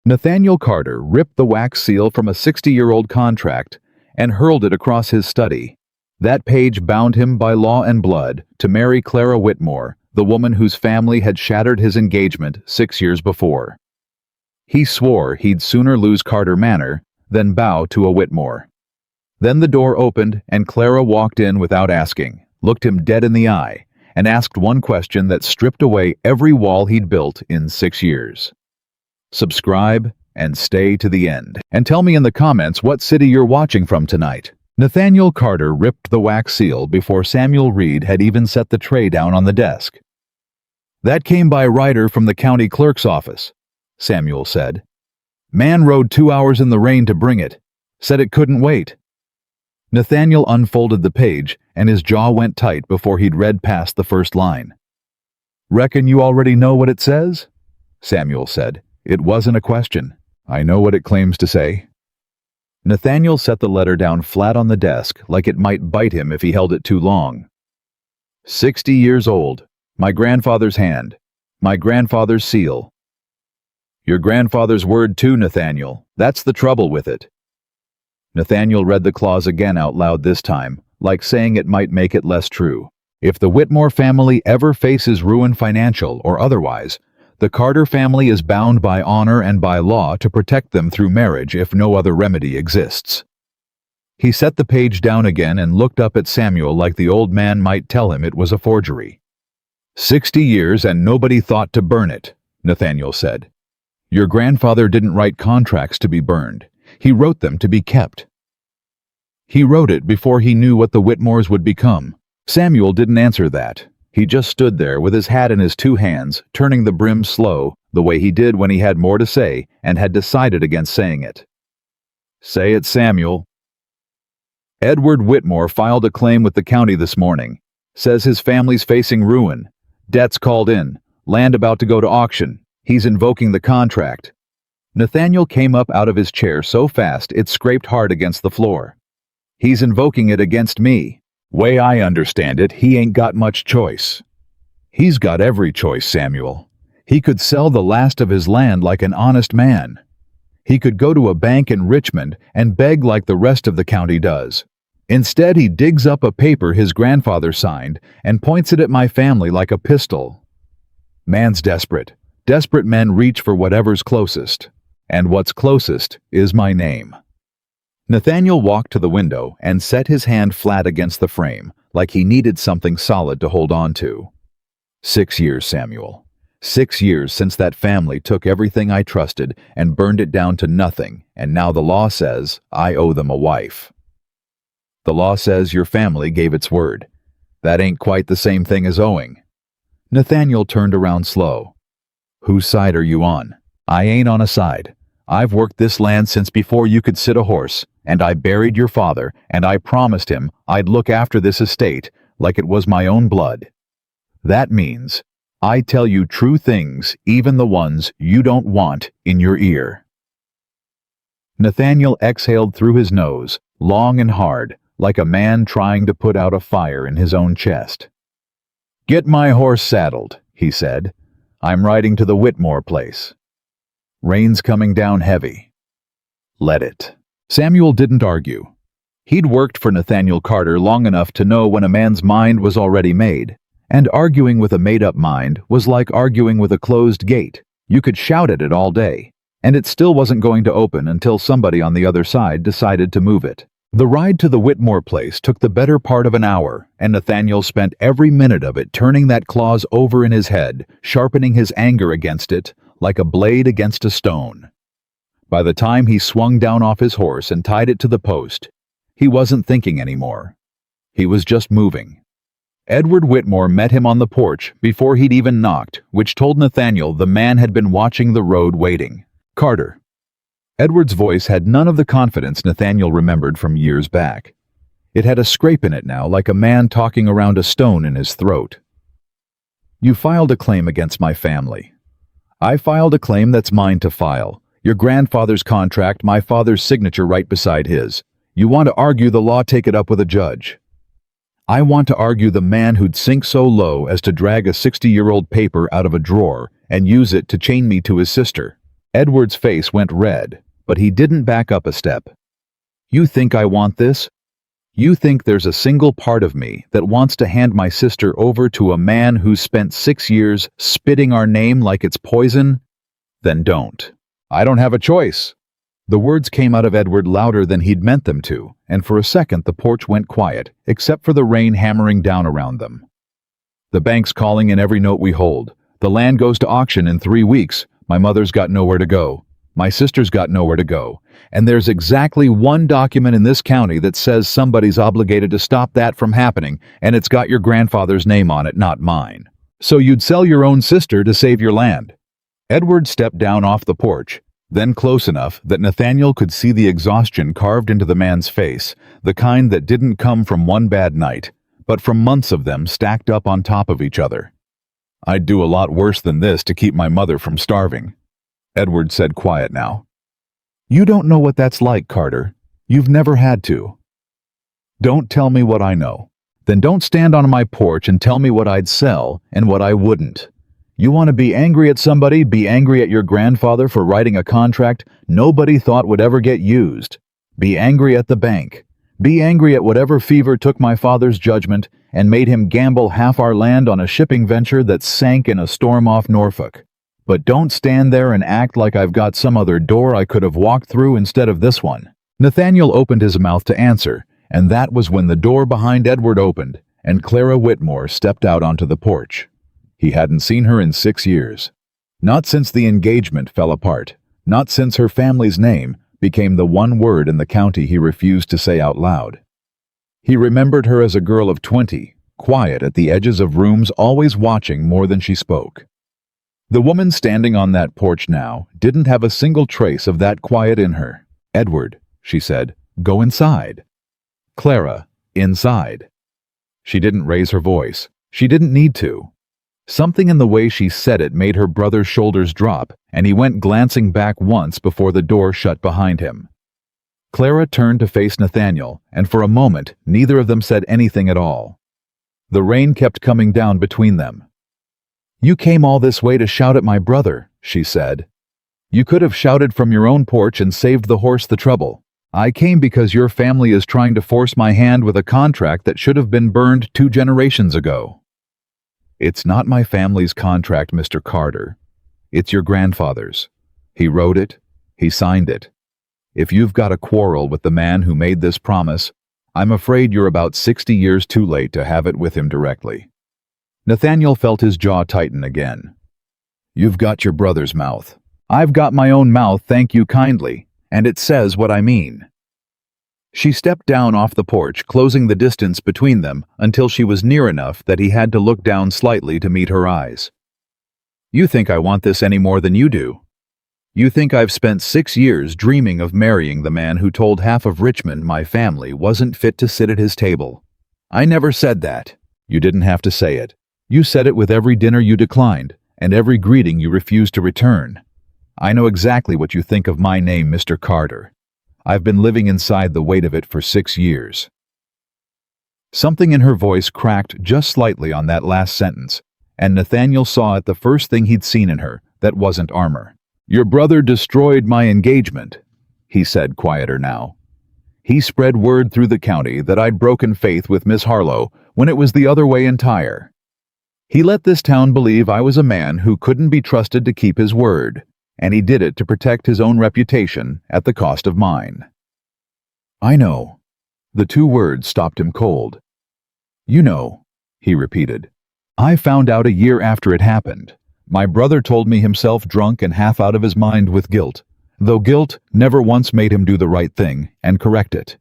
Nathaniel Carter ripped the wax seal from a 60-year-old contract and hurled it across his study. That page bound him by law and blood to marry Clara Whitmore, the woman whose family had shattered his engagement 6 years before. He swore he'd sooner lose Carter Manor than bow to a Whitmore. Then the door opened and Clara walked in without asking, looked him dead in the eye, and asked one question that stripped away every wall he'd built in 6 years. Subscribe and stay to the end. And tell me in the comments what city you're watching from tonight. Nathaniel Carter ripped the wax seal before Samuel Reed had even set the tray down on the desk. "That came by rider from the county clerk's office," Samuel said. "Man rode 2 hours in the rain to bring it. Said it couldn't wait." Nathaniel unfolded the page, and his jaw went tight before he'd read past the first line. "Reckon you already know what it says?" Samuel said. It wasn't a question. "I know what it claims to say." Nathaniel set the letter down flat on the desk like it might bite him if he held it too long. 60 years old. My grandfather's hand. My grandfather's seal. "Your grandfather's word too, Nathaniel. That's the trouble with it." Nathaniel read the clause again out loud this time, like saying it might make it less true. If the Whitmore family ever faces ruin, financial or otherwise, the Carter family is bound by honor and by law to protect them through marriage if no other remedy exists. He set the page down again and looked up at Samuel like the old man might tell him it was a forgery. 60 years and nobody thought to burn it," Nathaniel said. "Your grandfather didn't write contracts to be burned. He wrote them to be kept. He wrote it before he knew what the Whitmores would become." Samuel didn't answer that. He just stood there with his hat in his 2 hands, turning the brim slow, the way he did when he had more to say and had decided against saying it. "Say it, Samuel." "Edward Whitmore filed a claim with the county this morning. Says his family's facing ruin. Debts called in. Land about to go to auction. He's invoking the contract." Nathaniel came up out of his chair so fast it scraped hard against the floor. "He's invoking it against me. Way I understand it, he ain't got much choice." "He's got every choice, Samuel. He could sell the last of his land like an honest man. He could go to a bank in Richmond and beg like the rest of the county does. Instead, he digs up a paper his grandfather signed and points it at my family like a pistol. Man's desperate. Desperate men reach for whatever's closest. And what's closest is my name." Nathaniel walked to the window and set his hand flat against the frame, like he needed something solid to hold on to. 6 years, Samuel. 6 years since that family took everything I trusted and burned it down to nothing, and now the law says I owe them a wife. The law says your family gave its word. That ain't quite the same thing as owing. Nathaniel turned around slow. "Whose side are you on?" "I ain't on a side. I've worked this land since before you could sit a horse, and I buried your father, and I promised him I'd look after this estate like it was my own blood. That means I tell you true things, even the ones you don't want in your ear." Nathaniel exhaled through his nose, long and hard, like a man trying to put out a fire in his own chest. "Get my horse saddled," he said. "I'm riding to the Whitmore place. Rain's coming down heavy. Let it." Samuel didn't argue. He'd worked for Nathaniel Carter long enough to know when a man's mind was already made, and arguing with a made-up mind was like arguing with a closed gate. You could shout at it all day, and it still wasn't going to open until somebody on the other side decided to move it. The ride to the Whitmore place took the better part of an hour, and Nathaniel spent every minute of it turning that clause over in his head, sharpening his anger against it like a blade against a stone. By the time he swung down off his horse and tied it to the post, he wasn't thinking anymore. He was just moving. Edward Whitmore met him on the porch before he'd even knocked, which told Nathaniel the man had been watching the road waiting. "Carter." Edward's voice had none of the confidence Nathaniel remembered from years back. It had a scrape in it now, like a man talking around a stone in his throat. "You filed a claim against my family. I filed a claim that's mine to file. Your grandfather's contract, my father's signature right beside his. You want to argue the law, take it up with a judge. I want to argue the man who'd sink so low as to drag a 60-year-old paper out of a drawer and use it to chain me to his sister. Edward's face went red, but he didn't back up a step. You think I want this? You think there's a single part of me that wants to hand my sister over to a man who's spent 6 years spitting our name like it's poison? Then don't. I don't have a choice. The words came out of Edward louder than he'd meant them to, and for a second the porch went quiet, except for the rain hammering down around them. The bank's calling in every note we hold. The land goes to auction in 3 weeks. My mother's got nowhere to go. My sister's got nowhere to go. And there's exactly one document in this county that says somebody's obligated to stop that from happening, and it's got your grandfather's name on it, not mine. So you'd sell your own sister to save your land. Edward stepped down off the porch, then close enough that Nathaniel could see the exhaustion carved into the man's face, the kind that didn't come from one bad night, but from months of them stacked up on top of each other. I'd do a lot worse than this to keep my mother from starving. Edward said quiet now. You don't know what that's like, Carter. You've never had to. Don't tell me what I know. Then don't stand on my porch and tell me what I'd sell and what I wouldn't. You want to be angry at somebody, be angry at your grandfather for writing a contract nobody thought would ever get used. Be angry at the bank. Be angry at whatever fever took my father's judgment and made him gamble half our land on a shipping venture that sank in a storm off Norfolk. But don't stand there and act like I've got some other door I could have walked through instead of this one. Nathaniel opened his mouth to answer, and that was when the door behind Edward opened, and Clara Whitmore stepped out onto the porch. He hadn't seen her in 6 years. Not since the engagement fell apart, not since her family's name became the one word in the county he refused to say out loud. He remembered her as a girl of 20, quiet at the edges of rooms, always watching more than she spoke. The woman standing on that porch now didn't have a single trace of that quiet in her. Edward, she said, go inside. Clara, inside. She didn't raise her voice. She didn't need to. Something in the way she said it made her brother's shoulders drop, and he went glancing back once before the door shut behind him. Clara turned to face Nathaniel, and for a moment neither of them said anything at all. The rain kept coming down between them. You came all this way to shout at my brother, she said. You could have shouted from your own porch and saved the horse the trouble. I came because your family is trying to force my hand with a contract that should have been burned 2 generations ago. It's not my family's contract, Mr. Carter. It's your grandfather's. He wrote it. He signed it. If you've got a quarrel with the man who made this promise, I'm afraid you're about 60 years too late to have it with him directly. Nathaniel felt his jaw tighten again. You've got your brother's mouth. I've got my own mouth, thank you kindly, and it says what I mean. She stepped down off the porch, closing the distance between them until she was near enough that he had to look down slightly to meet her eyes. You think I want this any more than you do. You think I've spent 6 years dreaming of marrying the man who told half of Richmond my family wasn't fit to sit at his table. I never said that. You didn't have to say it. You said it with every dinner you declined and every greeting you refused to return. I know exactly what you think of my name, Mr. Carter. I've been living inside the weight of it for 6 years. Something in her voice cracked just slightly on that last sentence, and Nathaniel saw it the first thing he'd seen in her that wasn't armor. Your brother destroyed my engagement, he said quieter now. He spread word through the county that I'd broken faith with Miss Harlow when it was the other way entire. He let this town believe I was a man who couldn't be trusted to keep his word, and he did it to protect his own reputation at the cost of mine. I know. The 2 words stopped him cold. You know, he repeated. I found out a year after it happened. My brother told me himself, drunk and half out of his mind with guilt, though guilt never once made him do the right thing and correct it.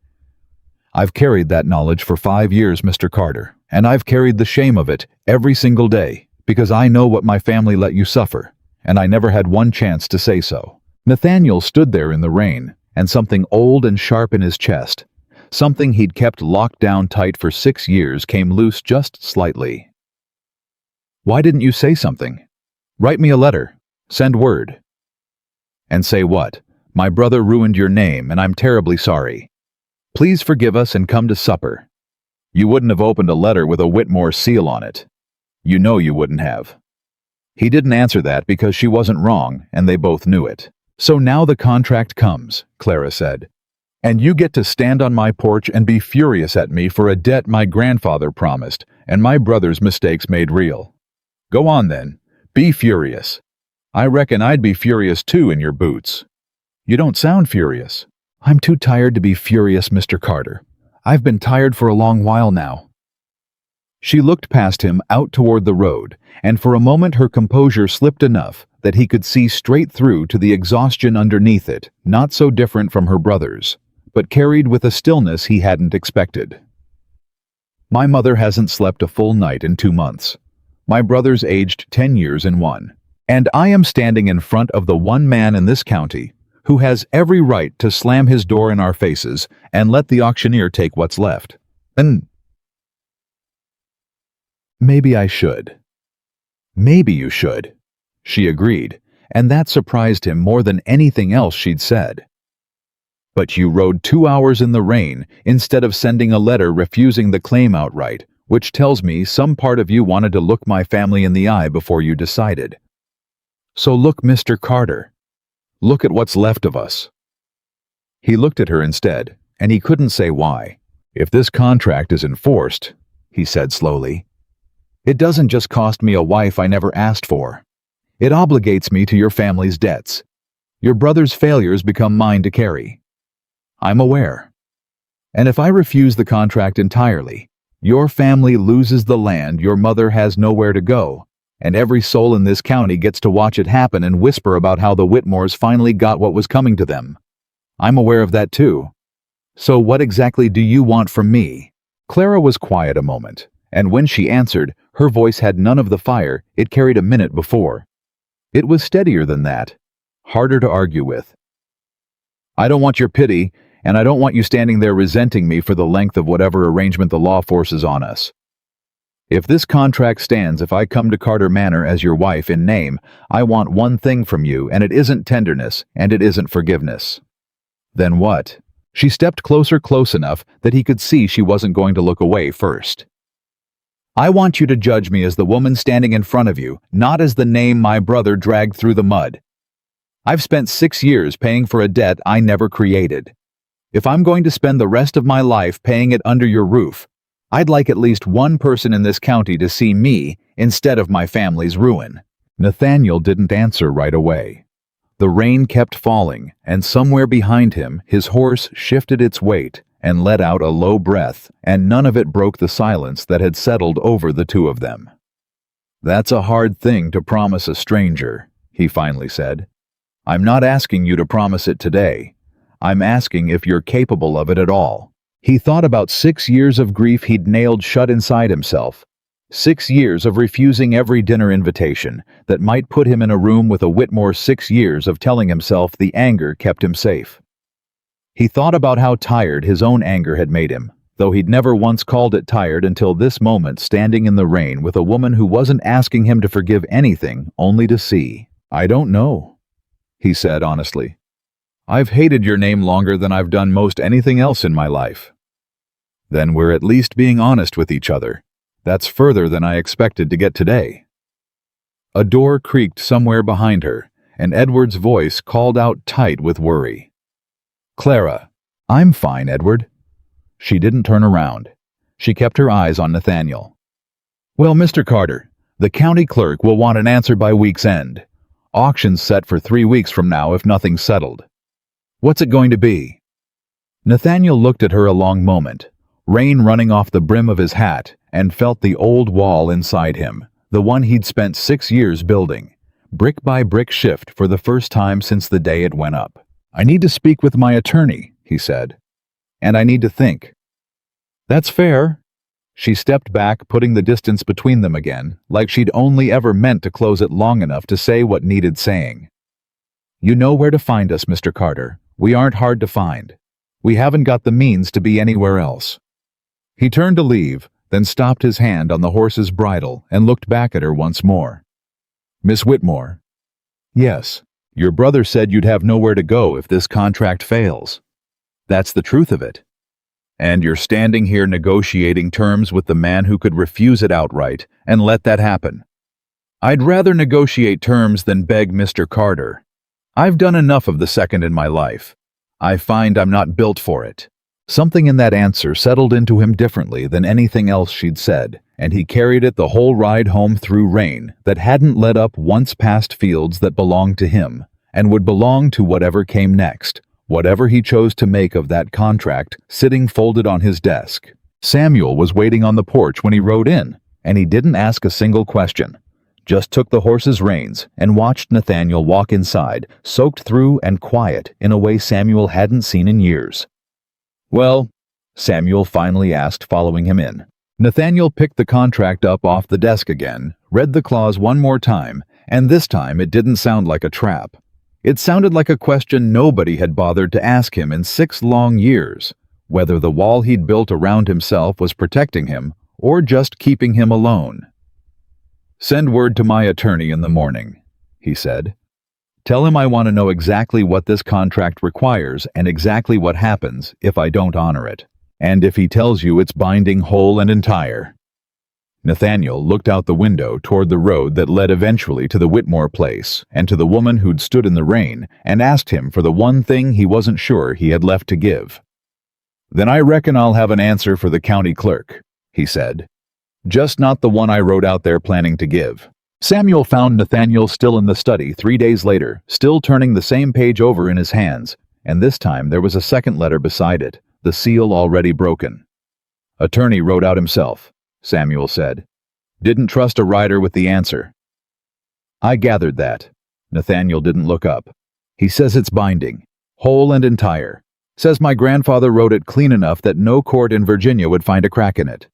I've carried that knowledge for 5 years, Mr. Carter, and I've carried the shame of it every single day, because I know what my family let you suffer, and I never had one chance to say so. Nathaniel stood there in the rain, and something old and sharp in his chest, something he'd kept locked down tight for 6 years, came loose just slightly. Why didn't you say something? Write me a letter. Send word. And say what? My brother ruined your name, and I'm terribly sorry. Please forgive us and come to supper. You wouldn't have opened a letter with a Whitmore seal on it. You know you wouldn't have. He didn't answer that because she wasn't wrong, and they both knew it. "So now the contract comes," Clara said. "And you get to stand on my porch and be furious at me for a debt my grandfather promised and my brother's mistakes made real. Go on then, be furious. I reckon I'd be furious too in your boots." "You don't sound furious." "I'm too tired to be furious, Mr. Carter. I've been tired for a long while now." She looked past him out toward the road, and for a moment her composure slipped enough that he could see straight through to the exhaustion underneath it, not so different from her brother's, but carried with a stillness he hadn't expected. "My mother hasn't slept a full night in 2 months. My brother's aged 10 years in one. And I am standing in front of the one man in this county who has every right to slam his door in our faces and let the auctioneer take what's left. And maybe I should." "Maybe you should," she agreed, and that surprised him more than anything else she'd said. "But you rode 2 hours in the rain instead of sending a letter refusing the claim outright, which tells me some part of you wanted to look my family in the eye before you decided. So look, Mr. Carter. Look at what's left of us." He looked at her instead, and he couldn't say why. "If this contract is enforced," he said slowly, "it doesn't just cost me a wife I never asked for. It obligates me to your family's debts. Your brother's failures become mine to carry. I'm aware. And if I refuse the contract entirely, your family loses the land your mother has nowhere to go, and every soul in this county gets to watch it happen and whisper about how the Whitmores finally got what was coming to them. I'm aware of that too. So what exactly do you want from me?" Clara was quiet a moment, and when she answered, her voice had none of the fire it carried a minute before. It was steadier than that, harder to argue with. "I don't want your pity, and I don't want you standing there resenting me for the length of whatever arrangement the law forces on us. If this contract stands, if I come to Carter Manor as your wife in name, I want one thing from you, and it isn't tenderness, and it isn't forgiveness." "Then what?" She stepped closer, close enough that he could see she wasn't going to look away first. "I want you to judge me as the woman standing in front of you, not as the name my brother dragged through the mud. I've spent 6 years paying for a debt I never created. If I'm going to spend the rest of my life paying it under your roof, I'd like at least one person in this county to see me instead of my family's ruin." Nathaniel didn't answer right away. The rain kept falling, and somewhere behind him his horse shifted its weight and let out a low breath, and none of it broke the silence that had settled over the two of them. "That's a hard thing to promise a stranger," he finally said. "I'm not asking you to promise it today. I'm asking if you're capable of it at all." He thought about 6 years of grief he'd nailed shut inside himself. 6 years of refusing every dinner invitation that might put him in a room with a Whitmore. 6 years of telling himself the anger kept him safe. He thought about how tired his own anger had made him, though he'd never once called it tired until this moment standing in the rain with a woman who wasn't asking him to forgive anything, only to see. "I don't know," he said honestly. "I've hated your name longer than I've done most anything else in my life." "Then we're at least being honest with each other. That's further than I expected to get today." A door creaked somewhere behind her, and Edward's voice called out tight with worry. "Clara." "I'm fine, Edward." She didn't turn around. She kept her eyes on Nathaniel. "Well, Mr. Carter, the county clerk will want an answer by week's end. Auction's set for 3 weeks from now if nothing's settled. What's it going to be?" Nathaniel looked at her a long moment, rain running off the brim of his hat, and felt the old wall inside him, the one he'd spent 6 years building, brick by brick shift for the first time since the day it went up. "I need to speak with my attorney," he said. "And I need to think." "That's fair." She stepped back, putting the distance between them again, like she'd only ever meant to close it long enough to say what needed saying. "You know where to find us, Mr. Carter. We aren't hard to find. We haven't got the means to be anywhere else." He turned to leave, then stopped his hand on the horse's bridle and looked back at her once more. "Miss Whitmore." "Yes, your brother said you'd have nowhere to go if this contract fails. That's the truth of it. And you're standing here negotiating terms with the man who could refuse it outright and let that happen. I'd rather negotiate terms than beg Mr. Carter. I've done enough of the second in my life. I find I'm not built for it. Something in that answer settled into him differently than anything else she'd said, and he carried it the whole ride home through rain that hadn't let up once past fields that belonged to him, and would belong to whatever came next, whatever he chose to make of that contract sitting folded on his desk. Samuel was waiting on the porch when he rode in, and he didn't ask a single question. Just took the horse's reins and watched Nathaniel walk inside, soaked through and quiet in a way Samuel hadn't seen in years. "Well?" Samuel finally asked, following him in. Nathaniel picked the contract up off the desk again, read the clause one more time, and this time it didn't sound like a trap. It sounded like a question nobody had bothered to ask him in 6 long years, whether the wall he'd built around himself was protecting him or just keeping him alone. "Send word to my attorney in the morning," he said. "Tell him I want to know exactly what this contract requires and exactly what happens if I don't honor it. And if he tells you it's binding whole and entire." Nathaniel looked out the window toward the road that led eventually to the Whitmore place and to the woman who'd stood in the rain and asked him for the one thing he wasn't sure he had left to give. "Then I reckon I'll have an answer for the county clerk," he said. "Just not the one I wrote out there planning to give." Samuel found Nathaniel still in the study 3 days later, still turning the same page over in his hands, and this time there was a second letter beside it, the seal already broken. "Attorney wrote out himself," Samuel said. "Didn't trust a writer with the answer." "I gathered that." Nathaniel didn't look up. "He says it's binding, whole and entire. Says my grandfather wrote it clean enough that no court in Virginia would find a crack in it.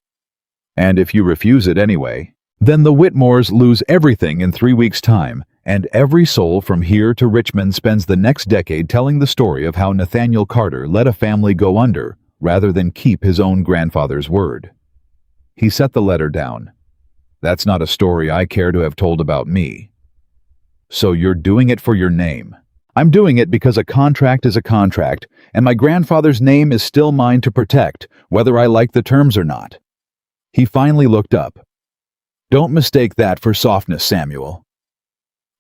And if you refuse it anyway, then the Whitmores lose everything in 3 weeks' time, and every soul from here to Richmond spends the next decade telling the story of how Nathaniel Carter let a family go under rather than keep his own grandfather's word." He set the letter down. "That's not a story I care to have told about me." "So you're doing it for your name." "I'm doing it because a contract is a contract, and my grandfather's name is still mine to protect, whether I like the terms or not." He finally looked up. "Don't mistake that for softness, Samuel."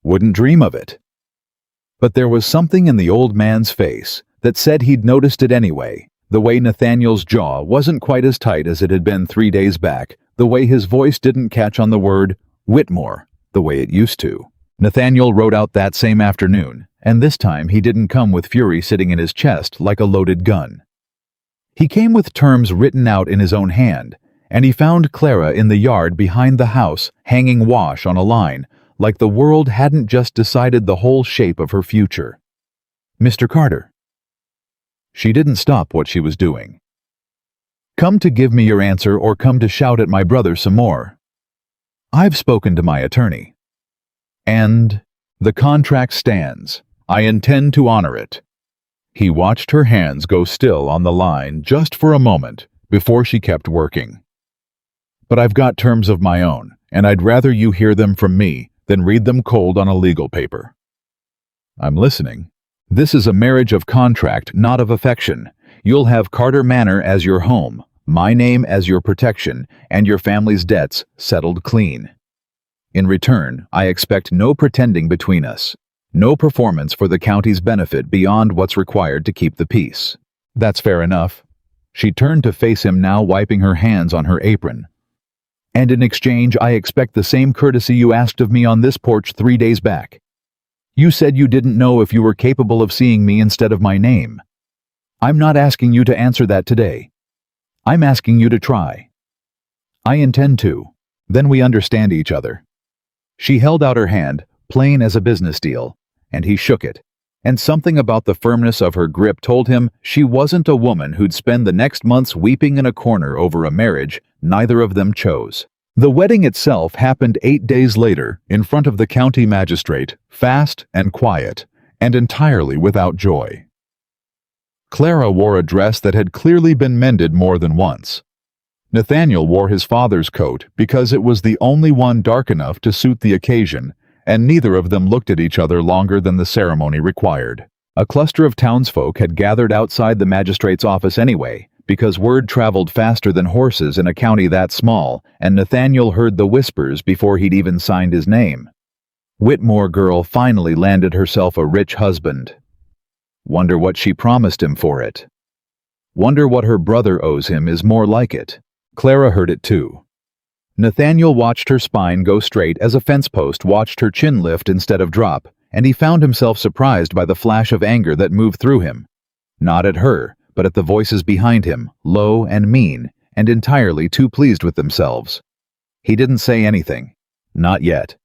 "Wouldn't dream of it." But there was something in the old man's face that said he'd noticed it anyway, the way Nathaniel's jaw wasn't quite as tight as it had been 3 days back, the way his voice didn't catch on the word Whitmore the way it used to. Nathaniel wrote out that same afternoon, and this time he didn't come with fury sitting in his chest like a loaded gun. He came with terms written out in his own hand, and he found Clara in the yard behind the house, hanging wash on a line, like the world hadn't just decided the whole shape of her future. "Mr. Carter." She didn't stop what she was doing. "Come to give me your answer or come to shout at my brother some more?" "I've spoken to my attorney." "And the contract stands. I intend to honor it." He watched her hands go still on the line just for a moment before she kept working. "But I've got terms of my own, and I'd rather you hear them from me than read them cold on a legal paper." "I'm listening." "This is a marriage of contract, not of affection. You'll have Carter Manor as your home, my name as your protection, and your family's debts settled clean. In return, I expect no pretending between us, no performance for the county's benefit beyond what's required to keep the peace." "That's fair enough." She turned to face him now, wiping her hands on her apron. "And in exchange, I expect the same courtesy you asked of me on this porch 3 days back. You said you didn't know if you were capable of seeing me instead of my name. I'm not asking you to answer that today. I'm asking you to try." "I intend to. Then we understand each other." She held out her hand, plain as a business deal, and he shook it, and something about the firmness of her grip told him she wasn't a woman who'd spend the next months weeping in a corner over a marriage neither of them chose. The wedding itself happened 8 days later in front of the county magistrate, fast and quiet, and entirely without joy. Clara wore a dress that had clearly been mended more than once. Nathaniel wore his father's coat because it was the only one dark enough to suit the occasion, and neither of them looked at each other longer than the ceremony required. A cluster of townsfolk had gathered outside the magistrate's office anyway, because word traveled faster than horses in a county that small, and Nathaniel heard the whispers before he'd even signed his name. Whitmore girl finally landed herself a rich husband. Wonder what she promised him for it. Wonder what her brother owes him is more like it. Clara heard it too. Nathaniel watched her spine go straight as a fence post watched her chin lift instead of drop, and he found himself surprised by the flash of anger that moved through him. Not at her, but at the voices behind him, low and mean, and entirely too pleased with themselves. He didn't say anything. Not yet.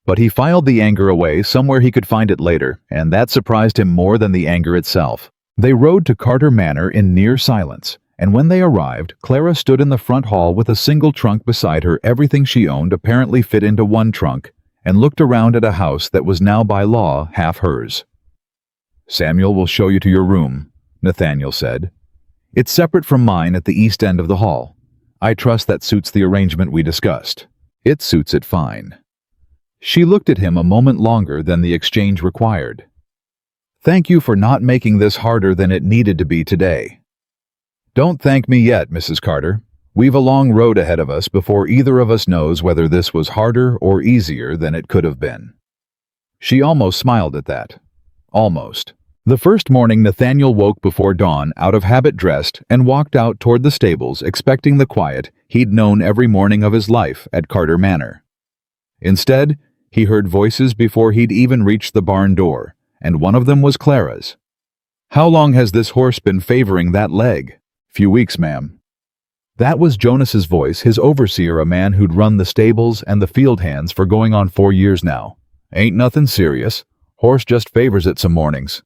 But he filed the anger away somewhere he could find it later, and that surprised him more than the anger itself. They rode to Carter Manor in near silence, and when they arrived, Clara stood in the front hall with a single trunk beside her. Everything she owned apparently fit into one trunk, and looked around at a house that was now by law half hers. "Samuel will show you to your room," Nathaniel said. "It's separate from mine at the east end of the hall. I trust that suits the arrangement we discussed." "It suits it fine." She looked at him a moment longer than the exchange required. "Thank you for not making this harder than it needed to be today." "Don't thank me yet, Mrs. Carter. We've a long road ahead of us before either of us knows whether this was harder or easier than it could have been." She almost smiled at that. Almost. The first morning Nathaniel woke before dawn, out of habit dressed, and walked out toward the stables, expecting the quiet he'd known every morning of his life at Carter Manor. Instead, he heard voices before he'd even reached the barn door, and one of them was Clara's. "How long has this horse been favoring that leg?" "Few weeks, ma'am." That was Jonas's voice, his overseer, a man who'd run the stables and the field hands for going on 4 years now. "Ain't nothing serious. Horse just favors it some mornings."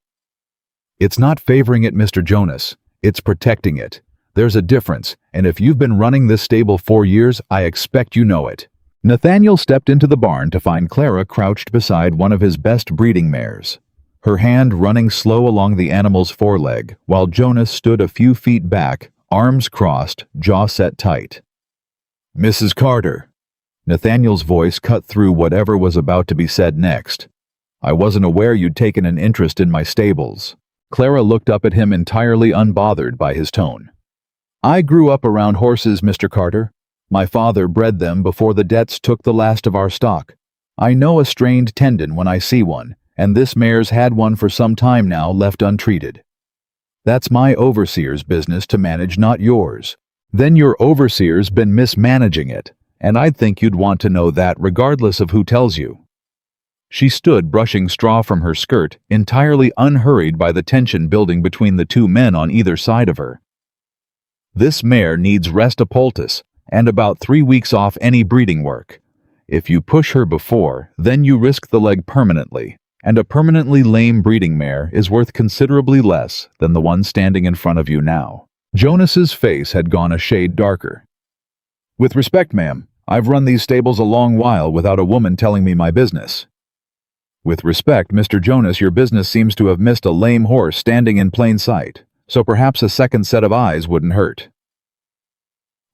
"It's not favoring it, Mr. Jonas. It's protecting it. There's a difference, and if you've been running this stable 4 years, I expect you know it." Nathaniel stepped into the barn to find Clara crouched beside one of his best breeding mares, her hand running slow along the animal's foreleg, while Jonas stood a few feet back, arms crossed, jaw set tight. "Mrs. Carter." Nathaniel's voice cut through whatever was about to be said next. "I wasn't aware you'd taken an interest in my stables." Clara looked up at him entirely unbothered by his tone. "I grew up around horses, Mr. Carter. My father bred them before the debts took the last of our stock. I know a strained tendon when I see one, and this mare's had one for some time now left untreated. That's my overseer's business to manage, not yours. Then your overseer's been mismanaging it, and I'd think you'd want to know that regardless of who tells you." She stood brushing straw from her skirt, entirely unhurried by the tension building between the two men on either side of her. "This mare needs rest a poultice, and about 3 weeks off any breeding work. If you push her before, then you risk the leg permanently, and a permanently lame breeding mare is worth considerably less than the one standing in front of you now." Jonas's face had gone a shade darker. "With respect, ma'am, I've run these stables a long while without a woman telling me my business." "With respect, Mr. Jonas, your business seems to have missed a lame horse standing in plain sight, so perhaps a second set of eyes wouldn't hurt."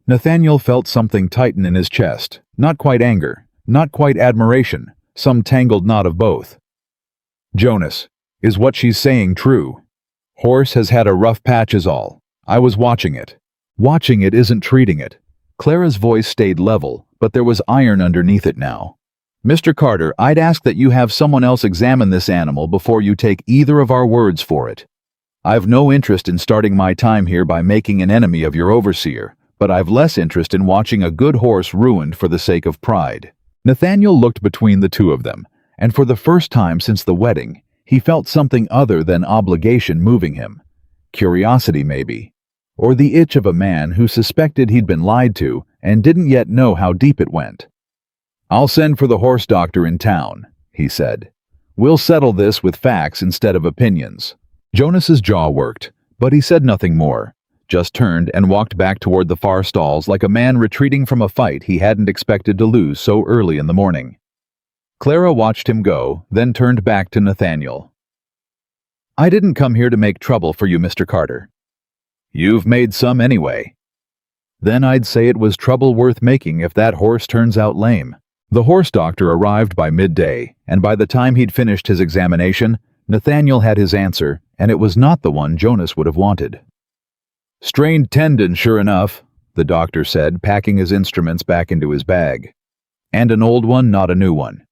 Nathaniel felt something tighten in his chest, not quite anger, not quite admiration, some tangled knot of both. "Jonas, is what she's saying true? Horse has had a rough patch is all. I was watching it." "Watching it isn't treating it." Clara's voice stayed level, but there was iron underneath it now. "Mr. Carter, I'd ask that you have someone else examine this animal before you take either of our words for it. I've no interest in starting my time here by making an enemy of your overseer, but I've less interest in watching a good horse ruined for the sake of pride." Nathaniel looked between the two of them, and for the first time since the wedding, he felt something other than obligation moving him. Curiosity, maybe. Or the itch of a man who suspected he'd been lied to and didn't yet know how deep it went. "I'll send for the horse doctor in town," he said. "We'll settle this with facts instead of opinions." Jonas's jaw worked, but he said nothing more, just turned and walked back toward the far stalls like a man retreating from a fight he hadn't expected to lose so early in the morning. Clara watched him go, then turned back to Nathaniel. "I didn't come here to make trouble for you, Mr. Carter." "You've made some anyway." "Then I'd say it was trouble worth making if that horse turns out lame." The horse doctor arrived by midday, and by the time he'd finished his examination, Nathaniel had his answer, and it was not the one Jonas would have wanted. "Strained tendon, sure enough," the doctor said, packing his instruments back into his bag. "And an old one, not a new one.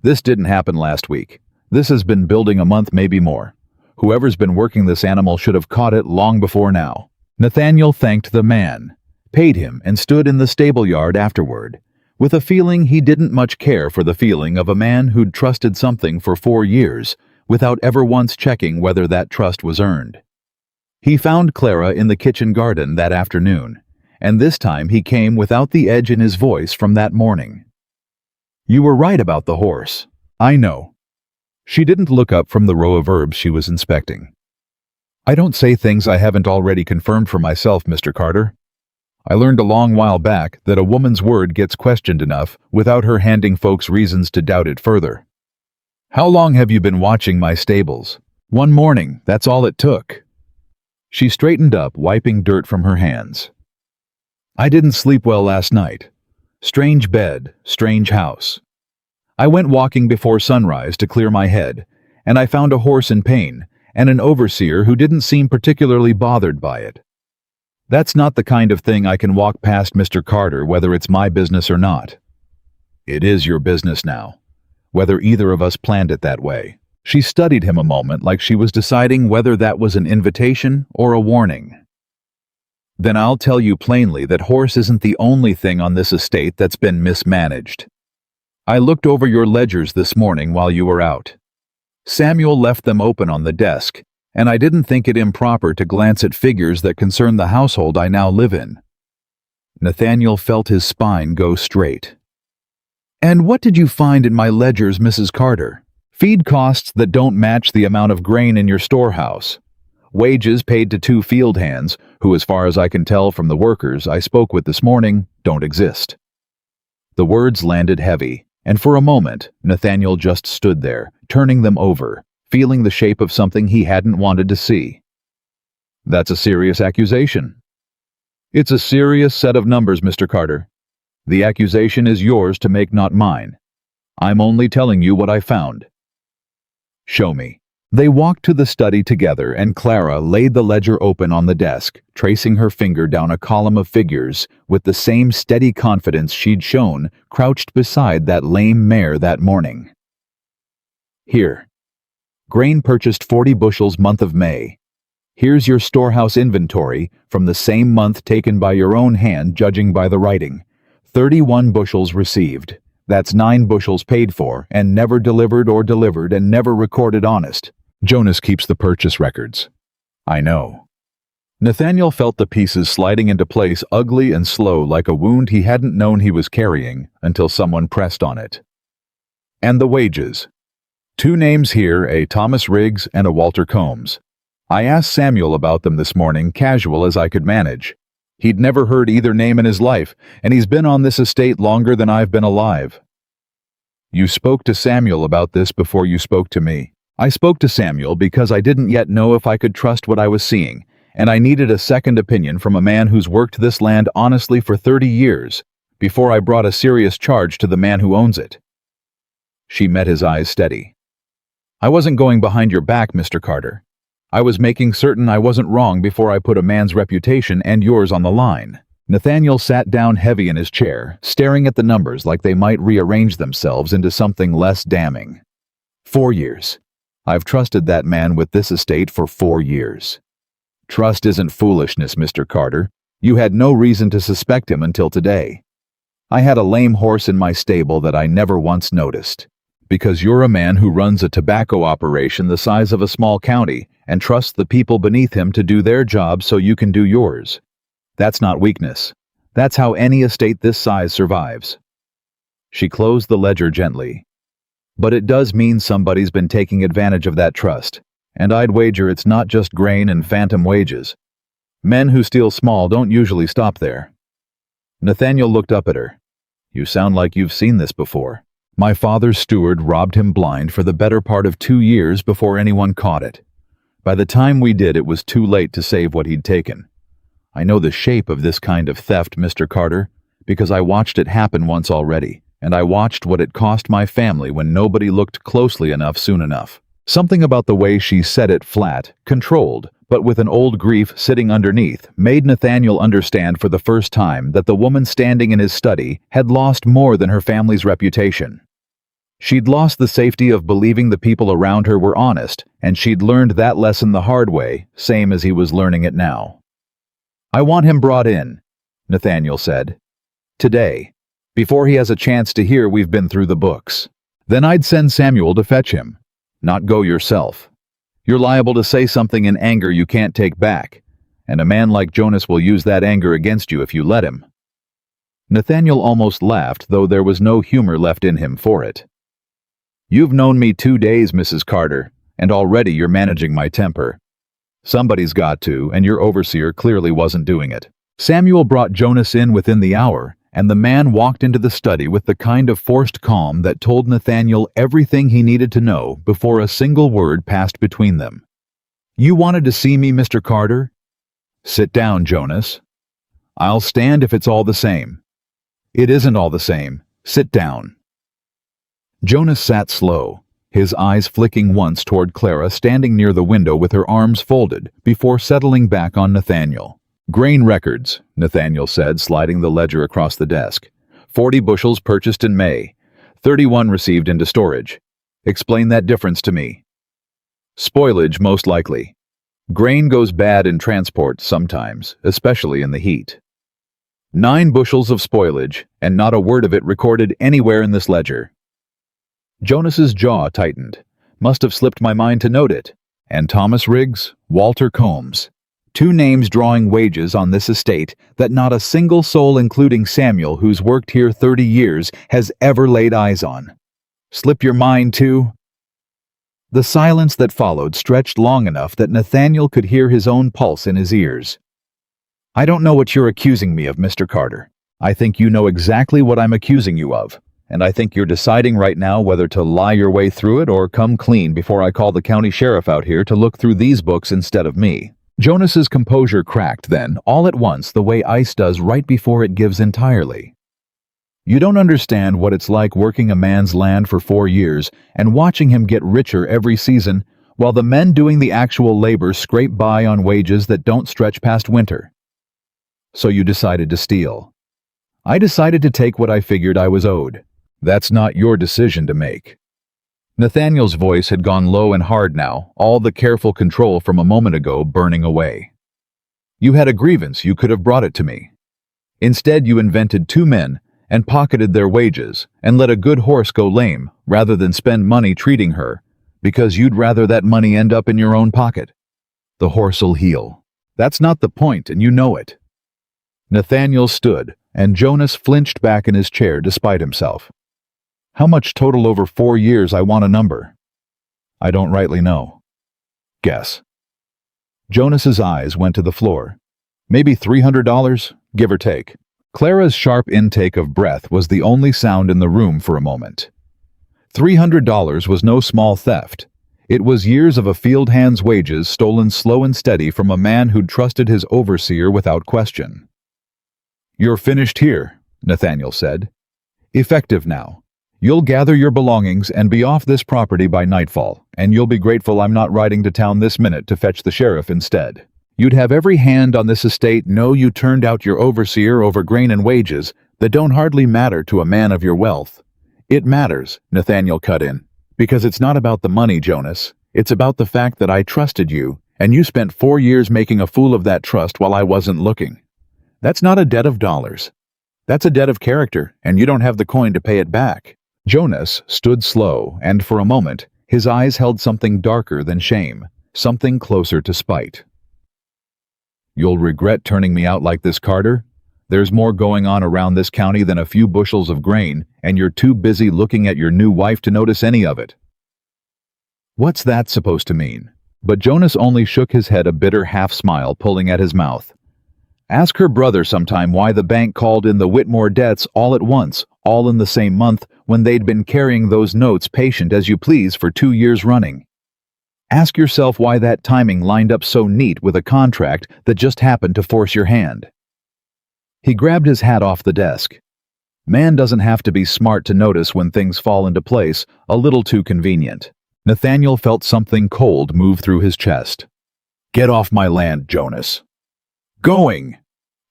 This didn't happen last week. This has been building a month, maybe more. Whoever's been working this animal should have caught it long before now." Nathaniel thanked the man, paid him, and stood in the stable yard afterward, with a feeling he didn't much care for the feeling of a man who'd trusted something for 4 years without ever once checking whether that trust was earned. He found Clara in the kitchen garden that afternoon, and this time he came without the edge in his voice from that morning. "You were right about the horse. I know." She didn't look up from the row of herbs she was inspecting. "I don't say things I haven't already confirmed for myself, Mr. Carter. I learned a long while back that a woman's word gets questioned enough without her handing folks reasons to doubt it further. How long have you been watching my stables? One morning, that's all it took." She straightened up, wiping dirt from her hands. "I didn't sleep well last night. Strange bed, strange house. I went walking before sunrise to clear my head, and I found a horse in pain, and an overseer who didn't seem particularly bothered by it. That's not the kind of thing I can walk past, Mr. Carter, whether it's my business or not. It is your business now, whether either of us planned it that way." She studied him a moment like she was deciding whether that was an invitation or a warning. "Then I'll tell you plainly that horse isn't the only thing on this estate that's been mismanaged. I looked over your ledgers this morning while you were out. Samuel left them open on the desk, and I didn't think it improper to glance at figures that concern the household I now live in." Nathaniel felt his spine go straight. "And what did you find in my ledgers, Mrs. Carter?" "Feed costs that don't match the amount of grain in your storehouse. Wages paid to 2 field hands, who, as far as I can tell from the workers I spoke with this morning, don't exist." The words landed heavy, and for a moment, Nathaniel just stood there, turning them over, feeling the shape of something he hadn't wanted to see. "That's a serious accusation." "It's a serious set of numbers, Mr. Carter. The accusation is yours to make, not mine. I'm only telling you what I found." "Show me." They walked to the study together, and Clara laid the ledger open on the desk, tracing her finger down a column of figures with the same steady confidence she'd shown crouched beside that lame mare that morning. "Here. Grain purchased 40 bushels month of May. Here's your storehouse inventory from the same month taken by your own hand, judging by the writing. 31 bushels received. That's 9 bushels paid for, and never delivered or delivered and never recorded honest. Jonas keeps the purchase records." "I know." Nathaniel felt the pieces sliding into place, ugly and slow, like a wound he hadn't known he was carrying until someone pressed on it. "And the wages. 2 names here, a Thomas Riggs and a Walter Combs. I asked Samuel about them this morning, casual as I could manage. He'd never heard either name in his life, and he's been on this estate longer than I've been alive." "You spoke to Samuel about this before you spoke to me." "I spoke to Samuel because I didn't yet know if I could trust what I was seeing, and I needed a second opinion from a man who's worked this land honestly for 30 years, before I brought a serious charge to the man who owns it." She met his eyes steady. "I wasn't going behind your back, Mr. Carter. I was making certain I wasn't wrong before I put a man's reputation and yours on the line." Nathaniel sat down heavy in his chair, staring at the numbers like they might rearrange themselves into something less damning. 4 years. I've trusted that man with this estate for 4 years. Trust isn't foolishness, Mr. Carter. You had no reason to suspect him until today. I had a lame horse in my stable that I never once noticed. Because you're a man who runs a tobacco operation the size of a small county and trusts the people beneath him to do their job so you can do yours. That's not weakness. That's how any estate this size survives." She closed the ledger gently. "But it does mean somebody's been taking advantage of that trust, and I'd wager it's not just grain and phantom wages. Men who steal small don't usually stop there." Nathaniel looked up at her. "You sound like you've seen this before. My father's steward robbed him blind for the better part of 2 years before anyone caught it. By the time we did, it was too late to save what he'd taken. I know the shape of this kind of theft, Mr. Carter, because I watched it happen once already, and I watched what it cost my family when nobody looked closely enough soon enough." Something about the way she said it flat, controlled, but with an old grief sitting underneath, made Nathaniel understand for the first time that the woman standing in his study had lost more than her family's reputation. She'd lost the safety of believing the people around her were honest, and she'd learned that lesson the hard way, same as he was learning it now. "I want him brought in," Nathaniel said. "Today, before he has a chance to hear we've been through the books. Then I'd send Samuel to fetch him, not go yourself. You're liable to say something in anger you can't take back, and a man like Jonas will use that anger against you if you let him." Nathaniel almost laughed, though there was no humor left in him for it. "You've known me 2 days, Mrs. Carter, and already you're managing my temper. Somebody's got to, and your overseer clearly wasn't doing it." Samuel brought Jonas in within the hour, and the man walked into the study with the kind of forced calm that told Nathaniel everything he needed to know before a single word passed between them. "You wanted to see me, Mr. Carter?" "Sit down, Jonas." "I'll stand if it's all the same." "It isn't all the same. Sit down." Jonas sat slow, his eyes flicking once toward Clara standing near the window with her arms folded, before settling back on Nathaniel. "Grain records," Nathaniel said, sliding the ledger across the desk. 40 bushels purchased in May, 31 received into storage. Explain that difference to me." "Spoilage, most likely. Grain goes bad in transport sometimes, especially in the heat. 9 bushels of spoilage, and not a word of it recorded anywhere in this ledger." Jonas's jaw tightened. Must have slipped my mind to note it. And Thomas Riggs, Walter Combs. 2 names drawing wages on this estate that not a single soul, including Samuel, who's worked here 30 years, has ever laid eyes on. Slip your mind too? The silence that followed stretched long enough that Nathaniel could hear his own pulse in his ears. "I don't know what you're accusing me of, Mr. Carter. I think you know exactly what I'm accusing you of, and I think you're deciding right now whether to lie your way through it or come clean before I call the county sheriff out here to look through these books instead of me." Jonas's composure cracked then, all at once, the way ice does right before it gives entirely. "You don't understand what it's like working a man's land for 4 years and watching him get richer every season, while the men doing the actual labor scrape by on wages that don't stretch past winter. So you decided to steal. I decided to take what I figured I was owed. That's not your decision to make." Nathaniel's voice had gone low and hard now, all the careful control from a moment ago burning away. "You had a grievance, you could have brought it to me. Instead, you invented 2 men and pocketed their wages and let a good horse go lame rather than spend money treating her, because you'd rather that money end up in your own pocket. The horse'll heal. That's not the point, and you know it." Nathaniel stood, and Jonas flinched back in his chair despite himself. "How much total over 4 years? I want a number." "I don't rightly know." "Guess." Jonas's eyes went to the floor. "Maybe $300, give or take." Clara's sharp intake of breath was the only sound in the room for a moment. $300 was no small theft. It was years of a field hand's wages stolen slow and steady from a man who'd trusted his overseer without question. "You're finished here," Nathaniel said. "Effective now. You'll gather your belongings and be off this property by nightfall, and you'll be grateful I'm not riding to town this minute to fetch the sheriff instead. You'd have every hand on this estate know you turned out your overseer over grain and wages that don't hardly matter to a man of your wealth." "It matters," Nathaniel cut in, "because it's not about the money, Jonas. It's about the fact that I trusted you, and you spent 4 years making a fool of that trust while I wasn't looking. That's not a debt of dollars. That's a debt of character, and you don't have the coin to pay it back." Jonas stood slow, and for a moment, his eyes held something darker than shame, something closer to spite. "You'll regret turning me out like this, Carter. There's more going on around this county than a few bushels of grain, and you're too busy looking at your new wife to notice any of it." What's that supposed to mean? But Jonas only shook his head, a bitter half-smile pulling at his mouth. Ask her brother sometime why the bank called in the Whitmore debts all at once, all in the same month, when they'd been carrying those notes patient as you please for 2 years running. Ask yourself why that timing lined up so neat with a contract that just happened to force your hand. He grabbed his hat off the desk. Man doesn't have to be smart to notice when things fall into place, a little too convenient. Nathaniel felt something cold move through his chest. "Get off my land, Jonas." "Going!"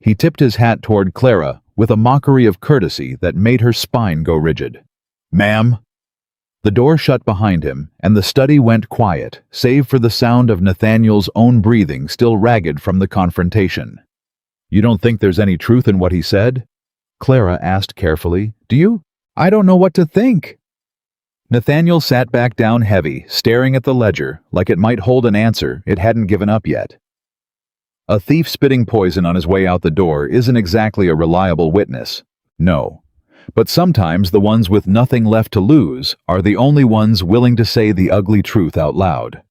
He tipped his hat toward Clara with a mockery of courtesy that made her spine go rigid. "Ma'am?" The door shut behind him, and the study went quiet, save for the sound of Nathaniel's own breathing still ragged from the confrontation. "You don't think there's any truth in what he said?" Clara asked carefully. "Do you? I don't know what to think." Nathaniel sat back down heavy, staring at the ledger, like it might hold an answer it hadn't given up yet. A thief spitting poison on his way out the door isn't exactly a reliable witness. No. But sometimes the ones with nothing left to lose are the only ones willing to say the ugly truth out loud.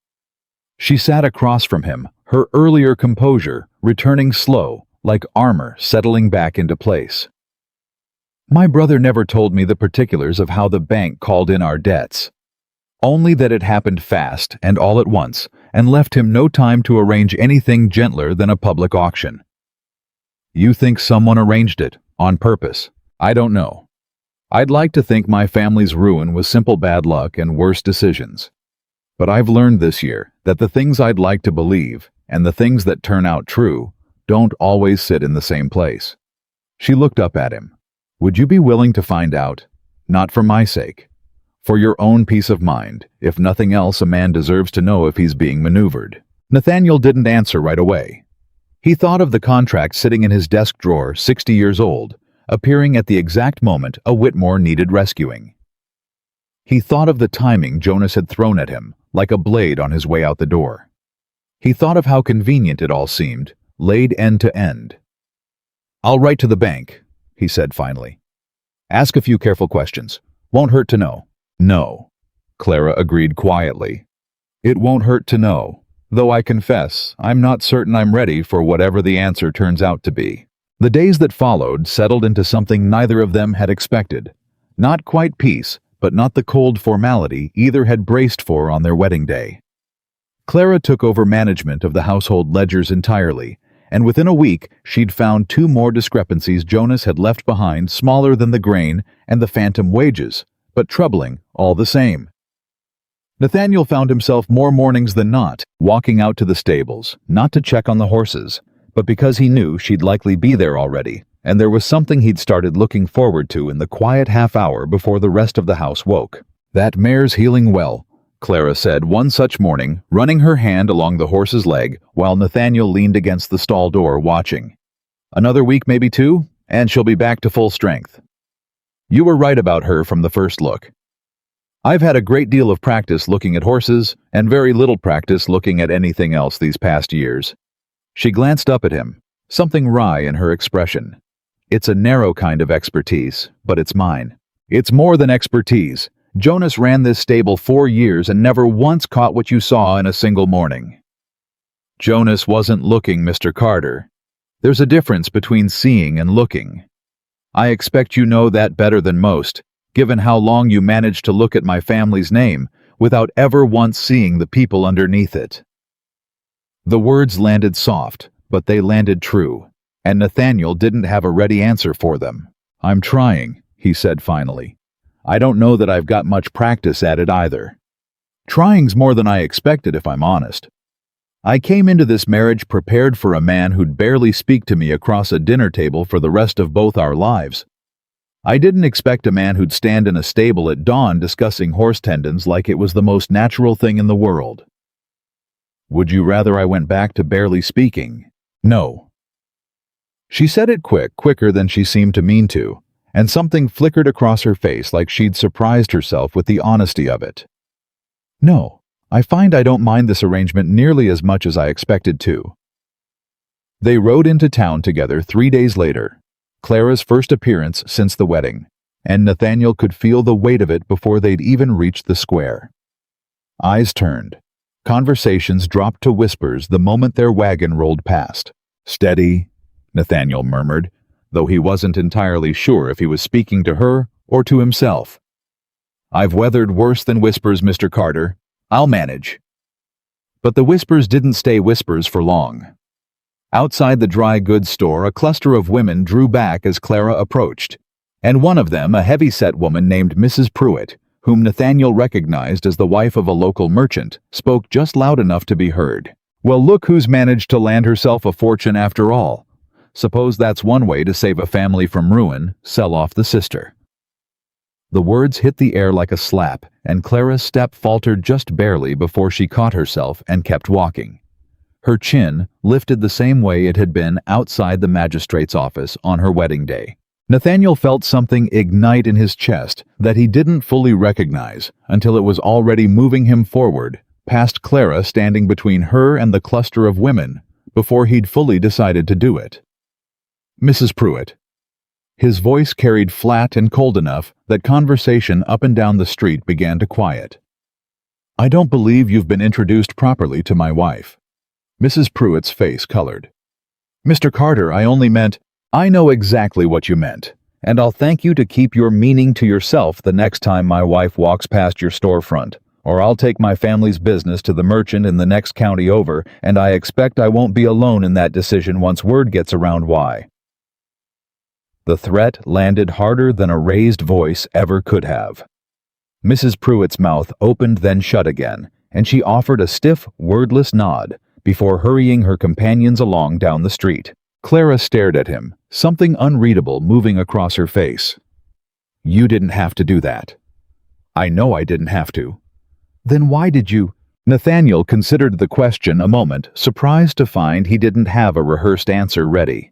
She sat across from him, her earlier composure returning slow, like armor settling back into place. "My brother never told me the particulars of how the bank called in our debts. Only that it happened fast and all at once, and left him no time to arrange anything gentler than a public auction." "You think someone arranged it, on purpose?" "I don't know. I'd like to think my family's ruin was simple bad luck and worse decisions. But I've learned this year that the things I'd like to believe, and the things that turn out true, don't always sit in the same place." She looked up at him. "Would you be willing to find out? Not for my sake. For your own peace of mind. If nothing else, a man deserves to know if he's being maneuvered." Nathaniel didn't answer right away. He thought of the contract sitting in his desk drawer, 60 years old, appearing at the exact moment a Whitmore needed rescuing. He thought of the timing Jonas had thrown at him, like a blade on his way out the door. He thought of how convenient it all seemed, laid end to end. "I'll write to the bank," he said finally. "Ask a few careful questions. Won't hurt to know." "No," Clara agreed quietly. "It won't hurt to know, though I confess I'm not certain I'm ready for whatever the answer turns out to be." The days that followed settled into something neither of them had expected. Not quite peace, but not the cold formality either had braced for on their wedding day. Clara took over management of the household ledgers entirely, and within a week she'd found 2 more discrepancies Jonas had left behind, smaller than the grain and the phantom wages, but troubling all the same. Nathaniel found himself more mornings than not walking out to the stables, not to check on the horses, but because he knew she'd likely be there already, and there was something he'd started looking forward to in the quiet half-hour before the rest of the house woke. "That mare's healing well," Clara said one such morning, running her hand along the horse's leg while Nathaniel leaned against the stall door watching. "Another week, maybe 2, and she'll be back to full strength. You were right about her from the first look. I've had a great deal of practice looking at horses, and very little practice looking at anything else these past years." She glanced up at him, something wry in her expression. "It's a narrow kind of expertise, but it's mine. It's more than expertise. Jonas ran this stable 4 years and never once caught what you saw in a single morning." "Jonas wasn't looking, Mr. Carter. There's a difference between seeing and looking. I expect you know that better than most, given how long you managed to look at my family's name without ever once seeing the people underneath it." The words landed soft, but they landed true, and Nathaniel didn't have a ready answer for them. "I'm trying," he said finally. "I don't know that I've got much practice at it either. Trying's more than I expected, if I'm honest. I came into this marriage prepared for a man who'd barely speak to me across a dinner table for the rest of both our lives. I didn't expect a man who'd stand in a stable at dawn discussing horse tendons like it was the most natural thing in the world." "Would you rather I went back to barely speaking?" "No." She said it quicker than she seemed to mean to, and something flickered across her face like she'd surprised herself with the honesty of it. "No, I find I don't mind this arrangement nearly as much as I expected to." They rode into town together 3 days later, Clara's first appearance since the wedding, and Nathaniel could feel the weight of it before they'd even reached the square. Eyes turned. Conversations dropped to whispers the moment their wagon rolled past. "Steady," Nathaniel murmured, though he wasn't entirely sure if he was speaking to her or to himself. "I've weathered worse than whispers, Mr. Carter. I'll manage." But the whispers didn't stay whispers for long. Outside the dry goods store, a cluster of women drew back as Clara approached, and one of them, a heavy-set woman named Mrs. Pruitt, whom Nathaniel recognized as the wife of a local merchant, spoke just loud enough to be heard. "Well, look who's managed to land herself a fortune after all. Suppose that's one way to save a family from ruin, sell off the sister." The words hit the air like a slap, and Clara's step faltered just barely before she caught herself and kept walking. Her chin lifted the same way it had been outside the magistrate's office on her wedding day. Nathaniel felt something ignite in his chest that he didn't fully recognize until it was already moving him forward, past Clara standing between her and the cluster of women, before he'd fully decided to do it. "Mrs. Pruitt." His voice carried flat and cold enough that conversation up and down the street began to quiet. "I don't believe you've been introduced properly to my wife." Mrs. Pruitt's face colored. "Mr. Carter, I only meant—" "I know exactly what you meant, and I'll thank you to keep your meaning to yourself the next time my wife walks past your storefront, or I'll take my family's business to the merchant in the next county over, and I expect I won't be alone in that decision once word gets around why." The threat landed harder than a raised voice ever could have. Mrs. Pruitt's mouth opened then shut again, and she offered a stiff, wordless nod before hurrying her companions along down the street. Clara stared at him, something unreadable moving across her face. "You didn't have to do that." "I know I didn't have to." "Then why did you—" Nathaniel considered the question a moment, surprised to find he didn't have a rehearsed answer ready.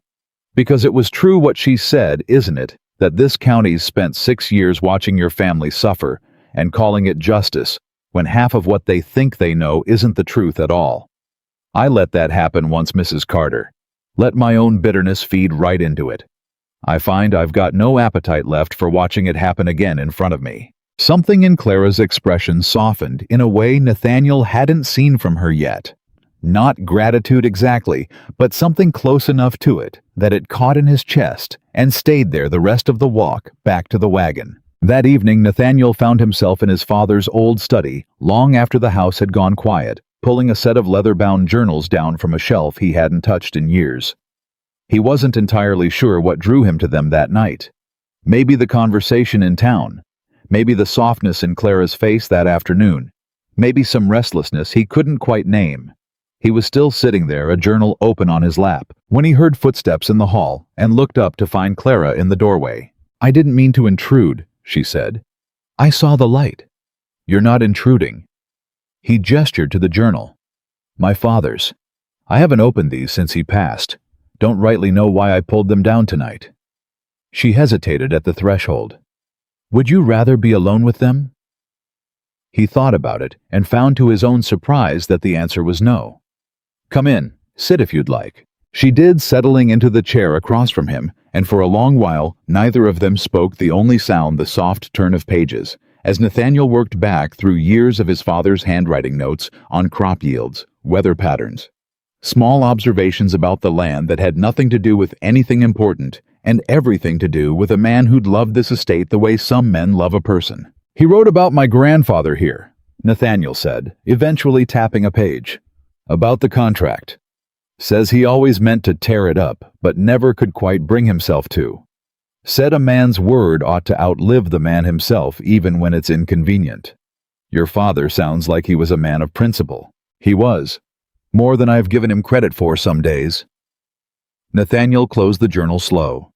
"Because it was true what she said, isn't it, that this county's spent 6 years watching your family suffer and calling it justice, when half of what they think they know isn't the truth at all? I let that happen once, Mrs. Carter. Let my own bitterness feed right into it. I find I've got no appetite left for watching it happen again in front of me." Something in Clara's expression softened in a way Nathaniel hadn't seen from her yet. Not gratitude exactly, but something close enough to it that it caught in his chest and stayed there the rest of the walk back to the wagon. That evening, Nathaniel found himself in his father's old study long after the house had gone quiet, pulling a set of leather-bound journals down from a shelf he hadn't touched in years. He wasn't entirely sure what drew him to them that night. Maybe the conversation in town. Maybe the softness in Clara's face that afternoon. Maybe some restlessness he couldn't quite name. He was still sitting there, a journal open on his lap, when he heard footsteps in the hall and looked up to find Clara in the doorway. "I didn't mean to intrude," she said. "I saw the light." "You're not intruding." He gestured to the journal. "My father's. I haven't opened these since he passed. Don't rightly know why I pulled them down tonight." She hesitated at the threshold. "Would you rather be alone with them?" He thought about it and found to his own surprise that the answer was no. "Come in. Sit if you'd like." She did, settling into the chair across from him, and for a long while neither of them spoke, the only sound the soft turn of pages, as Nathaniel worked back through years of his father's handwriting notes on crop yields, weather patterns, small observations about the land that had nothing to do with anything important, and everything to do with a man who'd loved this estate the way some men love a person. "He wrote about my grandfather here," Nathaniel said, eventually tapping a page. "About the contract. Says he always meant to tear it up, but never could quite bring himself to. Said a man's word ought to outlive the man himself even when it's inconvenient. Your father sounds like he was a man of principle." "He was. More than I've given him credit for some days." Nathaniel closed the journal slow.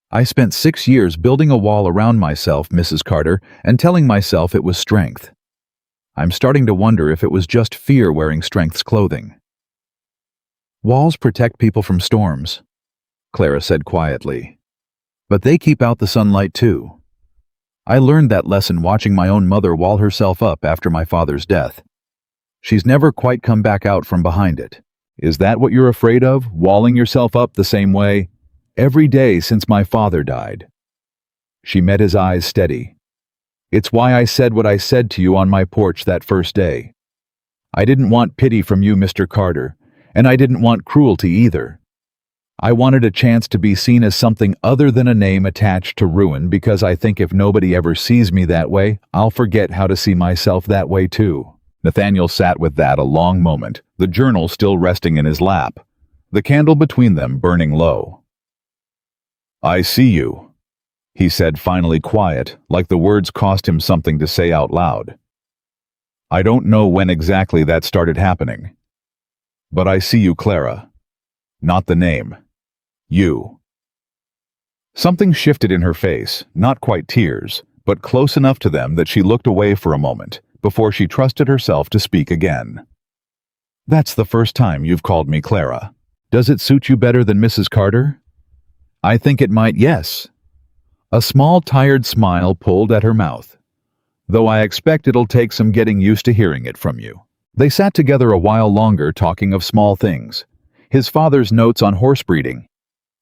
"I spent 6 years building a wall around myself, Mrs. Carter, and telling myself it was strength. I'm starting to wonder if it was just fear wearing strength's clothing." "Walls protect people from storms," Clara said quietly. "But they keep out the sunlight too. I learned that lesson watching my own mother wall herself up after my father's death. She's never quite come back out from behind it. Is that what you're afraid of, walling yourself up the same way? Every day since my father died." She met his eyes steady. "It's why I said what I said to you on my porch that first day. I didn't want pity from you, Mr. Carter, and I didn't want cruelty either. I wanted a chance to be seen as something other than a name attached to ruin, because I think if nobody ever sees me that way, I'll forget how to see myself that way too." Nathaniel sat with that a long moment, the journal still resting in his lap, the candle between them burning low. "I see you," he said, finally quiet, like the words cost him something to say out loud. "I don't know when exactly that started happening. But I see you, Clara. Not the name. You." Something shifted in her face, not quite tears, but close enough to them that she looked away for a moment before she trusted herself to speak again. "That's the first time you've called me Clara. Does it suit you better than Mrs. Carter?" "I think it might, yes." A small, tired smile pulled at her mouth. "Though I expect it'll take some getting used to hearing it from you." They sat together a while longer talking of small things. His father's notes on horse breeding,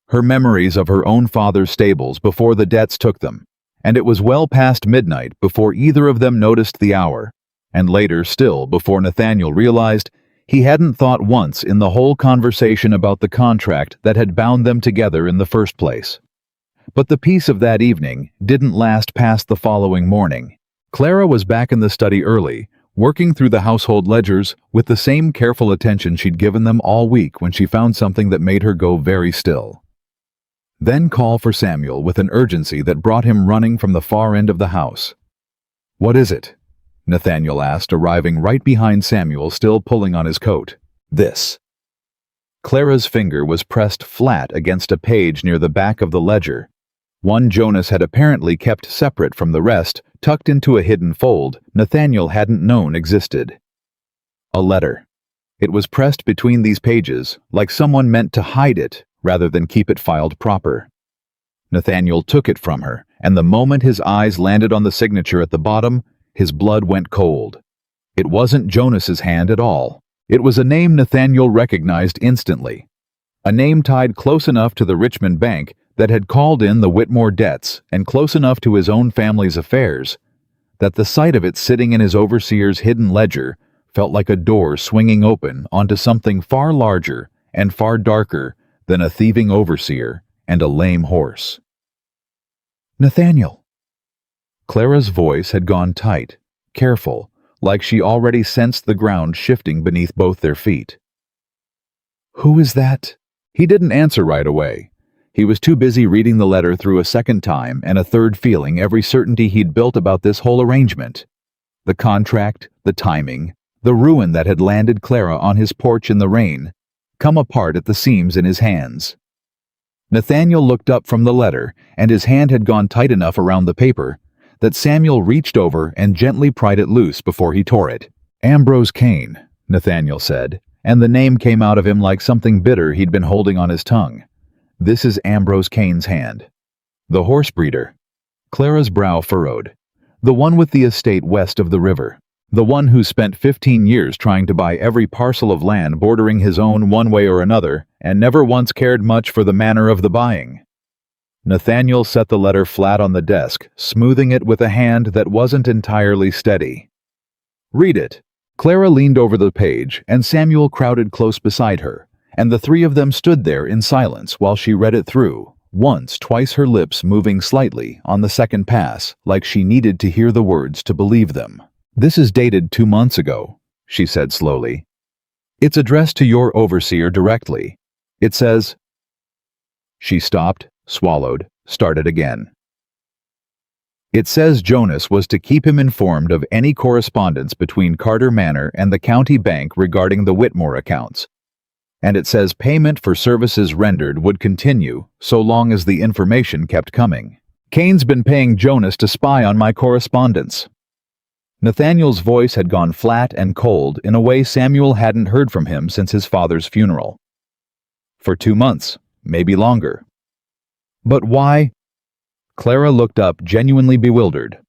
her memories of her own father's stables before the debts took them, and it was well past midnight before either of them noticed the hour, and later still before Nathaniel realized he hadn't thought once in the whole conversation about the contract that had bound them together in the first place. But the peace of that evening didn't last past the following morning. Clara was back in the study early, working through the household ledgers with the same careful attention she'd given them all week when she found something that made her go very still. Then call for Samuel with an urgency that brought him running from the far end of the house. "What is it?" Nathaniel asked, arriving right behind Samuel, still pulling on his coat. "This." Clara's finger was pressed flat against a page near the back of the ledger. One Jonas had apparently kept separate from the rest, tucked into a hidden fold Nathaniel hadn't known existed. A letter. It was pressed between these pages, like someone meant to hide it rather than keep it filed proper. Nathaniel took it from her, and the moment his eyes landed on the signature at the bottom, his blood went cold. It wasn't Jonas's hand at all. It was a name Nathaniel recognized instantly. A name tied close enough to the Richmond Bank that had called in the Whitmore debts and close enough to his own family's affairs that the sight of it sitting in his overseer's hidden ledger felt like a door swinging open onto something far larger and far darker than a thieving overseer and a lame horse. "Nathaniel." Clara's voice had gone tight, careful, like she already sensed the ground shifting beneath both their feet. "Who is that?" He didn't answer right away. He was too busy reading the letter through a second time and a third, feeling every certainty he'd built about this whole arrangement. The contract, the timing, the ruin that had landed Clara on his porch in the rain, come apart at the seams in his hands. Nathaniel looked up from the letter, and his hand had gone tight enough around the paper that Samuel reached over and gently pried it loose before he tore it. "Ambrose Kane," Nathaniel said, and the name came out of him like something bitter he'd been holding on his tongue. "This is Ambrose Kane's hand." "The horse breeder." Clara's brow furrowed. "The one with the estate west of the river. The one who spent 15 years trying to buy every parcel of land bordering his own one way or another, and never once cared much for the manner of the buying." Nathaniel set the letter flat on the desk, smoothing it with a hand that wasn't entirely steady. "Read it." Clara leaned over the page, and Samuel crowded close beside her, and the three of them stood there in silence while she read it through, once, twice, her lips moving slightly on the second pass, like she needed to hear the words to believe them. "This is dated 2 months ago," she said slowly. "It's addressed to your overseer directly. It says—" She stopped, swallowed, started again. "It says Jonas was to keep him informed of any correspondence between Carter Manor and the county bank regarding the Whitmore accounts. And it says payment for services rendered would continue so long as the information kept coming. Kane's been paying Jonas to spy on my correspondence." Nathaniel's voice had gone flat and cold in a way Samuel hadn't heard from him since his father's funeral. "For 2 months, maybe longer." "But why?" Clara looked up, genuinely bewildered.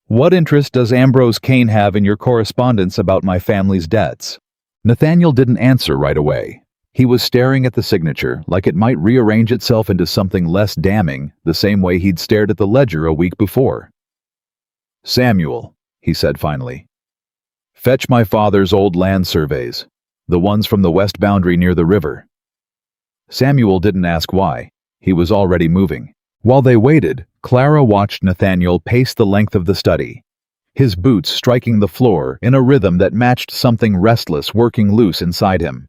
"What interest does Ambrose Kane have in your correspondence about my family's debts?" Nathaniel didn't answer right away. He was staring at the signature like it might rearrange itself into something less damning, the same way he'd stared at the ledger a week before. "Samuel," he said finally, "fetch my father's old land surveys, the ones from the west boundary near the river." Samuel didn't ask why. He was already moving. While they waited, Clara watched Nathaniel pace the length of the study, his boots striking the floor in a rhythm that matched something restless working loose inside him.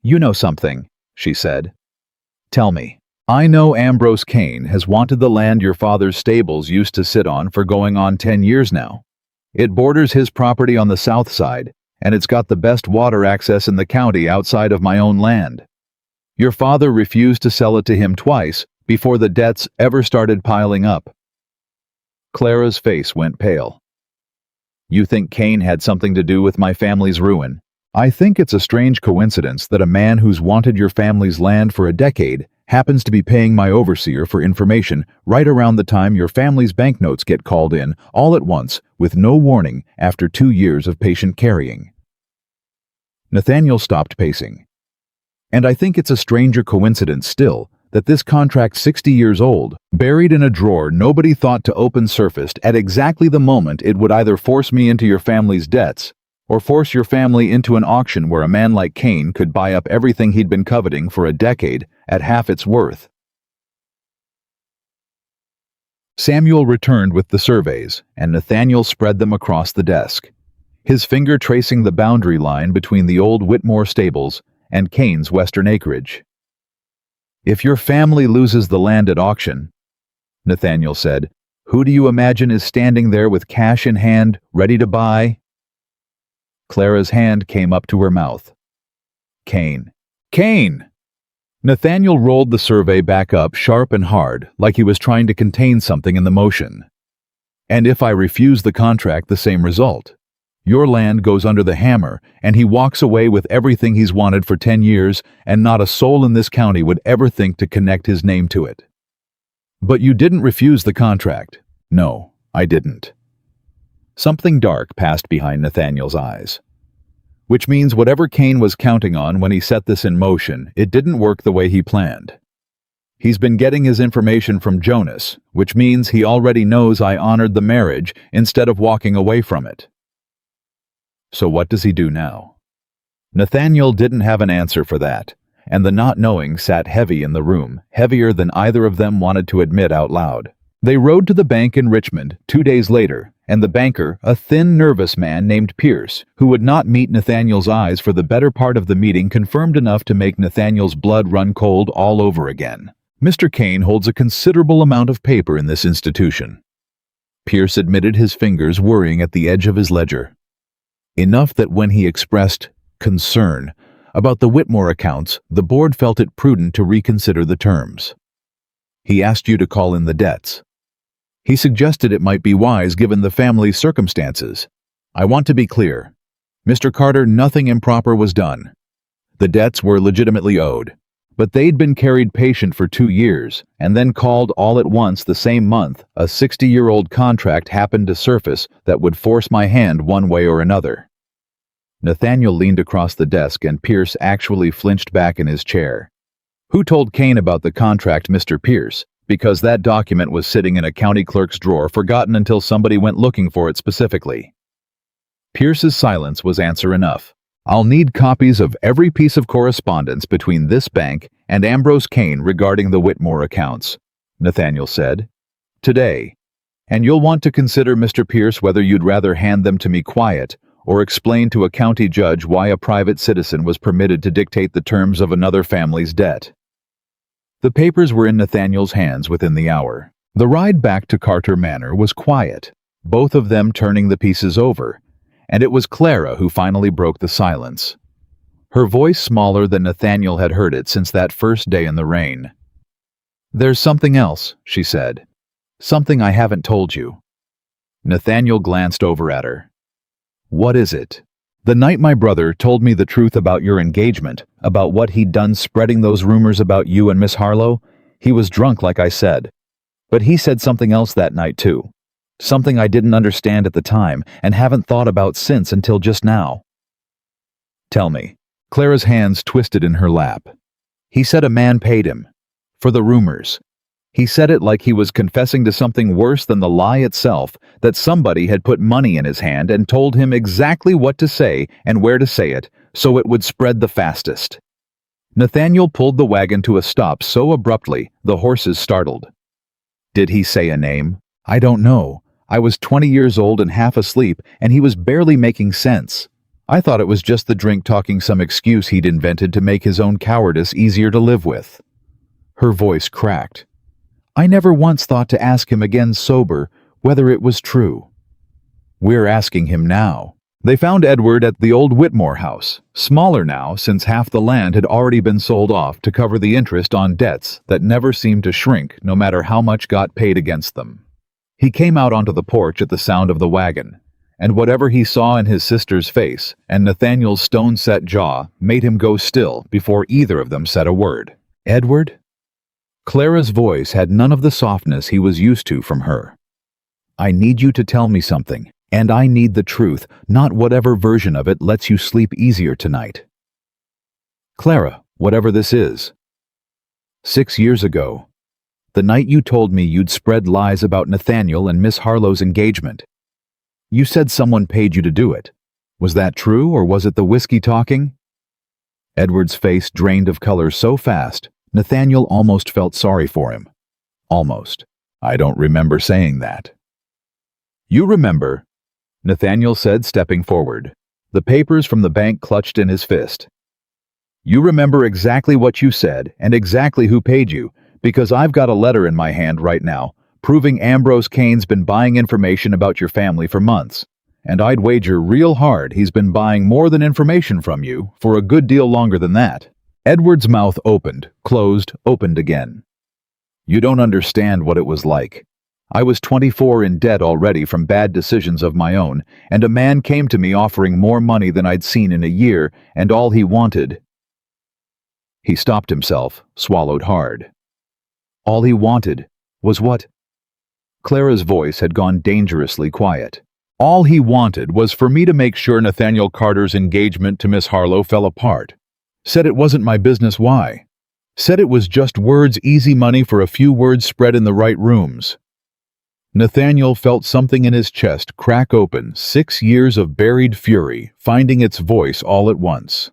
"You know something," she said. "Tell me." "I know Ambrose Kane has wanted the land your father's stables used to sit on for going on 10 years now. It borders his property on the south side, and it's got the best water access in the county outside of my own land. Your father refused to sell it to him twice before the debts ever started piling up. Clara's face went pale. You think Cain had something to do with my family's ruin? I think it's a strange coincidence that a man who's wanted your family's land for a decade happens to be paying my overseer for information right around the time your family's banknotes get called in, all at once, with no warning, after 2 years of patient carrying. Nathaniel stopped pacing. And I think it's a stranger coincidence still that this contract 60 years old, buried in a drawer nobody thought to open, surfaced at exactly the moment it would either force me into your family's debts or force your family into an auction where a man like Cain could buy up everything he'd been coveting for a decade at half its worth. Samuel returned with the surveys, and Nathaniel spread them across the desk, his finger tracing the boundary line between the old Whitmore stables and Cain's western acreage. If your family loses the land at auction, Nathaniel said, who do you imagine is standing there with cash in hand, ready to buy? Clara's hand came up to her mouth. Cain. Cain! Nathaniel rolled the survey back up sharp and hard, like he was trying to contain something in the motion. And if I refuse the contract, the same result. Your land goes under the hammer, and he walks away with everything he's wanted for 10 years, and not a soul in this county would ever think to connect his name to it. But you didn't refuse the contract. No, I didn't. Something dark passed behind Nathaniel's eyes. Which means whatever Cain was counting on when he set this in motion, it didn't work the way he planned. He's been getting his information from Jonas, which means he already knows I honored the marriage instead of walking away from it. So what does he do now? Nathaniel didn't have an answer for that, and the not knowing sat heavy in the room, heavier than either of them wanted to admit out loud. They rode to the bank in Richmond 2 days later, and the banker, a thin, nervous man named Pierce, who would not meet Nathaniel's eyes for the better part of the meeting, confirmed enough to make Nathaniel's blood run cold all over again. Mr. Cain holds a considerable amount of paper in this institution. Pierce admitted, his fingers worrying at the edge of his ledger. Enough that when he expressed concern about the Whitmore accounts, the board felt it prudent to reconsider the terms. He asked you to call in the debts. He suggested it might be wise given the family's circumstances. I want to be clear. Mr. Carter, nothing improper was done. The debts were legitimately owed, but they'd been carried patient for 2 years, and then called all at once the same month. A 60-year-old contract happened to surface that would force my hand one way or another. Nathaniel leaned across the desk, and Pierce actually flinched back in his chair. Who told Cain about the contract, Mr. Pierce? Because that document was sitting in a county clerk's drawer, forgotten until somebody went looking for it specifically. Pierce's silence was answer enough. I'll need copies of every piece of correspondence between this bank and Ambrose Cain regarding the Whitmore accounts, Nathaniel said. Today. And you'll want to consider, Mr. Pierce, whether you'd rather hand them to me quiet or explain to a county judge why a private citizen was permitted to dictate the terms of another family's debt. The papers were in Nathaniel's hands within the hour. The ride back to Carter Manor was quiet, both of them turning the pieces over, and it was Clara who finally broke the silence. Her voice smaller than Nathaniel had heard it since that first day in the rain. There's something else, she said. Something I haven't told you. Nathaniel glanced over at her. What is it? The night my brother told me the truth about your engagement, about what he'd done spreading those rumors about you and Miss Harlow, he was drunk like I said. But he said something else that night too. Something I didn't understand at the time and haven't thought about since until just now. Tell me. Clara's hands twisted in her lap. He said a man paid him. For the rumors. He said it like he was confessing to something worse than the lie itself, that somebody had put money in his hand and told him exactly what to say and where to say it, so it would spread the fastest. Nathaniel pulled the wagon to a stop so abruptly, the horses startled. Did he say a name? I don't know. I was 20 years old and half asleep, and he was barely making sense. I thought it was just the drink talking some excuse he'd invented to make his own cowardice easier to live with. Her voice cracked. I never once thought to ask him again sober whether it was true. We're asking him now. They found Edward at the old Whitmore house, smaller now since half the land had already been sold off to cover the interest on debts that never seemed to shrink no matter how much got paid against them. He came out onto the porch at the sound of the wagon, and whatever he saw in his sister's face and Nathaniel's stone-set jaw made him go still before either of them said a word. "Edward?" Clara's voice had none of the softness he was used to from her. "I need you to tell me something, and I need the truth, not whatever version of it lets you sleep easier tonight." "Clara, whatever this is." 6 years ago, the night you told me you'd spread lies about Nathaniel and Miss Harlow's engagement. You said someone paid you to do it. Was that true, or was it the whiskey talking?" Edward's face drained of color so fast, Nathaniel almost felt sorry for him. Almost. "I don't remember saying that." "You remember," Nathaniel said, stepping forward, the papers from the bank clutched in his fist. "You remember exactly what you said and exactly who paid you, because I've got a letter in my hand right now proving Ambrose Kane's been buying information about your family for months, and I'd wager real hard he's been buying more than information from you for a good deal longer than that." Edward's mouth opened, closed, opened again. "You don't understand what it was like. I was 24 in debt already from bad decisions of my own, and a man came to me offering more money than I'd seen in a year, and all he wanted—" He stopped himself, swallowed hard. "All he wanted was what?" Clara's voice had gone dangerously quiet. "All he wanted was for me to make sure Nathaniel Carter's engagement to Miss Harlow fell apart. Said it wasn't my business why. Said it was just words, easy money for a few words spread in the right rooms." Nathaniel felt something in his chest crack open, 6 years of buried fury, finding its voice all at once.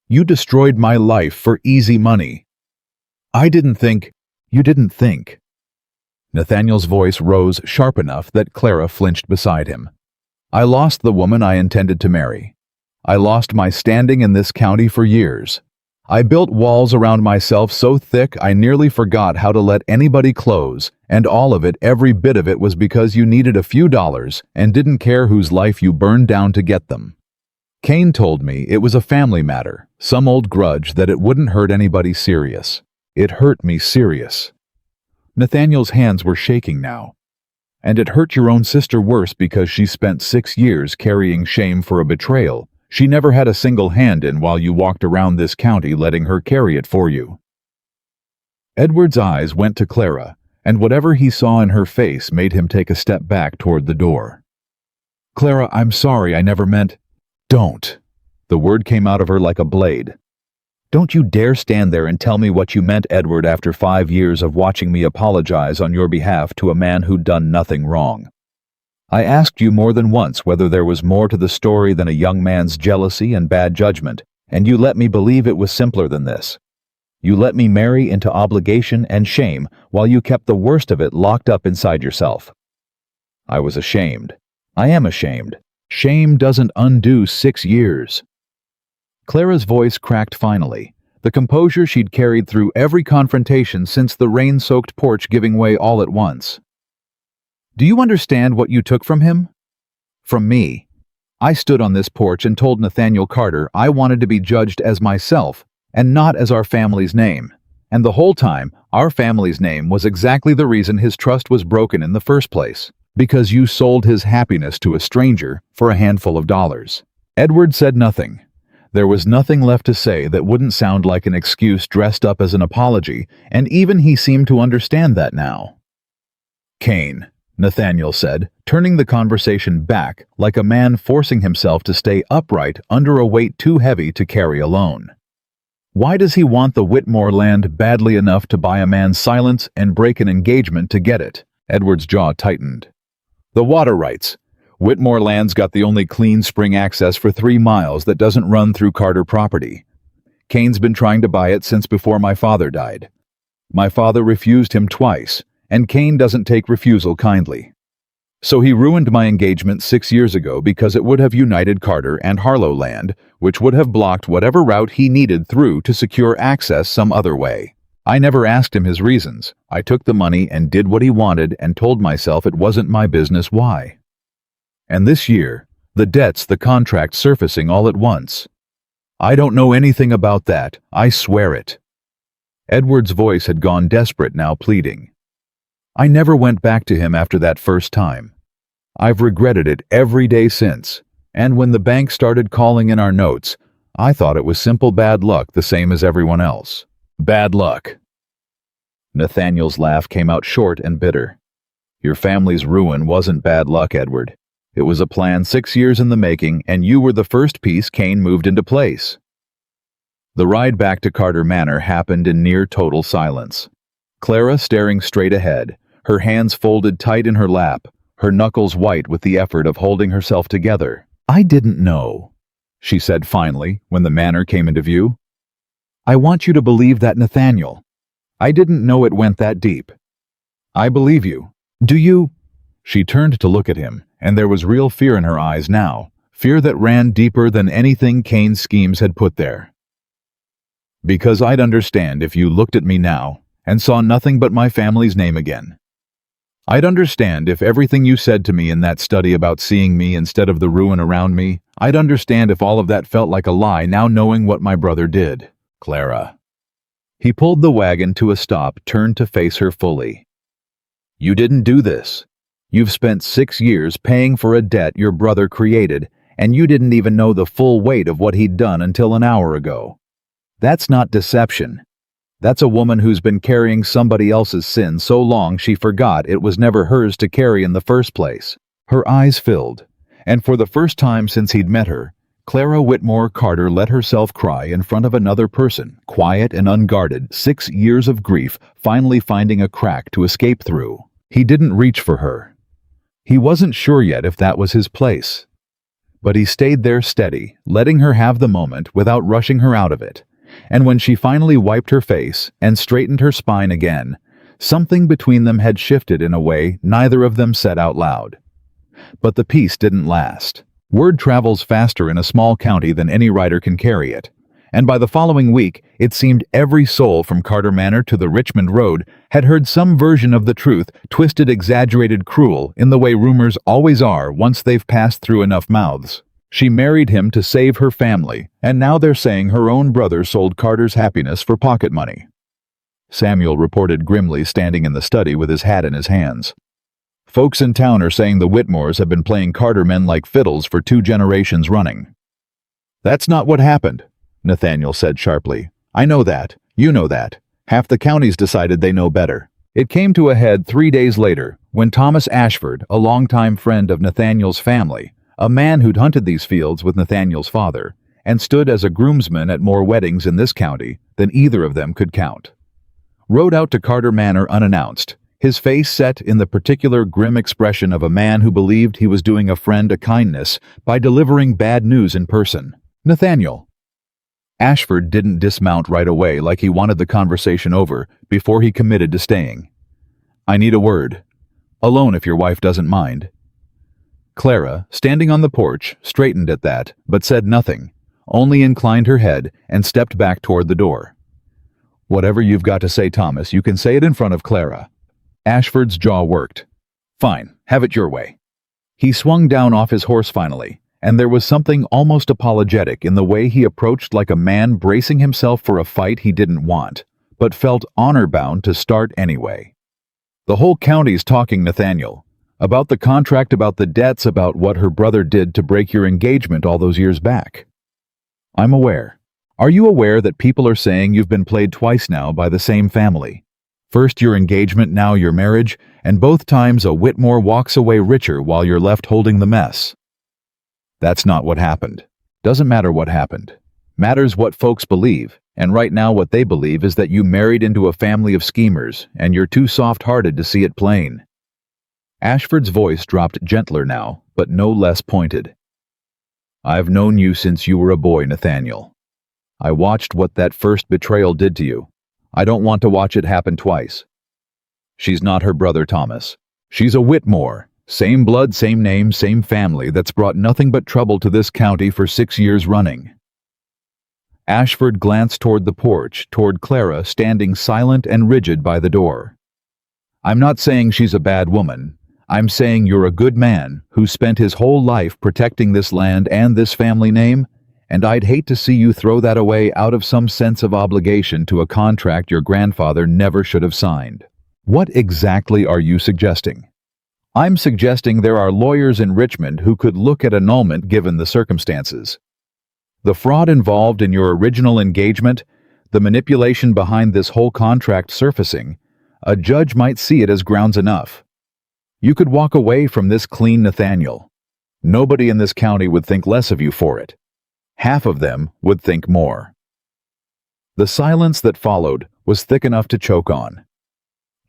"You destroyed my life for easy money. I didn't think—" "You didn't think." Nathaniel's voice rose sharp enough that Clara flinched beside him. "I lost the woman I intended to marry. I lost my standing in this county for years. I built walls around myself so thick I nearly forgot how to let anybody close, and all of it, every bit of it, was because you needed a few dollars and didn't care whose life you burned down to get them. Kane told me it was a family matter, some old grudge, that it wouldn't hurt anybody serious. It hurt me serious." Nathaniel's hands were shaking now. "And it hurt your own sister worse because she spent 6 years carrying shame for a betrayal she never had a single hand in while you walked around this county letting her carry it for you." Edward's eyes went to Clara, and whatever he saw in her face made him take a step back toward the door. "Clara, I'm sorry, I never meant—" "Don't." The word came out of her like a blade. "Don't you dare stand there and tell me what you meant, Edward, after 5 years of watching me apologize on your behalf to a man who'd done nothing wrong. I asked you more than once whether there was more to the story than a young man's jealousy and bad judgment, and you let me believe it was simpler than this. You let me marry into obligation and shame while you kept the worst of it locked up inside yourself. I was ashamed. I am ashamed. Shame doesn't undo 6 years." Clara's voice cracked finally, the composure she'd carried through every confrontation since the rain-soaked porch giving way all at once. "Do you understand what you took from him? From me. I stood on this porch and told Nathaniel Carter I wanted to be judged as myself and not as our family's name. And the whole time, our family's name was exactly the reason his trust was broken in the first place, because you sold his happiness to a stranger for a handful of dollars." Edward said nothing. There was nothing left to say that wouldn't sound like an excuse dressed up as an apology, and even he seemed to understand that now. "Kane," Nathaniel said, turning the conversation back like a man forcing himself to stay upright under a weight too heavy to carry alone. "Why does he want the Whitmore land badly enough to buy a man's silence and break an engagement to get it?" Edward's jaw tightened. "The water rights. Whitmore land's got the only clean spring access for 3 miles that doesn't run through Carter property. Kane's been trying to buy it since before my father died. My father refused him twice, and Kane doesn't take refusal kindly. So he ruined my engagement 6 years ago because it would have united Carter and Harlow land, which would have blocked whatever route he needed through to secure access some other way. I never asked him his reasons. I took the money and did what he wanted and told myself it wasn't my business why. And this year, the debts, the contract surfacing all at once. I don't know anything about that, I swear it." Edward's voice had gone desperate now, pleading. I never went back to him after that first time. I've regretted it every day since, and when the bank started calling in our notes, I thought it was simple bad luck, the same as everyone else. Bad luck. Nathaniel's laugh came out short and bitter. Your family's ruin wasn't bad luck, Edward. It was a plan 6 years in the making, and you were the first piece Kane moved into place. The ride back to Carter Manor happened in near total silence. Clara staring straight ahead, her hands folded tight in her lap, her knuckles white with the effort of holding herself together. I didn't know, she said finally when the manor came into view. I want you to believe that, Nathaniel. I didn't know it went that deep. I believe you. Do you? She turned to look at him, and there was real fear in her eyes now, fear that ran deeper than anything Kane's schemes had put there. Because I'd understand if you looked at me now and saw nothing but my family's name again. I'd understand if everything you said to me in that study about seeing me instead of the ruin around me, I'd understand if all of that felt like a lie now knowing what my brother did. Clara. He pulled the wagon to a stop, turned to face her fully. You didn't do this. You've spent 6 years paying for a debt your brother created, and you didn't even know the full weight of what he'd done until an hour ago. That's not deception. That's a woman who's been carrying somebody else's sin so long she forgot it was never hers to carry in the first place. Her eyes filled, and for the first time since he'd met her, Clara Whitmore Carter let herself cry in front of another person, quiet and unguarded, 6 years of grief finally finding a crack to escape through. He didn't reach for her. He wasn't sure yet if that was his place. But he stayed there steady, letting her have the moment without rushing her out of it. And when she finally wiped her face and straightened her spine again, something between them had shifted in a way neither of them said out loud. But the peace didn't last. Word travels faster in a small county than any writer can carry it, and by the following week, it seemed every soul from Carter Manor to the Richmond Road had heard some version of the truth, twisted, exaggerated, cruel, in the way rumors always are once they've passed through enough mouths. She married him to save her family, and now they're saying her own brother sold Carter's happiness for pocket money. Samuel reported grimly, standing in the study with his hat in his hands. Folks in town are saying the Whitmores have been playing Carter men like fiddles for 2 generations running. That's not what happened, Nathaniel said sharply. I know that. You know that. Half the county's decided they know better. It came to a head 3 days later, when Thomas Ashford, a longtime friend of Nathaniel's family, a man who'd hunted these fields with Nathaniel's father, and stood as a groomsman at more weddings in this county than either of them could count, rode out to Carter Manor unannounced, his face set in the particular grim expression of a man who believed he was doing a friend a kindness by delivering bad news in person. Nathaniel. Ashford didn't dismount right away like he wanted the conversation over before he committed to staying. I need a word. Alone if your wife doesn't mind. Clara, standing on the porch, straightened at that, but said nothing, only inclined her head and stepped back toward the door. Whatever you've got to say, Thomas, you can say it in front of Clara. Ashford's jaw worked. Fine, have it your way. He swung down off his horse finally, and there was something almost apologetic in the way he approached, like a man bracing himself for a fight he didn't want, but felt honor-bound to start anyway. The whole county's talking, Nathaniel. About the contract, about the debts, about what her brother did to break your engagement all those years back. I'm aware. Are you aware that people are saying you've been played twice now by the same family? First your engagement, now your marriage, and both times a Whitmore walks away richer while you're left holding the mess. That's not what happened. Doesn't matter what happened. Matters what folks believe, and right now what they believe is that you married into a family of schemers, and you're too soft-hearted to see it plain. Ashford's voice dropped gentler now, but no less pointed. I've known you since you were a boy, Nathaniel. I watched what that first betrayal did to you. I don't want to watch it happen twice. She's not her brother, Thomas. She's a Whitmore. Same blood, same name, same family that's brought nothing but trouble to this county for 6 years running. Ashford glanced toward the porch, toward Clara standing silent and rigid by the door. I'm not saying she's a bad woman. I'm saying you're a good man who spent his whole life protecting this land and this family name, and I'd hate to see you throw that away out of some sense of obligation to a contract your grandfather never should have signed. What exactly are you suggesting? I'm suggesting there are lawyers in Richmond who could look at annulment given the circumstances. The fraud involved in your original engagement, the manipulation behind this whole contract surfacing, a judge might see it as grounds enough. You could walk away from this clean, Nathaniel. Nobody in this county would think less of you for it. Half of them would think more. The silence that followed was thick enough to choke on.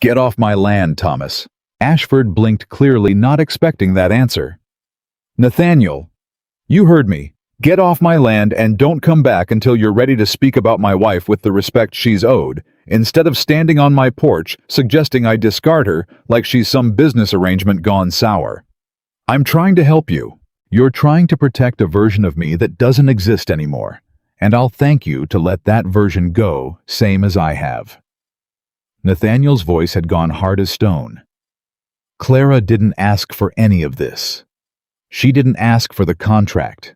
Get off my land, Thomas. Ashford blinked clearly, not expecting that answer. Nathaniel, you heard me. Get off my land and don't come back until you're ready to speak about my wife with the respect she's owed, instead of standing on my porch suggesting I discard her like she's some business arrangement gone sour. I'm trying to help you. You're trying to protect a version of me that doesn't exist anymore, and I'll thank you to let that version go, same as I have. Nathaniel's voice had gone hard as stone. Clara didn't ask for any of this. She didn't ask for the contract.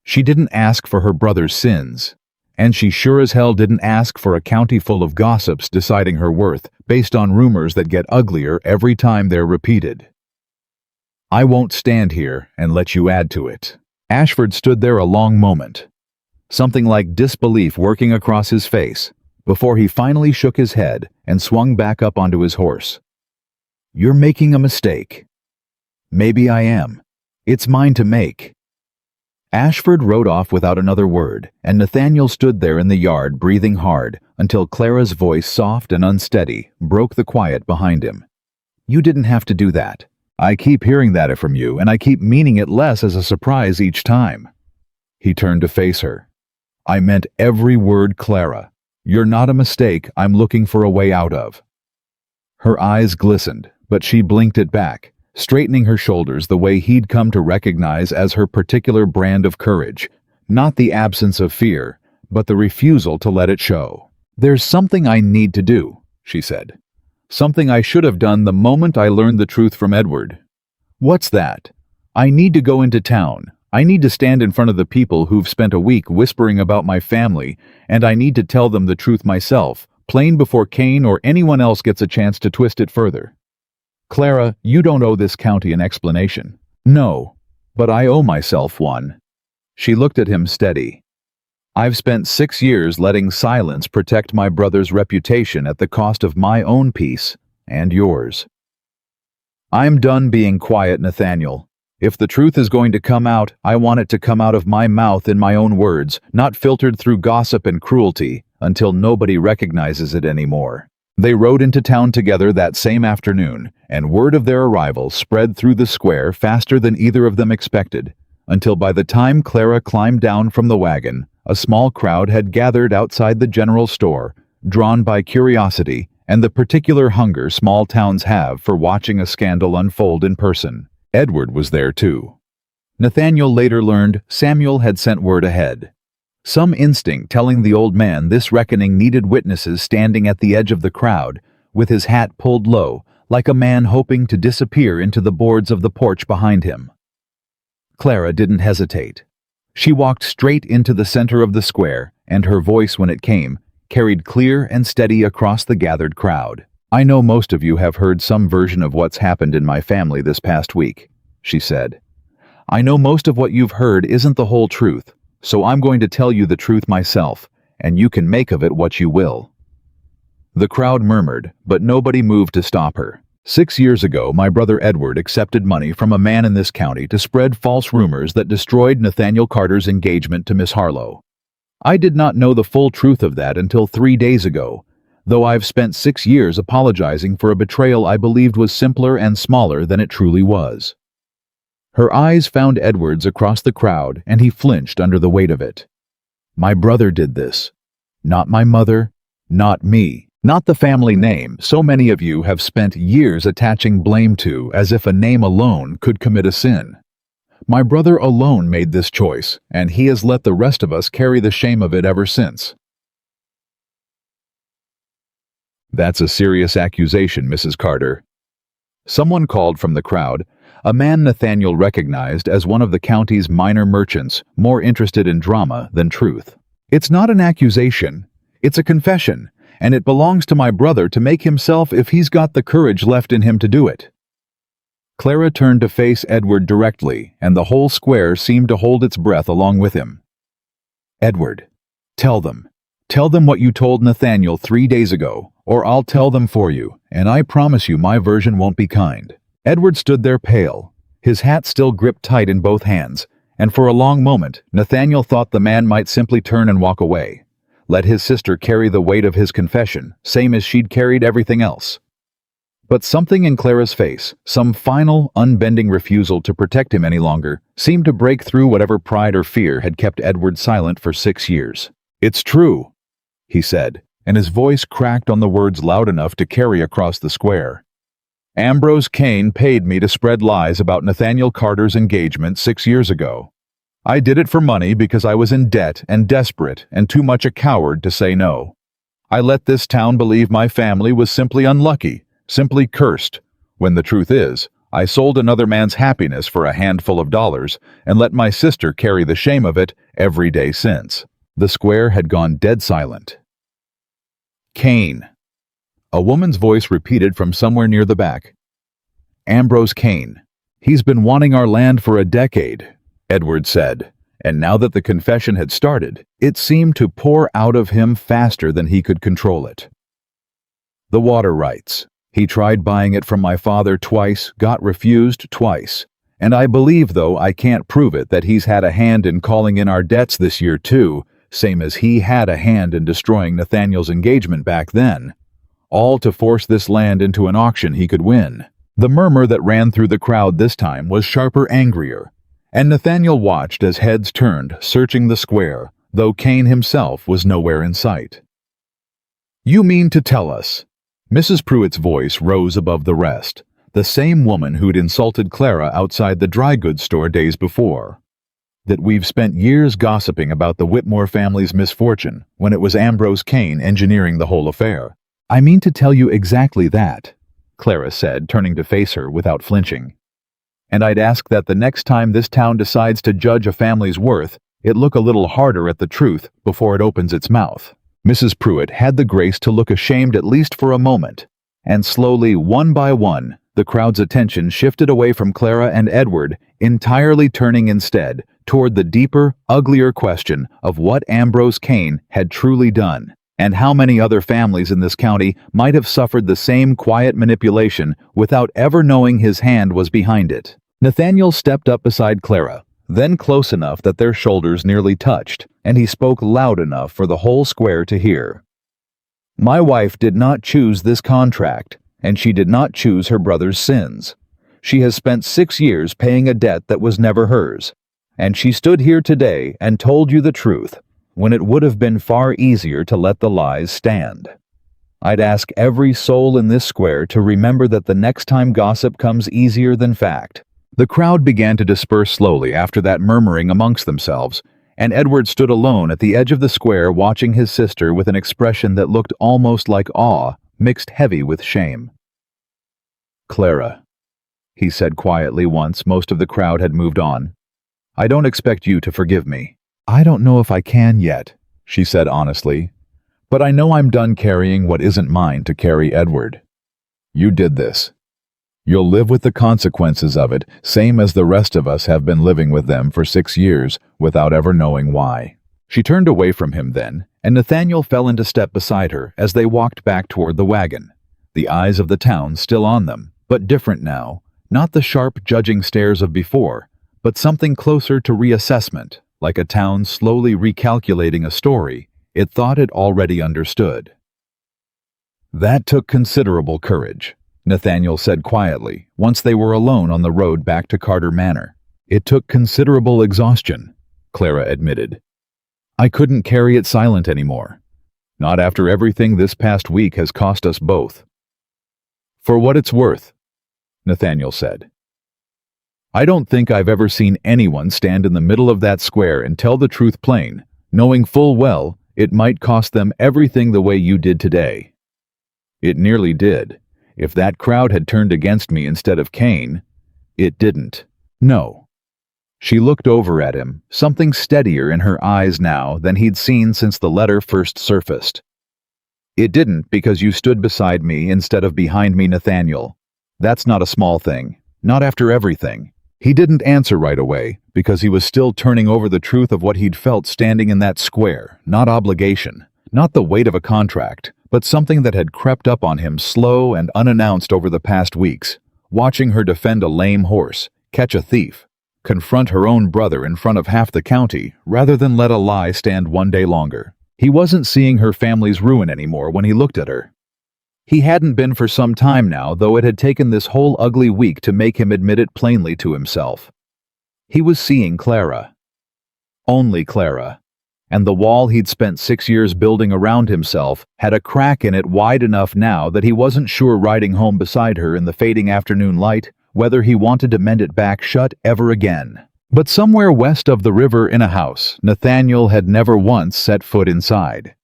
She didn't ask for her brother's sins, and she sure as hell didn't ask for a county full of gossips deciding her worth based on rumors that get uglier every time they're repeated. I won't stand here and let you add to it. Ashford stood there a long moment, something like disbelief working across his face, before he finally shook his head and swung back up onto his horse. You're making a mistake. Maybe I am. It's mine to make. Ashford rode off without another word, and Nathaniel stood there in the yard breathing hard until Clara's voice, soft and unsteady, broke the quiet behind him. You didn't have to do that. I keep hearing that from you, and I keep meaning it less as a surprise each time. He turned to face her. I meant every word, Clara. You're not a mistake I'm looking for a way out of. Her eyes glistened, but she blinked it back, straightening her shoulders the way he'd come to recognize as her particular brand of courage, not the absence of fear, but the refusal to let it show. There's something I need to do, she said. Something I should have done the moment I learned the truth from Edward. What's that? I need to go into town. I need to stand in front of the people who've spent a week whispering about my family, and I need to tell them the truth myself, plain before Kane or anyone else gets a chance to twist it further. Clara, you don't owe this county an explanation. No, but I owe myself one. She looked at him steady. I've spent 6 years letting silence protect my brother's reputation at the cost of my own peace and yours. I'm done being quiet, Nathaniel. If the truth is going to come out, I want it to come out of my mouth in my own words, not filtered through gossip and cruelty, until nobody recognizes it anymore. They rode into town together that same afternoon, and word of their arrival spread through the square faster than either of them expected, until by the time Clara climbed down from the wagon, a small crowd had gathered outside the general store, drawn by curiosity and the particular hunger small towns have for watching a scandal unfold in person. Edward was there too. Nathaniel later learned Samuel had sent word ahead. Some instinct telling the old man this reckoning needed witnesses standing at the edge of the crowd, with his hat pulled low, like a man hoping to disappear into the boards of the porch behind him. Clara didn't hesitate. She walked straight into the center of the square, and her voice, when it came, carried clear and steady across the gathered crowd. I know most of you have heard some version of what's happened in my family this past week, she said. I know most of what you've heard isn't the whole truth, so I'm going to tell you the truth myself, and you can make of it what you will. The crowd murmured, but nobody moved to stop her. 6 years ago, my brother Edward accepted money from a man in this county to spread false rumors that destroyed Nathaniel Carter's engagement to Miss Harlow. I did not know the full truth of that until 3 days ago, though I've spent 6 years apologizing for a betrayal I believed was simpler and smaller than it truly was. Her eyes found Edward's across the crowd, and he flinched under the weight of it. My brother did this. Not my mother, not me. Not the family name so many of you have spent years attaching blame to as if a name alone could commit a sin. My brother alone made this choice, and he has let the rest of us carry the shame of it ever since. That's a serious accusation, Mrs. Carter. Someone called from the crowd, a man Nathaniel recognized as one of the county's minor merchants, more interested in drama than truth. It's not an accusation. It's a confession, and it belongs to my brother to make himself if he's got the courage left in him to do it." Clara turned to face Edward directly, and the whole square seemed to hold its breath along with him. "Edward, tell them. Tell them what you told Nathaniel 3 days ago, or I'll tell them for you, and I promise you my version won't be kind." Edward stood there pale, his hat still gripped tight in both hands, and for a long moment Nathaniel thought the man might simply turn and walk away, let his sister carry the weight of his confession, same as she'd carried everything else. But something in Clara's face, some final, unbending refusal to protect him any longer, seemed to break through whatever pride or fear had kept Edward silent for 6 years. "It's true," he said, and his voice cracked on the words loud enough to carry across the square. "Ambrose Kane paid me to spread lies about Nathaniel Carter's engagement 6 years ago. I did it for money because I was in debt and desperate and too much a coward to say no. I let this town believe my family was simply unlucky, simply cursed, when the truth is, I sold another man's happiness for a handful of dollars and let my sister carry the shame of it every day since." The square had gone dead silent. "Kane," a woman's voice repeated from somewhere near the back. "Ambrose Kane. He's been wanting our land for a decade," Edward said, and now that the confession had started, it seemed to pour out of him faster than he could control it. "The water rights. He tried buying it from my father twice, got refused twice. And I believe, though I can't prove it, that he's had a hand in calling in our debts this year too, same as he had a hand in destroying Nathaniel's engagement back then. All to force this land into an auction he could win." The murmur that ran through the crowd this time was sharper, angrier, and Nathaniel watched as heads turned, searching the square, though Kane himself was nowhere in sight. "You mean to tell us?" Mrs. Pruitt's voice rose above the rest, the same woman who'd insulted Clara outside the dry goods store days before. "That we've spent years gossiping about the Whitmore family's misfortune when it was Ambrose Kane engineering the whole affair." "I mean to tell you exactly that," Clara said, turning to face her without flinching. "And I'd ask that the next time this town decides to judge a family's worth, it look a little harder at the truth before it opens its mouth." Mrs. Pruitt had the grace to look ashamed at least for a moment, and slowly, one by one, the crowd's attention shifted away from Clara and Edward, entirely turning instead toward the deeper, uglier question of what Ambrose Kane had truly done, and how many other families in this county might have suffered the same quiet manipulation without ever knowing his hand was behind it. Nathaniel stepped up beside Clara, then close enough that their shoulders nearly touched, and he spoke loud enough for the whole square to hear. "My wife did not choose this contract, and she did not choose her brother's sins. She has spent 6 years paying a debt that was never hers, and she stood here today and told you the truth, when it would have been far easier to let the lies stand. I'd ask every soul in this square to remember that the next time gossip comes easier than fact." The crowd began to disperse slowly after that murmuring amongst themselves, and Edward stood alone at the edge of the square watching his sister with an expression that looked almost like awe, mixed heavy with shame. "Clara," he said quietly once most of the crowd had moved on, "I don't expect you to forgive me." "I don't know if I can yet," she said honestly, "but I know I'm done carrying what isn't mine to carry, Edward. You did this. You'll live with the consequences of it, same as the rest of us have been living with them for 6 years without ever knowing why." She turned away from him then, and Nathaniel fell into step beside her as they walked back toward the wagon, the eyes of the town still on them, but different now, not the sharp judging stares of before, but something closer to reassessment, like a town slowly recalculating a story it thought it already understood. "That took considerable courage," Nathaniel said quietly, once they were alone on the road back to Carter Manor. "It took considerable exhaustion," Clara admitted. "I couldn't carry it silent anymore. Not after everything this past week has cost us both." "For what it's worth," Nathaniel said, "I don't think I've ever seen anyone stand in the middle of that square and tell the truth plain, knowing full well it might cost them everything the way you did today. It nearly did. If that crowd had turned against me instead of Kane, it didn't. No." She looked over at him, something steadier in her eyes now than he'd seen since the letter first surfaced. It didn't because you stood beside me instead of behind me, Nathaniel. That's not a small thing. Not after everything. He didn't answer right away because he was still turning over the truth of what he'd felt standing in that square, not obligation, not the weight of a contract, but something that had crept up on him slow and unannounced over the past weeks, watching her defend a lame horse, catch a thief, confront her own brother in front of half the county rather than let a lie stand one day longer. He wasn't seeing her family's ruin anymore when he looked at her. He hadn't been for some time now, though it had taken this whole ugly week to make him admit it plainly to himself. He was seeing Clara. Only Clara. And the wall he'd spent 6 years building around himself had a crack in it wide enough now that he wasn't sure riding home beside her in the fading afternoon light whether he wanted to mend it back shut ever again. But somewhere west of the river in a house, Nathaniel had never once set foot inside.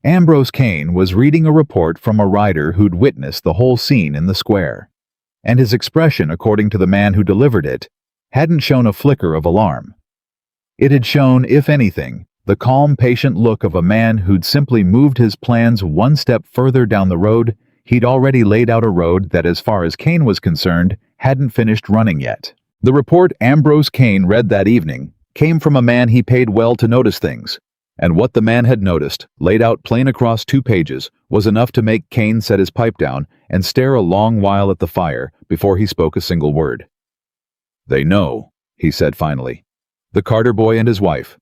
Ambrose Kane was reading a report from a rider who'd witnessed the whole scene in the square, and his expression, according to the man who delivered it, hadn't shown a flicker of alarm. It had shown, if anything, the calm, patient look of a man who'd simply moved his plans one step further down the road. He'd already laid out a road that, as far as Kane was concerned, hadn't finished running yet. The report Ambrose Kane read that evening came from a man he paid well to notice things, and what the man had noticed, laid out plain across 2 pages, was enough to make Kane set his pipe down and stare a long while at the fire before he spoke a single word. "They know," he said finally. "The Carter boy and his wife.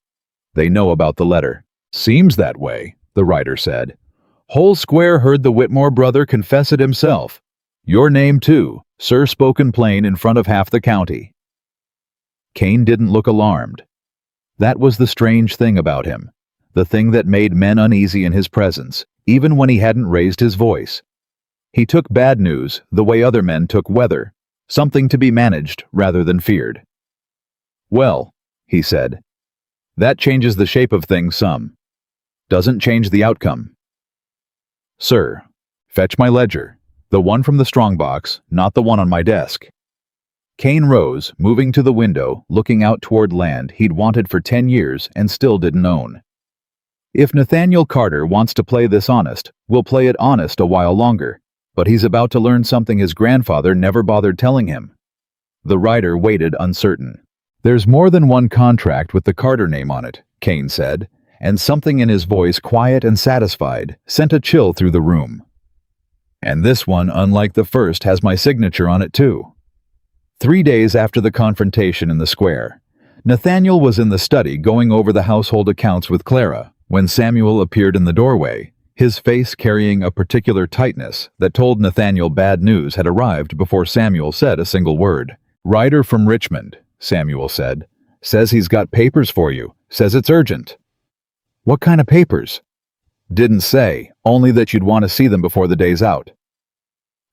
They know about the letter." "Seems that way," the writer said. "Whole square heard the Whitmore brother confess it himself. Your name, too, sir, spoken plain in front of half the county." Kane didn't look alarmed. That was the strange thing about him, the thing that made men uneasy in his presence, even when he hadn't raised his voice. He took bad news the way other men took weather, something to be managed rather than feared. "Well," he said, "that changes the shape of things some. Doesn't change the outcome. Sir, fetch my ledger, the one from the strongbox, not the one on my desk." Kane rose, moving to the window, looking out toward land he'd wanted for 10 years and still didn't own. "If Nathaniel Carter wants to play this honest, we'll play it honest a while longer, but he's about to learn something his grandfather never bothered telling him." The writer waited uncertain. "There's more than one contract with the Carter name on it," Kane said, and something in his voice, quiet and satisfied, sent a chill through the room. "And this one, unlike the first, has my signature on it too." 3 days after the confrontation in the square, Nathaniel was in the study going over the household accounts with Clara when Samuel appeared in the doorway, his face carrying a particular tightness that told Nathaniel bad news had arrived before Samuel said a single word. "Rider from Richmond," Samuel said. "Says he's got papers for you. Says it's urgent." "What kind of papers?" "Didn't say, only that you'd want to see them before the day's out."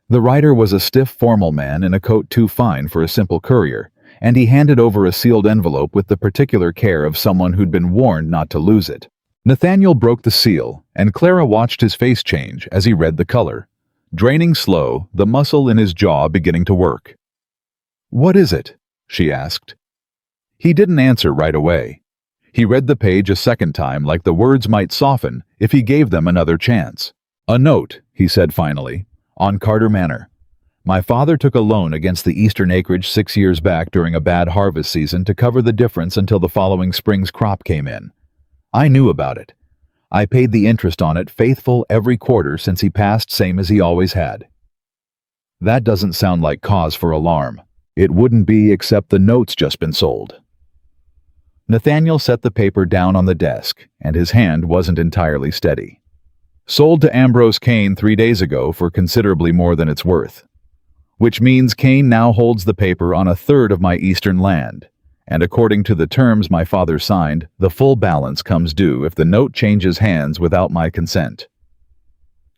The rider was a stiff, formal man in a coat too fine for a simple courier, and he handed over a sealed envelope with the particular care of someone who'd been warned not to lose it. Nathaniel broke the seal, and Clara watched his face change as he read the color, draining slow, the muscle in his jaw beginning to work. "What is it?" she asked. He didn't answer right away. He read the page a second time like the words might soften if he gave them another chance. "A note," he said finally, "on Carter Manor. My father took a loan against the eastern acreage 6 years back during a bad harvest season to cover the difference until the following spring's crop came in. I knew about it. I paid the interest on it faithful every quarter since he passed, same as he always had." That doesn't sound like cause for alarm. It wouldn't be except the note's just been sold. Nathaniel set the paper down on the desk, and his hand wasn't entirely steady. "Sold to Ambrose Kane 3 days ago for considerably more than it's worth. Which means Kane now holds the paper on 1/3 of my eastern land, and according to the terms my father signed, the full balance comes due if the note changes hands without my consent."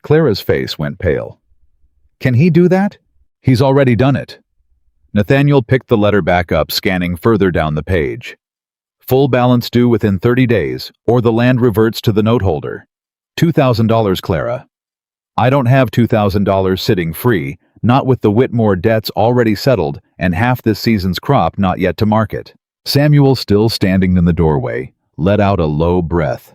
Clara's face went pale. "Can he do that?" "He's already done it." Nathaniel picked the letter back up, scanning further down the page. "Full balance due within 30 days, or the land reverts to the note holder. $2,000, Clara." "I don't have $2,000 sitting free, not with the Whitmore debts already settled and half this season's crop not yet to market." Samuel, still standing in the doorway, let out a low breath.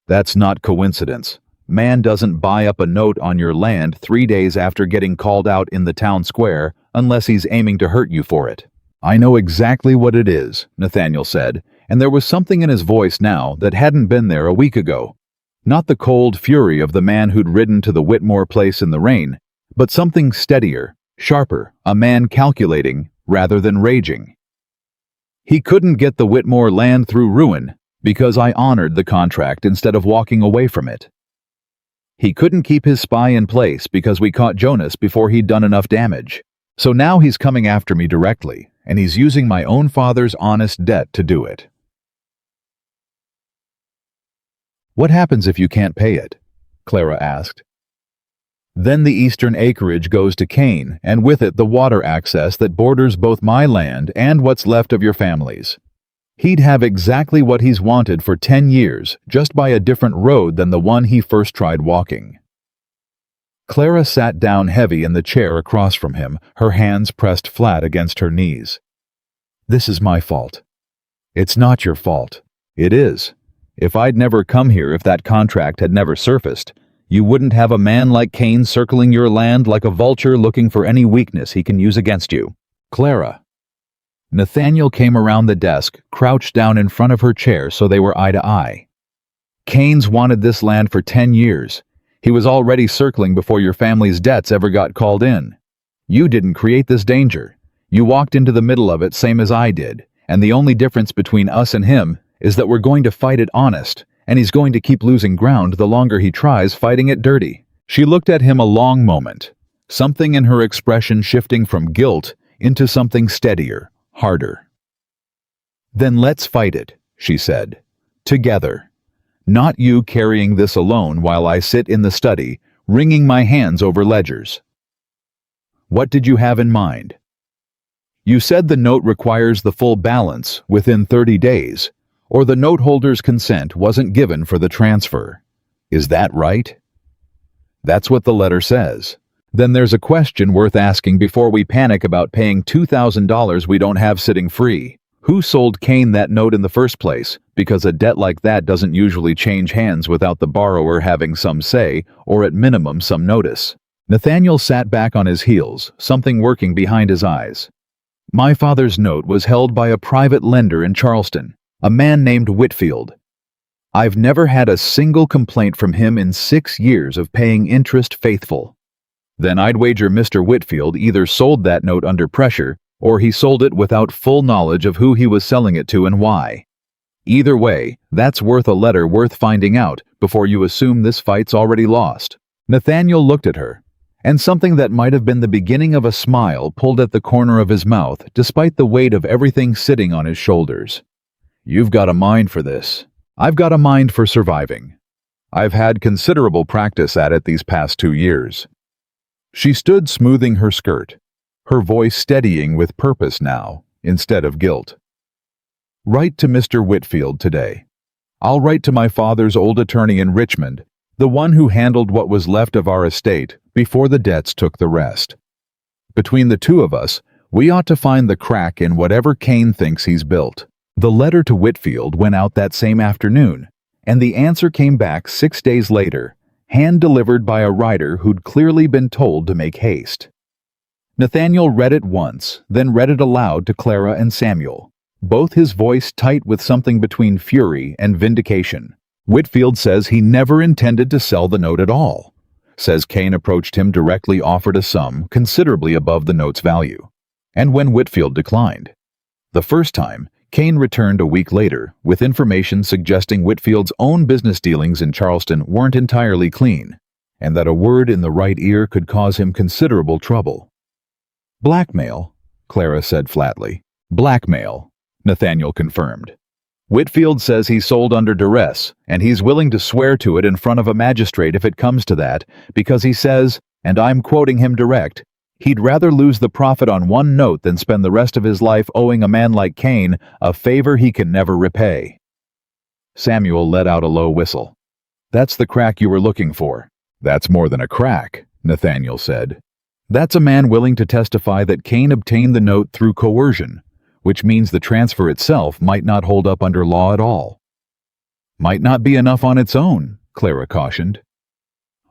"That's not coincidence. Man doesn't buy up a note on your land 3 days after getting called out in the town square unless he's aiming to hurt you for it. I know exactly what it is, Nathaniel said, and there was something in his voice now that hadn't been there a week ago. Not the cold fury of the man who'd ridden to the Whitmore place in the rain, but something steadier, sharper, a man calculating rather than raging. He couldn't get the Whitmore land through ruin because I honored the contract instead of walking away from it. He couldn't keep his spy in place because we caught Jonas before he'd done enough damage. So now he's coming after me directly, and he's using my own father's honest debt to do it. What happens if you can't pay it? Clara asked. Then the eastern acreage goes to Cain, and with it the water access that borders both my land and what's left of your family's. He'd have exactly what he's wanted for 10 years, just by a different road than the one he first tried walking. Clara sat down heavy in the chair across from him, her hands pressed flat against her knees. This is my fault. It's not your fault. It is. If I'd never come here, if that contract had never surfaced, you wouldn't have a man like Cain circling your land like a vulture looking for any weakness he can use against you. Clara. Nathaniel came around the desk, crouched down in front of her chair so they were eye to eye. Cain's wanted this land for 10 years. He was already circling before your family's debts ever got called in. You didn't create this danger. You walked into the middle of it same as I did, and the only difference between us and him is that we're going to fight it honest, and he's going to keep losing ground the longer he tries fighting it dirty. She looked at him a long moment, something in her expression shifting from guilt into something steadier, harder. Then let's fight it, she said. Together. Not you carrying this alone while I sit in the study, wringing my hands over ledgers. What did you have in mind? You said the note requires the full balance within 30 days, or the note holder's consent wasn't given for the transfer. Is that right? That's what the letter says. Then there's a question worth asking before we panic about paying $2,000 we don't have sitting free. Who sold Cain that note in the first place? Because a debt like that doesn't usually change hands without the borrower having some say, or at minimum some notice. Nathaniel sat back on his heels, something working behind his eyes. My father's note was held by a private lender in Charleston, a man named Whitfield. I've never had a single complaint from him in 6 years of paying interest faithful. Then I'd wager Mr. Whitfield either sold that note under pressure, or he sold it without full knowledge of who he was selling it to and why. Either way, that's worth a letter worth finding out before you assume this fight's already lost. Nathaniel looked at her, and something that might have been the beginning of a smile pulled at the corner of his mouth despite the weight of everything sitting on his shoulders. You've got a mind for this. I've got a mind for surviving. I've had considerable practice at it these past 2 years. She stood smoothing her skirt, her voice steadying with purpose now, instead of guilt. Write to Mr. Whitfield today. I'll write to my father's old attorney in Richmond, the one who handled what was left of our estate before the debts took the rest. Between the two of us, we ought to find the crack in whatever Cain thinks he's built. The letter to Whitfield went out that same afternoon, and the answer came back 6 days later, hand-delivered by a writer who'd clearly been told to make haste. Nathaniel read it once, then read it aloud to Clara and Samuel, both his voice tight with something between fury and vindication. Whitfield says he never intended to sell the note at all. Says Cain approached him directly, offered a sum considerably above the note's value, and when Whitfield declined. The first time, Cain returned a week later with information suggesting Whitfield's own business dealings in Charleston weren't entirely clean, and that a word in the right ear could cause him considerable trouble. Blackmail, Clara said flatly. Blackmail, Nathaniel confirmed. Whitfield says he sold under duress, and he's willing to swear to it in front of a magistrate if it comes to that, because he says, and I'm quoting him direct, he'd rather lose the profit on one note than spend the rest of his life owing a man like Cain a favor he can never repay. Samuel let out a low whistle. That's the crack you were looking for. That's more than a crack, Nathaniel said. That's a man willing to testify that Cain obtained the note through coercion, which means the transfer itself might not hold up under law at all. Might not be enough on its own, Clara cautioned.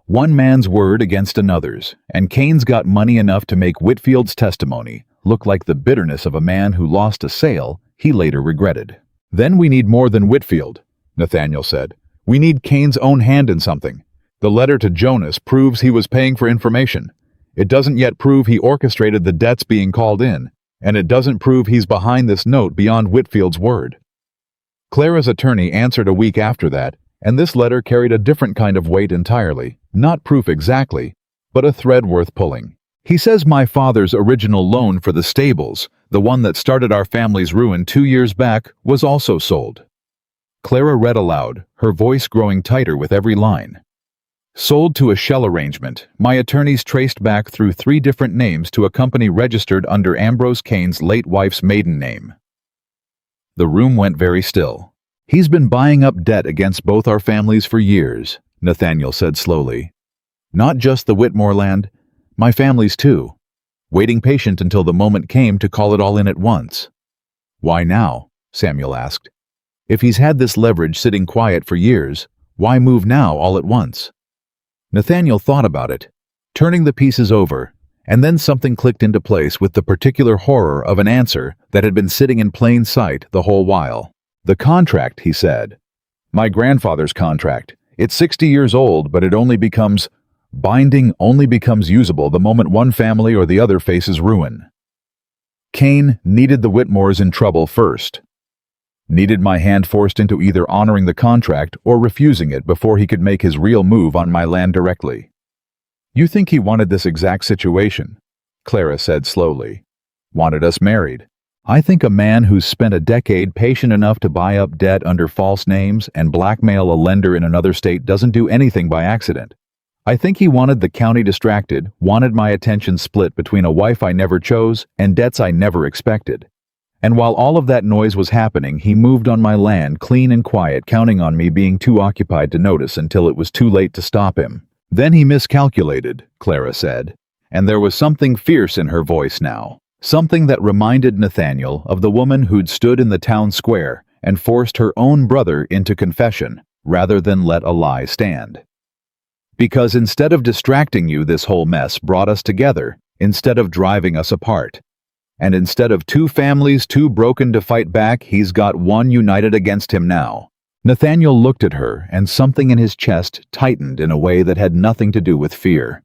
One man's word against another's, and Kane's got money enough to make Whitfield's testimony look like the bitterness of a man who lost a sale he later regretted. Then we need more than Whitfield, Nathaniel said. We need Kane's own hand in something. The letter to Jonas proves he was paying for information. It doesn't yet prove he orchestrated the debts being called in, and it doesn't prove he's behind this note beyond Whitfield's word. Clara's attorney answered a week after that, and this letter carried a different kind of weight entirely. Not proof exactly, but a thread worth pulling. He says my father's original loan for the stables, the one that started our family's ruin 2 years back, was also sold. Clara read aloud, her voice growing tighter with every line. Sold to a shell arrangement, my attorneys traced back through 3 different names to a company registered under Ambrose Kane's late wife's maiden name. The room went very still. He's been buying up debt against both our families for years, Nathaniel said slowly. Not just the Whitmore land, my family's too, waiting patient until the moment came to call it all in at once. Why now? Samuel asked. If he's had this leverage sitting quiet for years, why move now all at once? Nathaniel thought about it, turning the pieces over, and then something clicked into place with the particular horror of an answer that had been sitting in plain sight the whole while. The contract, he said. My grandfather's contract. It's 60 years old, but it only becomes usable the moment one family or the other faces ruin. Kane needed the Whitmores in trouble first. Needed my hand forced into either honoring the contract or refusing it before he could make his real move on my land directly. You think he wanted this exact situation? Clara said slowly. Wanted us married. I think a man who's spent a decade patient enough to buy up debt under false names and blackmail a lender in another state doesn't do anything by accident. I think he wanted the county distracted, wanted my attention split between a wife I never chose and debts I never expected. And while all of that noise was happening, he moved on my land clean and quiet, counting on me being too occupied to notice until it was too late to stop him. Then he miscalculated, Clara said, and there was something fierce in her voice now. Something that reminded Nathaniel of the woman who'd stood in the town square and forced her own brother into confession, rather than let a lie stand. Because instead of distracting you, this whole mess brought us together, instead of driving us apart. And instead of 2 families too broken to fight back, he's got one united against him now. Nathaniel looked at her, and something in his chest tightened in a way that had nothing to do with fear.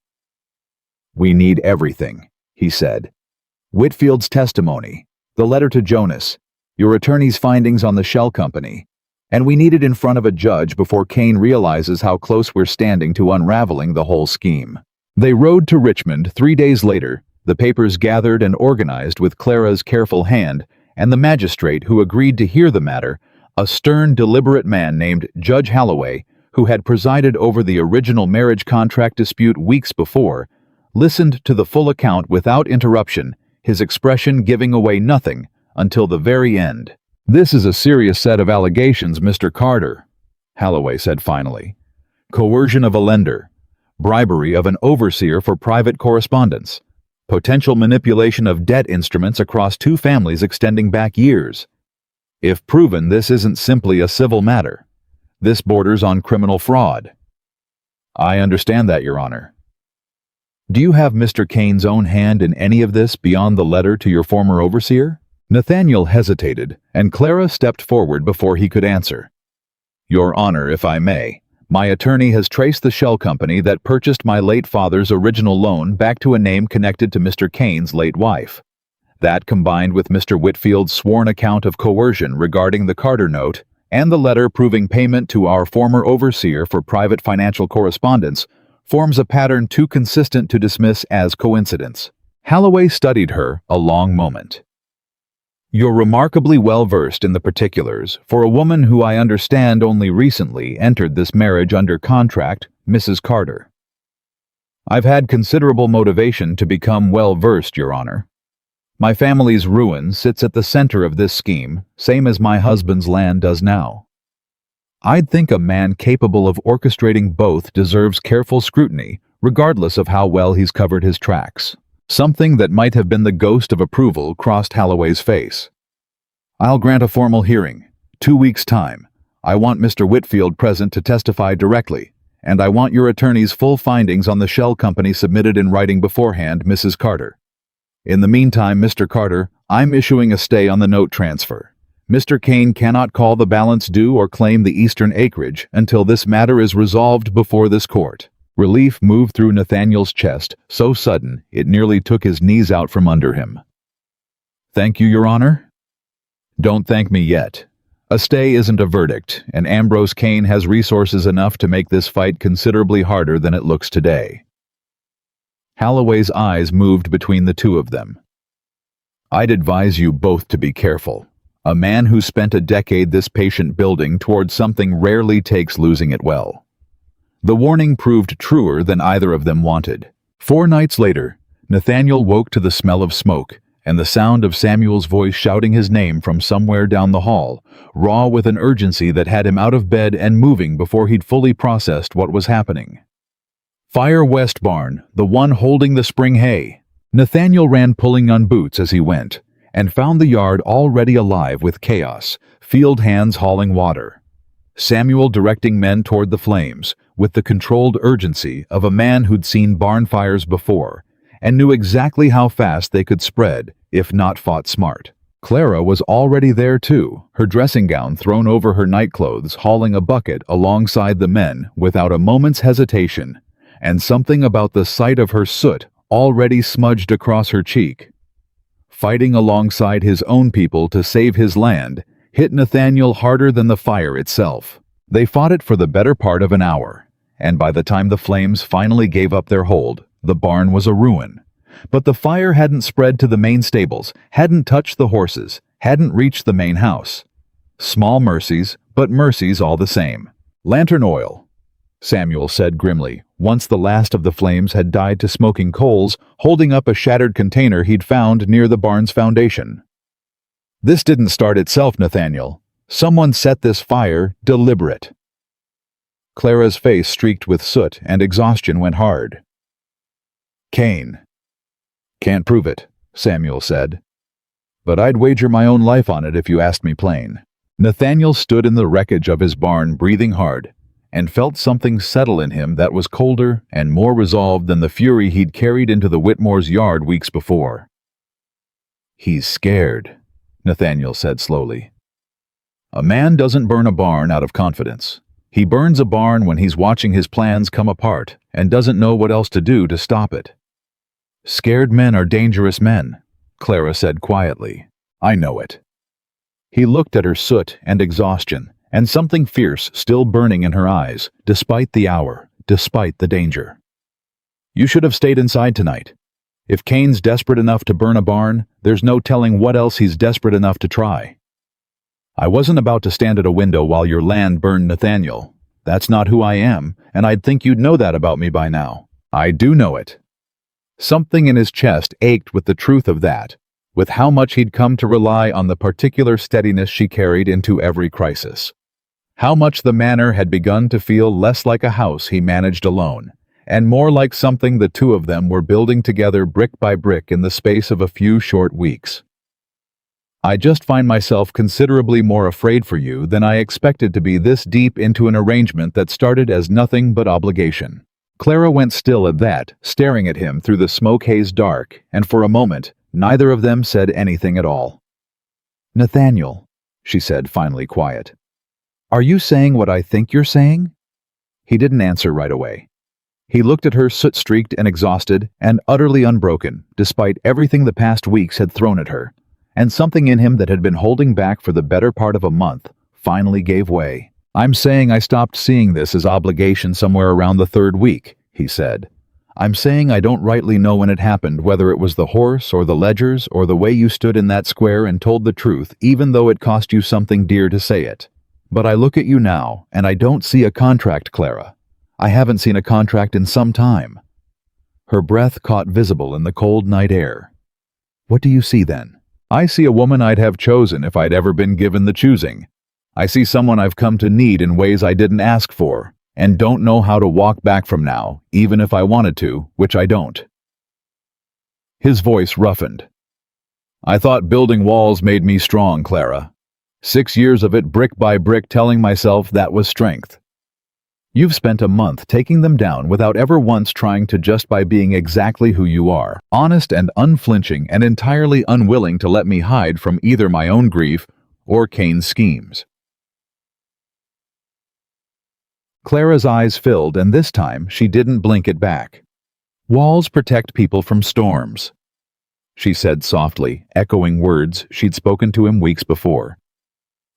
We need everything, he said. Whitfield's testimony, the letter to Jonas, your attorney's findings on the shell company, and we need it in front of a judge before Kane realizes how close we're standing to unraveling the whole scheme. They rode to Richmond 3 days later, the papers gathered and organized with Clara's careful hand, and the magistrate who agreed to hear the matter, a stern, deliberate man named Judge Holloway, who had presided over the original marriage contract dispute weeks before, listened to the full account without interruption, his expression giving away nothing until the very end. This is a serious set of allegations, Mr. Carter, Holloway said finally. Coercion of a lender, bribery of an overseer for private correspondence, potential manipulation of debt instruments across 2 families extending back years. If proven, this isn't simply a civil matter. This borders on criminal fraud. I understand that, Your Honor. Do you have Mr. Kane's own hand in any of this beyond the letter to your former overseer? Nathaniel hesitated, and Clara stepped forward before he could answer. Your Honor, if I may, my attorney has traced the shell company that purchased my late father's original loan back to a name connected to Mr. Kane's late wife. That, combined with Mr. Whitfield's sworn account of coercion regarding the Carter note and the letter proving payment to our former overseer for private financial correspondence, forms a pattern too consistent to dismiss as coincidence. Holloway studied her a long moment. You're remarkably well-versed in the particulars for a woman who I understand only recently entered this marriage under contract, Mrs. Carter. I've had considerable motivation to become well-versed, Your Honor. My family's ruin sits at the center of this scheme, same as my husband's land does now. I'd think a man capable of orchestrating both deserves careful scrutiny, regardless of how well he's covered his tracks. Something that might have been the ghost of approval crossed Holloway's face. I'll grant a formal hearing. 2 weeks' time. I want Mr. Whitfield present to testify directly, and I want your attorney's full findings on the shell company submitted in writing beforehand, Mrs. Carter. In the meantime, Mr. Carter, I'm issuing a stay on the note transfer. Mr. Kane cannot call the balance due or claim the eastern acreage until this matter is resolved before this court." Relief moved through Nathaniel's chest, so sudden it nearly took his knees out from under him. "Thank you, Your Honor?" "Don't thank me yet. A stay isn't a verdict, and Ambrose Kane has resources enough to make this fight considerably harder than it looks today." Holloway's eyes moved between the two of them. "I'd advise you both to be careful. A man who spent a decade this patient building towards something rarely takes losing it well." The warning proved truer than either of them wanted. 4 nights later, Nathaniel woke to the smell of smoke and the sound of Samuel's voice shouting his name from somewhere down the hall, raw with an urgency that had him out of bed and moving before he'd fully processed what was happening. "Fire West Barn, the one holding the spring hay." Nathaniel ran pulling on boots as he went, and found the yard already alive with chaos, field hands hauling water. Samuel directing men toward the flames, with the controlled urgency of a man who'd seen barn fires before, and knew exactly how fast they could spread, if not fought smart. Clara was already there too, her dressing gown thrown over her nightclothes, hauling a bucket alongside the men without a moment's hesitation, and something about the sight of her soot already smudged across her cheek. Fighting alongside his own people to save his land hit Nathaniel harder than the fire itself. They fought it for the better part of an hour, and by the time the flames finally gave up their hold, the barn was a ruin. But the fire hadn't spread to the main stables, hadn't touched the horses, hadn't reached the main house. Small mercies, but mercies all the same. "Lantern oil," Samuel said grimly, once the last of the flames had died to smoking coals, holding up a shattered container he'd found near the barn's foundation. "This didn't start itself, Nathaniel. Someone set this fire deliberate." Clara's face streaked with soot and exhaustion went hard. "Kane." "Can't prove it," Samuel said. "But I'd wager my own life on it if you asked me plain." Nathaniel stood in the wreckage of his barn breathing hard, and felt something settle in him that was colder and more resolved than the fury he'd carried into the Whitmore's yard weeks before. "He's scared," Nathaniel said slowly. "A man doesn't burn a barn out of confidence. He burns a barn when he's watching his plans come apart and doesn't know what else to do to stop it." "Scared men are dangerous men," Clara said quietly. "I know it." He looked at her soot and exhaustion, and something fierce still burning in her eyes, despite the hour, despite the danger. "You should have stayed inside tonight. If Kane's desperate enough to burn a barn, there's no telling what else he's desperate enough to try." "I wasn't about to stand at a window while your land burned, Nathaniel. That's not who I am, and I'd think you'd know that about me by now." "I do know it." Something in his chest ached with the truth of that, with how much he'd come to rely on the particular steadiness she carried into every crisis. How much the manor had begun to feel less like a house he managed alone, and more like something the two of them were building together brick by brick in the space of a few short weeks. "I just find myself considerably more afraid for you than I expected to be this deep into an arrangement that started as nothing but obligation." Clara went still at that, staring at him through the smoke-hazed dark, and for a moment, neither of them said anything at all. "Nathaniel," she said, finally quiet, "are you saying what I think you're saying?" He didn't answer right away. He looked at her soot-streaked and exhausted and utterly unbroken, despite everything the past weeks had thrown at her, and something in him that had been holding back for the better part of a month finally gave way. "I'm saying I stopped seeing this as obligation somewhere around the 3rd week," he said. "I'm saying I don't rightly know when it happened, whether it was the horse or the ledgers or the way you stood in that square and told the truth, even though it cost you something dear to say it. But I look at you now, and I don't see a contract, Clara. I haven't seen a contract in some time." Her breath caught visible in the cold night air. "What do you see then?" "I see a woman I'd have chosen if I'd ever been given the choosing. I see someone I've come to need in ways I didn't ask for, and don't know how to walk back from now, even if I wanted to, which I don't." His voice roughened. "I thought building walls made me strong, Clara. 6 years of it brick by brick telling myself that was strength. You've spent a month taking them down without ever once trying to, just by being exactly who you are, honest and unflinching and entirely unwilling to let me hide from either my own grief or Kane's schemes. Clara's eyes filled, and this time she didn't blink it back. Walls protect people from storms, she said softly, echoing words she'd spoken to him weeks before.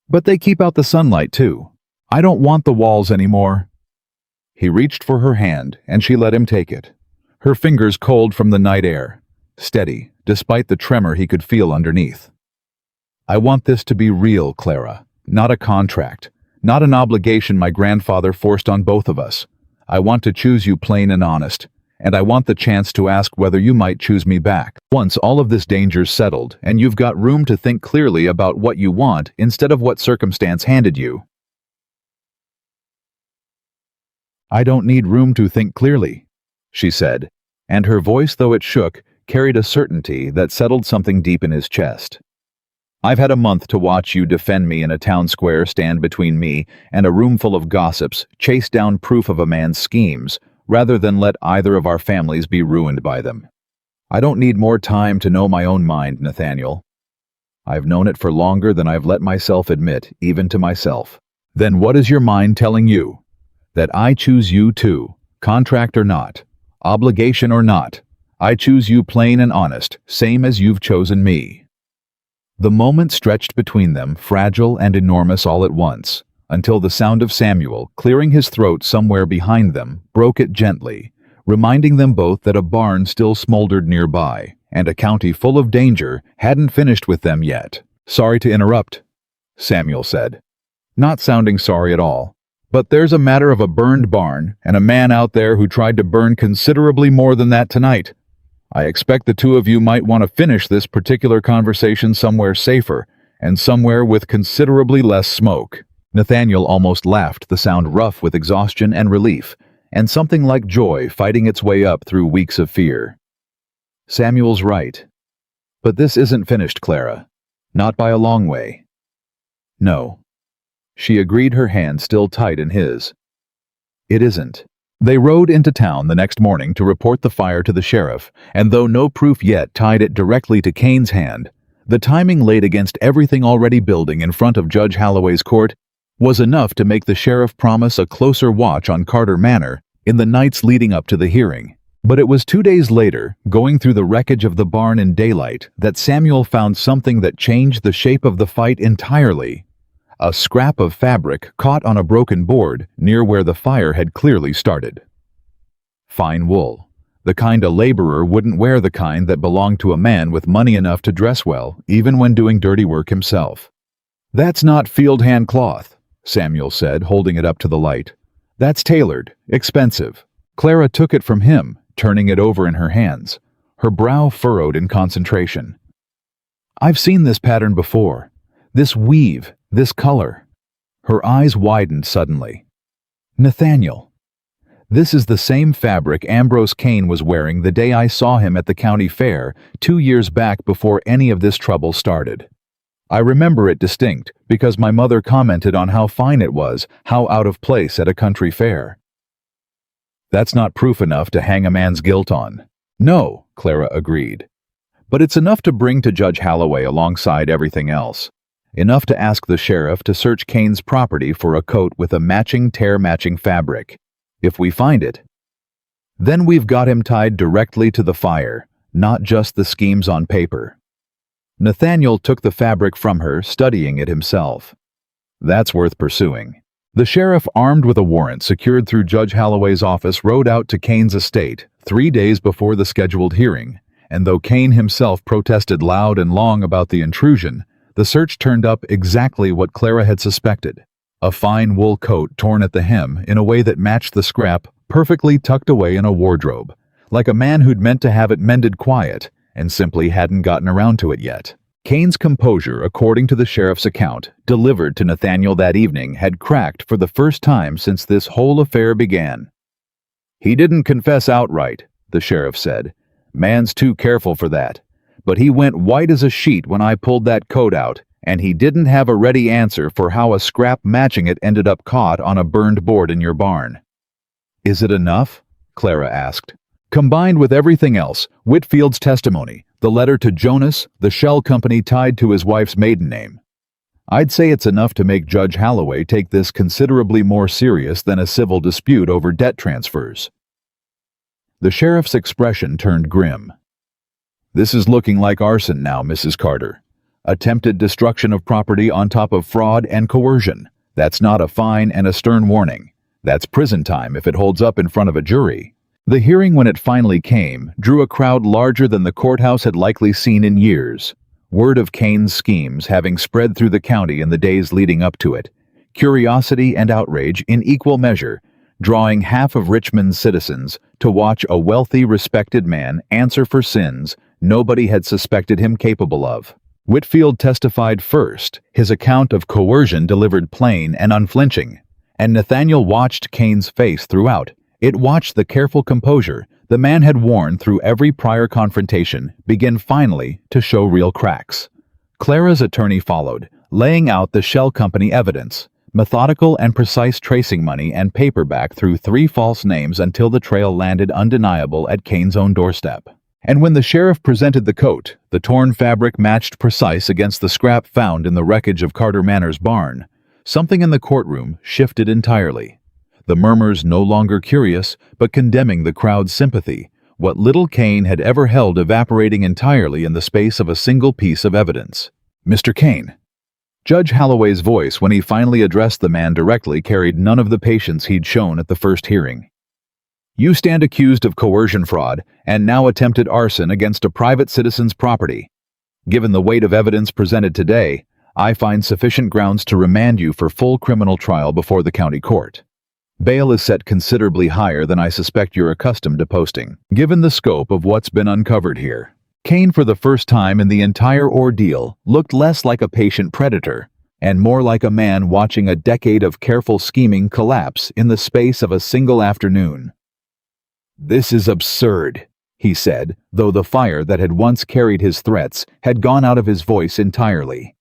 But they keep out the sunlight too. I don't want the walls anymore. He reached for her hand, and she let him take it. Her fingers cold from the night air, steady, despite the tremor he could feel underneath. I want this to be real, Clara, not a contract, not an obligation my grandfather forced on both of us. I want to choose you plain and honest, and I want the chance to ask whether you might choose me back. Once all of this danger's settled, and you've got room to think clearly about what you want instead of what circumstance handed you. I don't need room to think clearly, she said, and her voice, though it shook, carried a certainty that settled something deep in his chest. I've had a month to watch you defend me in a town square, stand between me and a room full of gossips, chase down proof of a man's schemes, rather than let either of our families be ruined by them. I don't need more time to know my own mind, Nathaniel. I've known it for longer than I've let myself admit, even to myself. Then what is your mind telling you? That I choose you too, contract or not, obligation or not. I choose you plain and honest, same as you've chosen me. The moment stretched between them, fragile and enormous all at once, until the sound of Samuel, clearing his throat somewhere behind them, broke it gently, reminding them both that a barn still smoldered nearby, and a county full of danger hadn't finished with them yet. Sorry to interrupt, Samuel said, not sounding sorry at all. But there's a matter of a burned barn, and a man out there who tried to burn considerably more than that tonight. I expect the two of you might want to finish this particular conversation somewhere safer, and somewhere with considerably less smoke. Nathaniel almost laughed, the sound rough with exhaustion and relief, and something like joy fighting its way up through weeks of fear. Samuel's right. But this isn't finished, Clara. Not by a long way. No. She agreed, her hand still tight in his. It isn't. They rode into town the next morning to report the fire to the sheriff, and though no proof yet tied it directly to Kane's hand, the timing laid against everything already building in front of Judge Holloway's court was enough to make the sheriff promise a closer watch on Carter Manor in the nights leading up to the hearing. But it was 2 days later, going through the wreckage of the barn in daylight, that Samuel found something that changed the shape of the fight entirely. A scrap of fabric caught on a broken board near where the fire had clearly started. Fine wool. The kind a laborer wouldn't wear, the kind that belonged to a man with money enough to dress well, even when doing dirty work himself. That's not field hand cloth, Samuel said, holding it up to the light. That's tailored, expensive. Clara took it from him, turning it over in her hands, her brow furrowed in concentration. I've seen this pattern before. This weave. This color. Her eyes widened suddenly. Nathaniel, this is the same fabric Ambrose Kane was wearing the day I saw him at the county fair 2 years back, before any of this trouble started. I remember it distinct because my mother commented on how fine it was, how out of place at a country fair. That's not proof enough to hang a man's guilt on. No, Clara agreed. But it's enough to bring to Judge Holloway alongside everything else. Enough to ask the sheriff to search Kane's property for a coat with a matching tear-matching fabric. If we find it, then we've got him tied directly to the fire, not just the schemes on paper. Nathaniel took the fabric from her, studying it himself. That's worth pursuing. The sheriff, armed with a warrant secured through Judge Holloway's office, rode out to Kane's estate 3 days before the scheduled hearing, and though Kane himself protested loud and long about the intrusion, the search turned up exactly what Clara had suspected. A fine wool coat torn at the hem in a way that matched the scrap, perfectly tucked away in a wardrobe, like a man who'd meant to have it mended quiet and simply hadn't gotten around to it yet. Kane's composure, according to the sheriff's account, delivered to Nathaniel that evening, had cracked for the first time since this whole affair began. He didn't confess outright, the sheriff said. Man's too careful for that. But he went white as a sheet when I pulled that coat out, and he didn't have a ready answer for how a scrap matching it ended up caught on a burned board in your barn. "Is it enough?" Clara asked. "Combined with everything else, Whitfield's testimony, the letter to Jonas, the shell company tied to his wife's maiden name. I'd say it's enough to make Judge Holloway take this considerably more serious than a civil dispute over debt transfers." The sheriff's expression turned grim. "This is looking like arson now, Mrs. Carter. Attempted destruction of property on top of fraud and coercion. That's not a fine and a stern warning. That's prison time if it holds up in front of a jury." The hearing, when it finally came, drew a crowd larger than the courthouse had likely seen in years. Word of Kane's schemes having spread through the county in the days leading up to it. Curiosity and outrage in equal measure, drawing half of Richmond's citizens to watch a wealthy, respected man answer for sins nobody had suspected him capable of. Whitfield testified first, his account of coercion delivered plain and unflinching, and Nathaniel watched Kane's face throughout. It watched the careful composure the man had worn through every prior confrontation begin finally to show real cracks. Clara's attorney followed, laying out the shell company evidence, methodical and precise tracing money and paper back through 3 false names until the trail landed undeniable at Kane's own doorstep. And when the sheriff presented the coat, the torn fabric matched precise against the scrap found in the wreckage of Carter Manor's barn, something in the courtroom shifted entirely. The murmurs no longer curious, but condemning the crowd's sympathy, what little Kane had ever held evaporating entirely in the space of a single piece of evidence. "Mr. Kane." Judge Holloway's voice, when he finally addressed the man directly, carried none of the patience he'd shown at the first hearing. "You stand accused of coercion fraud and now attempted arson against a private citizen's property. Given the weight of evidence presented today, I find sufficient grounds to remand you for full criminal trial before the county court. Bail is set considerably higher than I suspect you're accustomed to posting, given the scope of what's been uncovered here." Kane, for the first time in the entire ordeal, looked less like a patient predator and more like a man watching a decade of careful scheming collapse in the space of a single afternoon. "This is absurd," he said, though the fire that had once carried his threats had gone out of his voice entirely.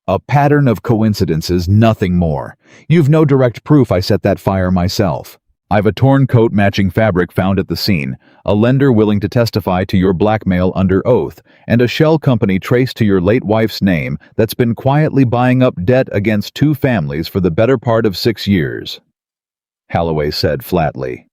"A pattern of coincidences, nothing more. You've no direct proof I set that fire myself. I've a torn coat matching fabric found at the scene, a lender willing to testify to your blackmail under oath, and a shell company traced to your late wife's name that's been quietly buying up debt against 2 families for the better part of 6 years. Holloway said flatly.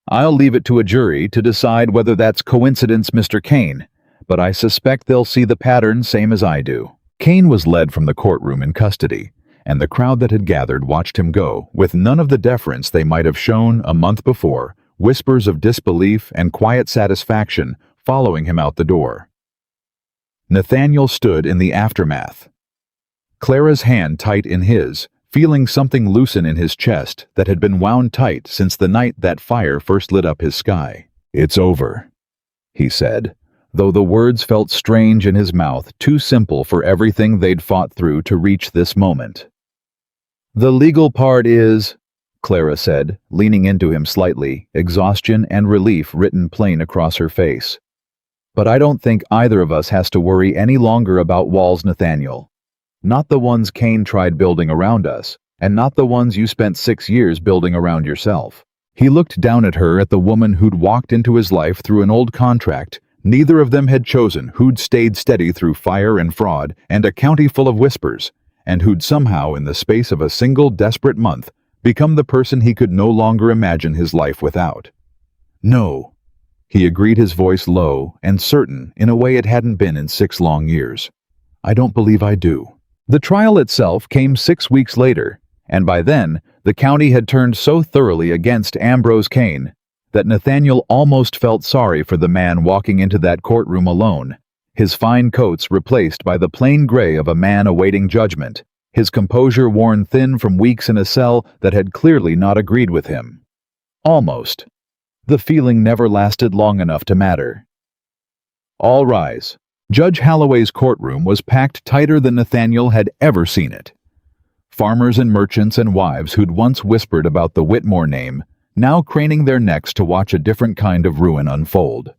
"I'll leave it to a jury to decide whether that's coincidence, Mr. Kane, but I suspect they'll see the pattern same as I do." Kane was led from the courtroom in custody, and the crowd that had gathered watched him go, with none of the deference they might have shown a month before, whispers of disbelief and quiet satisfaction following him out the door. Nathaniel stood in the aftermath, Clara's hand tight in his, feeling something loosen in his chest that had been wound tight since the night that fire first lit up his sky. "It's over," he said, though the words felt strange in his mouth, too simple for everything they'd fought through to reach this moment. "The legal part is," Clara said, leaning into him slightly, exhaustion and relief written plain across her face. "But I don't think either of us has to worry any longer about walls, Nathaniel. Not the ones Kane tried building around us, and not the ones you spent 6 years building around yourself." He looked down at her, at the woman who'd walked into his life through an old contract neither of them had chosen, who'd stayed steady through fire and fraud and a county full of whispers, and who'd somehow, in the space of a single desperate month, become the person he could no longer imagine his life without. "No," he agreed, his voice low and certain in a way it hadn't been in 6 long years. "I don't believe I do." The trial itself came 6 weeks later, and by then, the county had turned so thoroughly against Ambrose Kane that Nathaniel almost felt sorry for the man walking into that courtroom alone, his fine coats replaced by the plain gray of a man awaiting judgment, his composure worn thin from weeks in a cell that had clearly not agreed with him. Almost. The feeling never lasted long enough to matter. "All rise." Judge Holloway's courtroom was packed tighter than Nathaniel had ever seen it. Farmers and merchants and wives who'd once whispered about the Whitmore name, now craning their necks to watch a different kind of ruin unfold.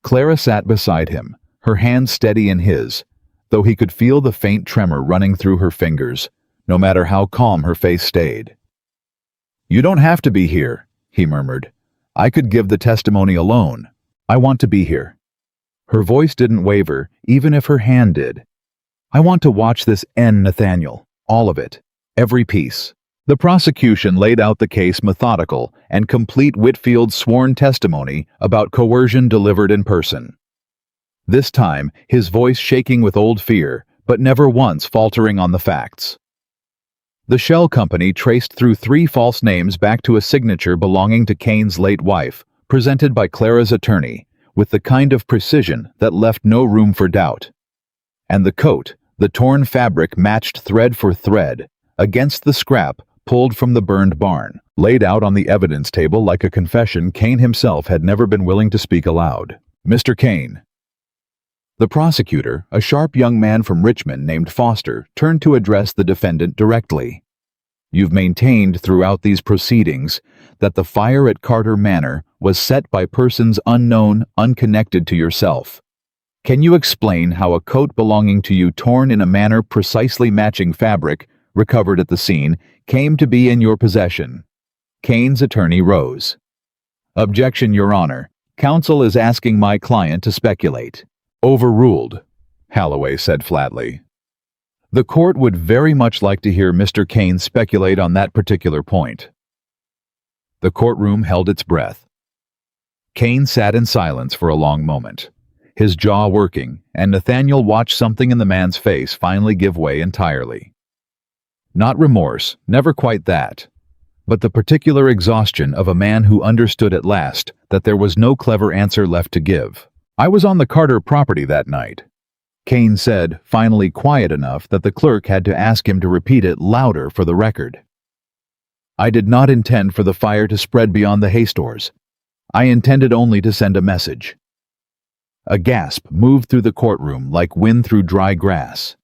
Clara sat beside him, her hand steady in his, though he could feel the faint tremor running through her fingers, no matter how calm her face stayed. "You don't have to be here," he murmured. "I could give the testimony alone. I want to be here." Her voice didn't waver, even if her hand did. "I want to watch this end, Nathaniel. All of it. Every piece." The prosecution laid out the case methodical and complete Whitfield's sworn testimony about coercion delivered in person. This time, his voice shaking with old fear, but never once faltering on the facts. The shell company traced through 3 false names back to a signature belonging to Kane's late wife, presented by Clara's attorney, with the kind of precision that left no room for doubt. And the coat, the torn fabric matched thread for thread, against the scrap pulled from the burned barn, laid out on the evidence table like a confession Kane himself had never been willing to speak aloud. "Mr. Kane." The prosecutor, a sharp young man from Richmond named Foster, turned to address the defendant directly. "You've maintained throughout these proceedings that the fire at Carter Manor was set by persons unknown, unconnected to yourself. Can you explain how a coat belonging to you torn in a manner precisely matching fabric, recovered at the scene, came to be in your possession?" Kane's attorney rose. "Objection, Your Honor. Counsel is asking my client to speculate." "Overruled," Holloway said flatly. "The court would very much like to hear Mr. Kane speculate on that particular point." The courtroom held its breath. Kane sat in silence for a long moment, his jaw working, and Nathaniel watched something in the man's face finally give way entirely. Not remorse, never quite that, but the particular exhaustion of a man who understood at last that there was no clever answer left to give. "I was on the Carter property that night," Kane said, finally quiet enough that the clerk had to ask him to repeat it louder for the record. "I did not intend for the fire to spread beyond the hay stores. I intended only to send a message." A gasp moved through the courtroom like wind through dry grass.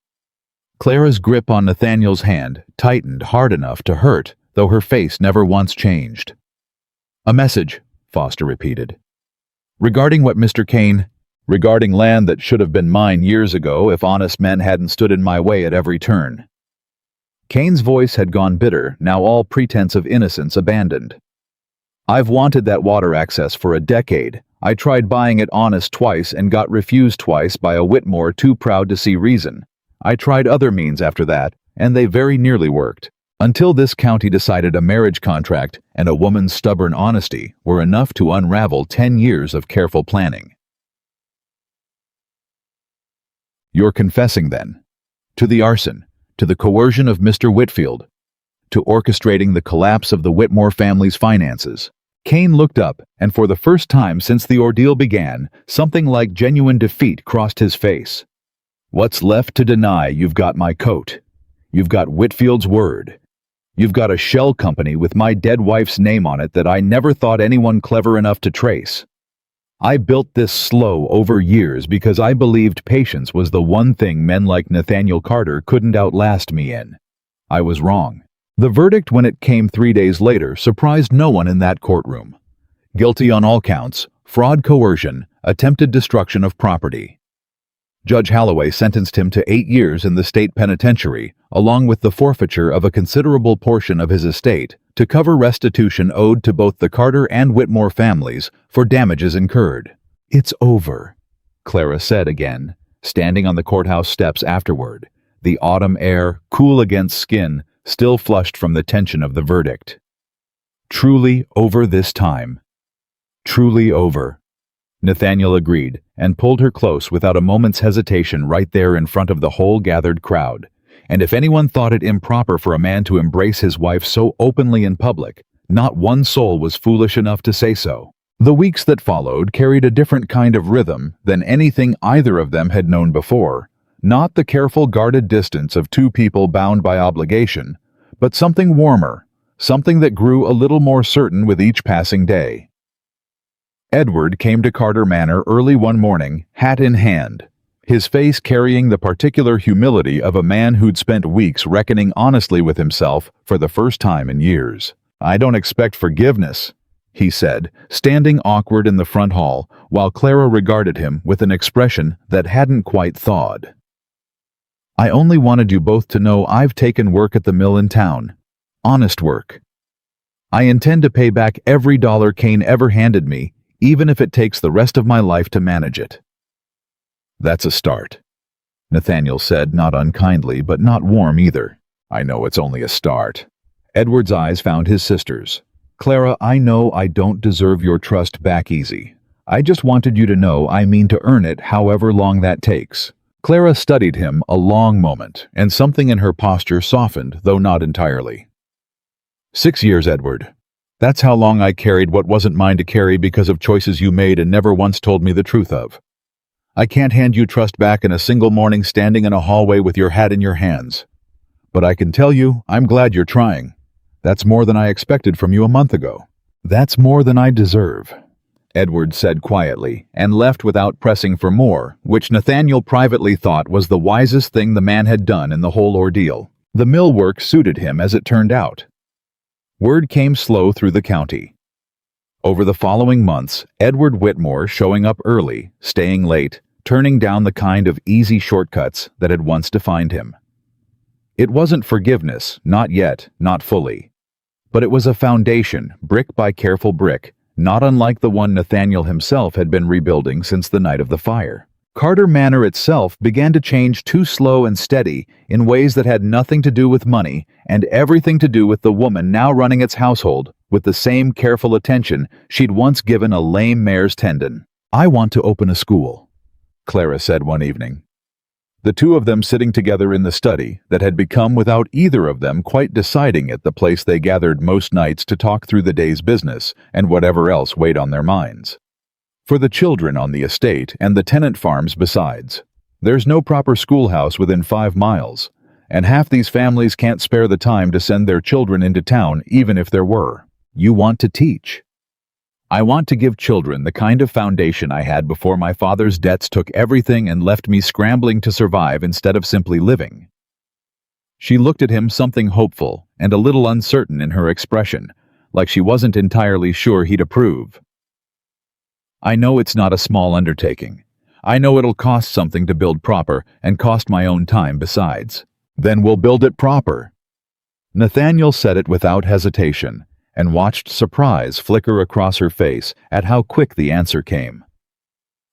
Clara's grip on Nathaniel's hand tightened hard enough to hurt, though her face never once changed. "A message," Foster repeated. "Regarding what, Mr. Kane?" "Regarding land that should have been mine years ago if honest men hadn't stood in my way at every turn." Kane's voice had gone bitter, now all pretense of innocence abandoned. "I've wanted that water access for a decade. I tried buying it honest twice and got refused twice by a Whitmore too proud to see reason. I tried other means after that, and they very nearly worked. Until this county decided a marriage contract and a woman's stubborn honesty were enough to unravel 10 years of careful planning." "You're confessing, then? To the arson, to the coercion of Mr. Whitfield, to orchestrating the collapse of the Whitmore family's finances." Kane looked up, and for the first time since the ordeal began, something like genuine defeat crossed his face. "What's left to deny? You've got my coat. You've got Whitfield's word. You've got a shell company with my dead wife's name on it that I never thought anyone clever enough to trace. I built this slow over years because I believed patience was the one thing men like Nathaniel Carter couldn't outlast me in. I was wrong." The verdict, when it came 3 days later, surprised no one in that courtroom. Guilty on all counts: fraud, coercion, attempted destruction of property. Judge Holloway sentenced him to 8 years in the state penitentiary, along with the forfeiture of a considerable portion of his estate, to cover restitution owed to both the Carter and Whitmore families for damages incurred. "It's over," Clara said again, standing on the courthouse steps afterward, the autumn air, cool against skin, still flushed from the tension of the verdict. "Truly over this time. Truly over." Nathaniel agreed, and pulled her close without a moment's hesitation right there in front of the whole gathered crowd. And if anyone thought it improper for a man to embrace his wife so openly in public, not one soul was foolish enough to say so. The weeks that followed carried a different kind of rhythm than anything either of them had known before. Not the careful, guarded distance of two people bound by obligation, but something warmer, something that grew a little more certain with each passing day. Edward came to Carter Manor early one morning, hat in hand, his face carrying the particular humility of a man who'd spent weeks reckoning honestly with himself for the first time in years. "I don't expect forgiveness," he said, standing awkward in the front hall, while Clara regarded him with an expression that hadn't quite thawed. "I only wanted you both to know I've taken work at the mill in town. Honest work." I intend to pay back every dollar Kane ever handed me, even if it takes the rest of my life to manage it." "That's a start," Nathaniel said, not unkindly, but not warm either. "I know it's only a start." Edward's eyes found his sister's. "Clara, I know I don't deserve your trust back easy. I just wanted you to know I mean to earn it however long that takes." Clara studied him a long moment, and something in her posture softened, though not entirely. "6 years, Edward. That's how long I carried what wasn't mine to carry because of choices you made and never once told me the truth of. I can't hand you trust back in a single morning standing in a hallway with your hat in your hands. But I can tell you, I'm glad you're trying. That's more than I expected from you a month ago." "That's more than I deserve," Edward said quietly, and left without pressing for more, which Nathaniel privately thought was the wisest thing the man had done in the whole ordeal. The mill work suited him, as it turned out. Word came slow through the county. Over the following months, Edward Whitmore showing up early, staying late, turning down the kind of easy shortcuts that had once defined him. It wasn't forgiveness, not yet, not fully. But it was a foundation, brick by careful brick, not unlike the one Nathaniel himself had been rebuilding since the night of the fire. Carter Manor itself began to change too slow and steady in ways that had nothing to do with money and everything to do with the woman now running its household with the same careful attention she'd once given a lame mare's tendon. "I want to open a school," Clara said one evening. The two of them sitting together in the study that had become, without either of them quite deciding it, the place they gathered most nights to talk through the day's business and whatever else weighed on their minds. For the children on the estate and the tenant farms besides. There's no proper schoolhouse within 5 miles, and half these families can't spare the time to send their children into town even if there were. "You want to teach." "I want to give children the kind of foundation I had before my father's debts took everything and left me scrambling to survive instead of simply living." She looked at him, something hopeful and a little uncertain in her expression, like she wasn't entirely sure he'd approve. "I know it's not a small undertaking. I know it'll cost something to build proper and cost my own time besides." "Then we'll build it proper." Nathaniel said it without hesitation, and watched surprise flicker across her face at how quick the answer came.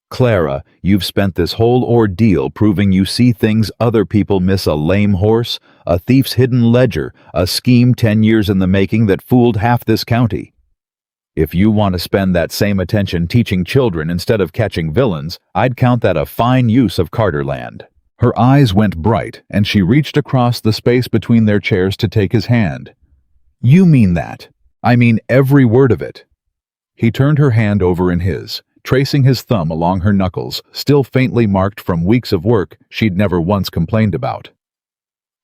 "Clara, you've spent this whole ordeal proving you see things other people miss: a lame horse, a thief's hidden ledger, a scheme 10 years in the making that fooled half this county. If you want to spend that same attention teaching children instead of catching villains, I'd count that a fine use of Carterland." Her eyes went bright, and she reached across the space between their chairs to take his hand. "You mean that? I mean every word of it." He turned her hand over in his, tracing his thumb along her knuckles, still faintly marked from weeks of work she'd never once complained about.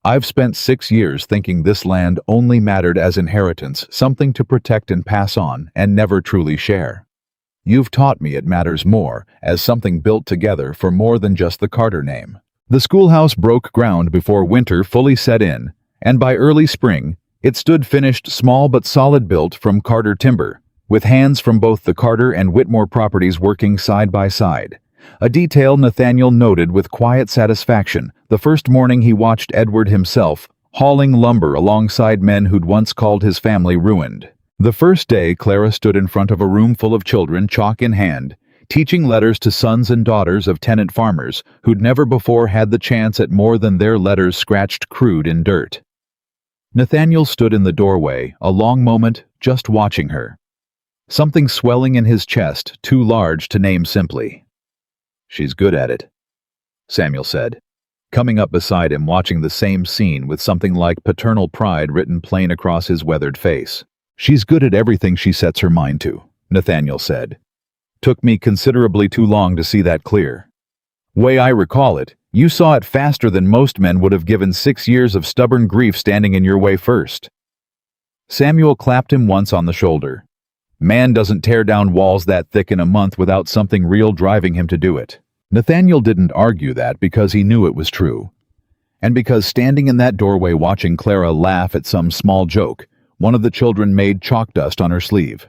"I've spent 6 years thinking this land only mattered as inheritance, something to protect and pass on, and never truly share. You've taught me it matters more, as something built together for more than just the Carter name." The schoolhouse broke ground before winter fully set in, and by early spring, it stood finished, small but solid, built from Carter timber, with hands from both the Carter and Whitmore properties working side by side. A detail Nathaniel noted with quiet satisfaction the first morning he watched Edward himself hauling lumber alongside men who'd once called his family ruined. The first day Clara stood in front of a room full of children, chalk in hand, teaching letters to sons and daughters of tenant farmers who'd never before had the chance at more than their letters scratched crude in dirt. Nathaniel stood in the doorway, a long moment, just watching her. Something swelling in his chest, too large to name simply. "She's good at it," Samuel said, coming up beside him, watching the same scene with something like paternal pride written plain across his weathered face. "She's good at everything she sets her mind to," Nathaniel said. "Took me considerably too long to see that clear. Way I recall it, you saw it faster than most men would have, given 6 years of stubborn grief standing in your way first." Samuel clapped him once on the shoulder. "Man doesn't tear down walls that thick in a month without something real driving him to do it." Nathaniel didn't argue that, because he knew it was true. And because standing in that doorway watching Clara laugh at some small joke, one of the children made chalk dust on her sleeve.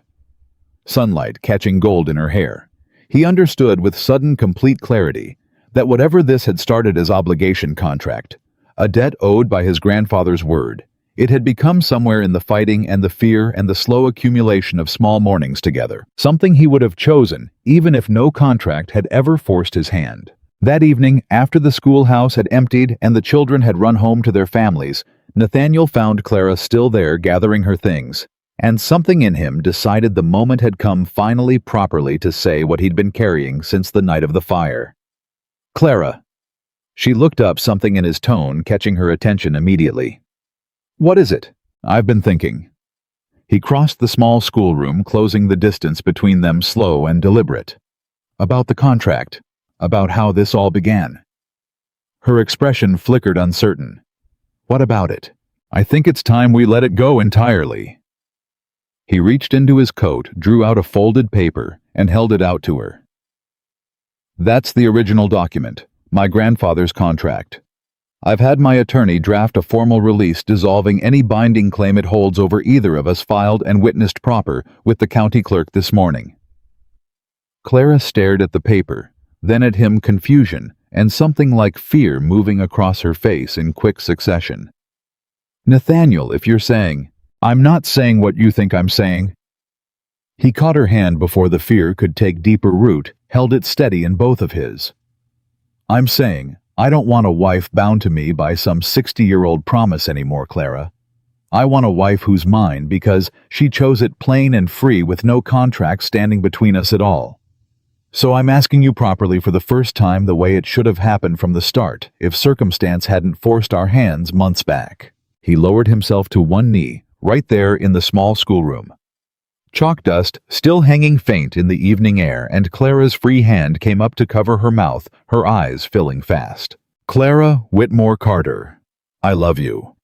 Sunlight catching gold in her hair. He understood with sudden complete clarity that whatever this had started as obligation contract, a debt owed by his grandfather's word, It had become somewhere in the fighting and the fear and the slow accumulation of small mornings together, something he would have chosen even if no contract had ever forced his hand. That evening, after the schoolhouse had emptied and the children had run home to their families, Nathaniel found Clara still there gathering her things, and something in him decided the moment had come finally properly to say what he'd been carrying since the night of the fire. "Clara." She looked up, something in his tone catching her attention immediately. "What is it?" "I've been thinking." He crossed the small schoolroom, closing the distance between them slow and deliberate. "About the contract. About how this all began." Her expression flickered uncertain. "What about it?" "I think it's time we let it go entirely." He reached into his coat, drew out a folded paper, and held it out to her. "That's the original document, my grandfather's contract. I've had my attorney draft a formal release dissolving any binding claim it holds over either of us, filed and witnessed proper with the county clerk this morning." Clara stared at the paper, then at him, confusion and something like fear moving across her face in quick succession. "Nathaniel, if you're saying—" "I'm not saying what you think I'm saying." He caught her hand before the fear could take deeper root, held it steady in both of his. "I'm saying I don't want a wife bound to me by some 60-year-old promise anymore, Clara. I want a wife who's mine because she chose it plain and free with no contract standing between us at all. So I'm asking you properly for the first time, the way it should have happened from the start if circumstance hadn't forced our hands months back." He lowered himself to one knee, right there in the small schoolroom. Chalk dust still hanging faint in the evening air, and Clara's free hand came up to cover her mouth, her eyes filling fast. "Clara Whitmore Carter, I love you.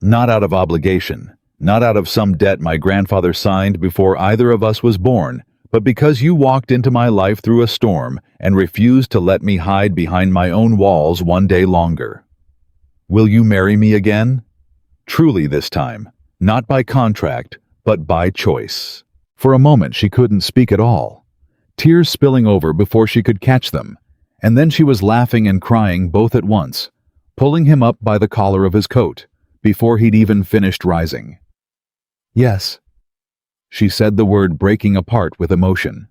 Not out of obligation, not out of some debt my grandfather signed before either of us was born, but because you walked into my life through a storm and refused to let me hide behind my own walls one day longer. Will you marry me again? Truly this time, not by contract, but by choice." For a moment she couldn't speak at all, tears spilling over before she could catch them, and then she was laughing and crying both at once, pulling him up by the collar of his coat, before he'd even finished rising. "Yes," she said, the word breaking apart with emotion.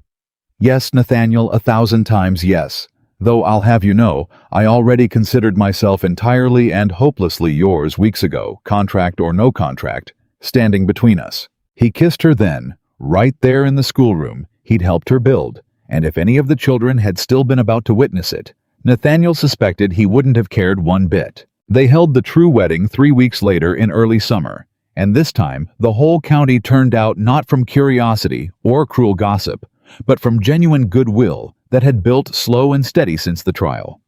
"Yes, Nathaniel, 1,000 times yes, though I'll have you know, I already considered myself entirely and hopelessly yours weeks ago, contract or no contract, standing between us." He kissed her then, right there in the schoolroom he'd helped her build, and if any of the children had still been about to witness it, Nathaniel suspected he wouldn't have cared one bit. They held the true wedding 3 weeks later in early summer, and this time the whole county turned out not from curiosity or cruel gossip, but from genuine goodwill that had built slow and steady since the trial.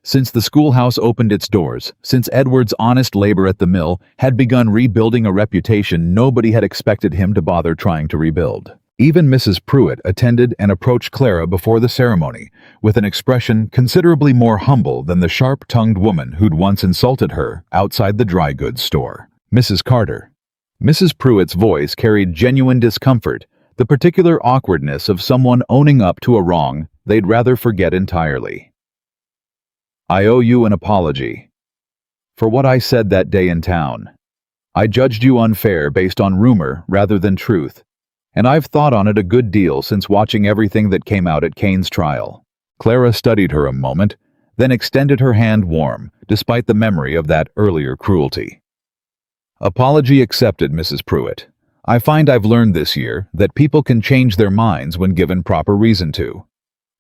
Since the schoolhouse opened its doors, since Edward's honest labor at the mill had begun rebuilding a reputation nobody had expected him to bother trying to rebuild. Even Mrs. Pruitt attended and approached Clara before the ceremony with an expression considerably more humble than the sharp-tongued woman who'd once insulted her outside the dry goods store. "Mrs. Carter." Mrs. Pruitt's voice carried genuine discomfort, the particular awkwardness of someone owning up to a wrong they'd rather forget entirely. "I owe you an apology for what I said that day in town. I judged you unfair based on rumor rather than truth, and I've thought on it a good deal since watching everything that came out at Kane's trial." Clara studied her a moment, then extended her hand warm, despite the memory of that earlier cruelty. "Apology accepted, Mrs. Pruitt. I find I've learned this year that people can change their minds when given proper reason to.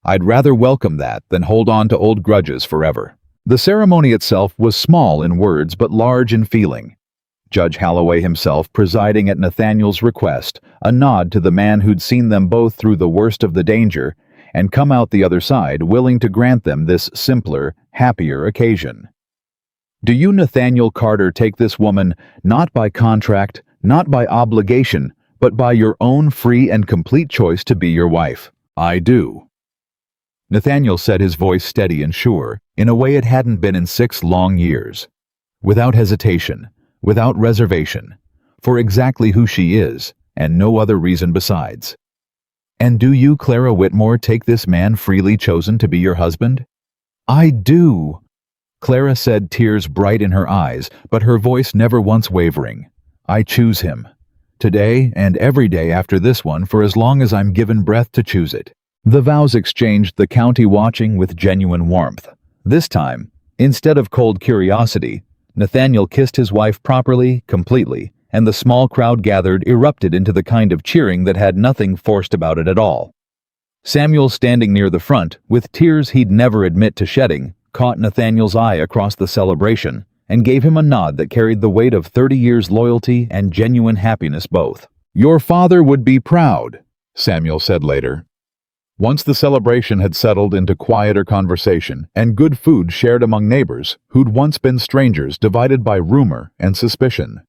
I'd rather welcome that than hold on to old grudges forever." The ceremony itself was small in words but large in feeling. Judge Halloway himself presiding at Nathaniel's request, a nod to the man who'd seen them both through the worst of the danger and come out the other side willing to grant them this simpler, happier occasion. "Do you, Nathaniel Carter, take this woman not by contract, not by obligation, but by your own free and complete choice to be your wife?" "I do." Nathaniel said, his voice steady and sure, in a way it hadn't been in 6 long years. Without hesitation, without reservation, for exactly who she is, and no other reason besides. "And do you, Clara Whitmore, take this man freely chosen to be your husband?" "I do." Clara said, tears bright in her eyes, but her voice never once wavering. "I choose him. Today and every day after this one for as long as I'm given breath to choose it." The vows exchanged, the county watching with genuine warmth. This time, instead of cold curiosity, Nathaniel kissed his wife properly, completely, and the small crowd gathered erupted into the kind of cheering that had nothing forced about it at all. Samuel, standing near the front, with tears he'd never admit to shedding, caught Nathaniel's eye across the celebration and gave him a nod that carried the weight of 30 years' loyalty and genuine happiness both. "Your father would be proud," Samuel said later. Once the celebration had settled into quieter conversation and good food shared among neighbors who'd once been strangers divided by rumor and suspicion.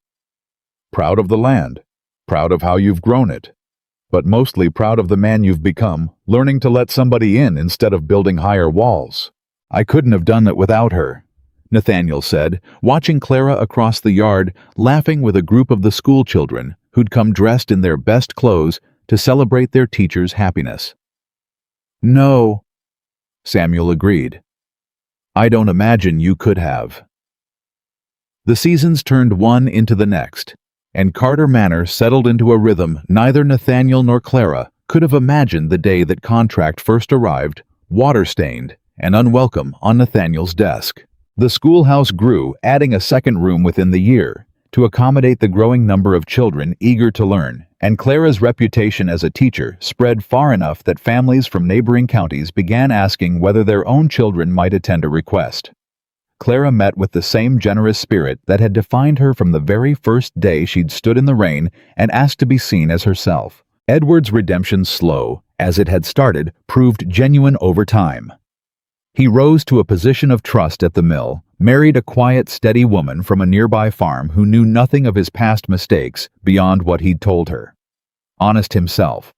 Proud of the land, proud of how you've grown it, but mostly proud of the man you've become, learning to let somebody in instead of building higher walls. "I couldn't have done it without her," Nathaniel said, watching Clara across the yard, laughing with a group of the school children who'd come dressed in their best clothes to celebrate their teacher's happiness. "No," Samuel agreed. "I don't imagine you could have." The seasons turned one into the next, and Carter Manor settled into a rhythm neither Nathaniel nor Clara could have imagined the day that contract first arrived, water-stained and unwelcome, on Nathaniel's desk. The schoolhouse grew, adding a second room within the year to accommodate the growing number of children eager to learn, and Clara's reputation as a teacher spread far enough that families from neighboring counties began asking whether their own children might attend a request. Clara met with the same generous spirit that had defined her from the very first day she'd stood in the rain and asked to be seen as herself. Edward's redemption, slow as it had started, proved genuine over time. He rose to a position of trust at the mill, married a quiet, steady woman from a nearby farm who knew nothing of his past mistakes beyond what he'd told her. Honest himself.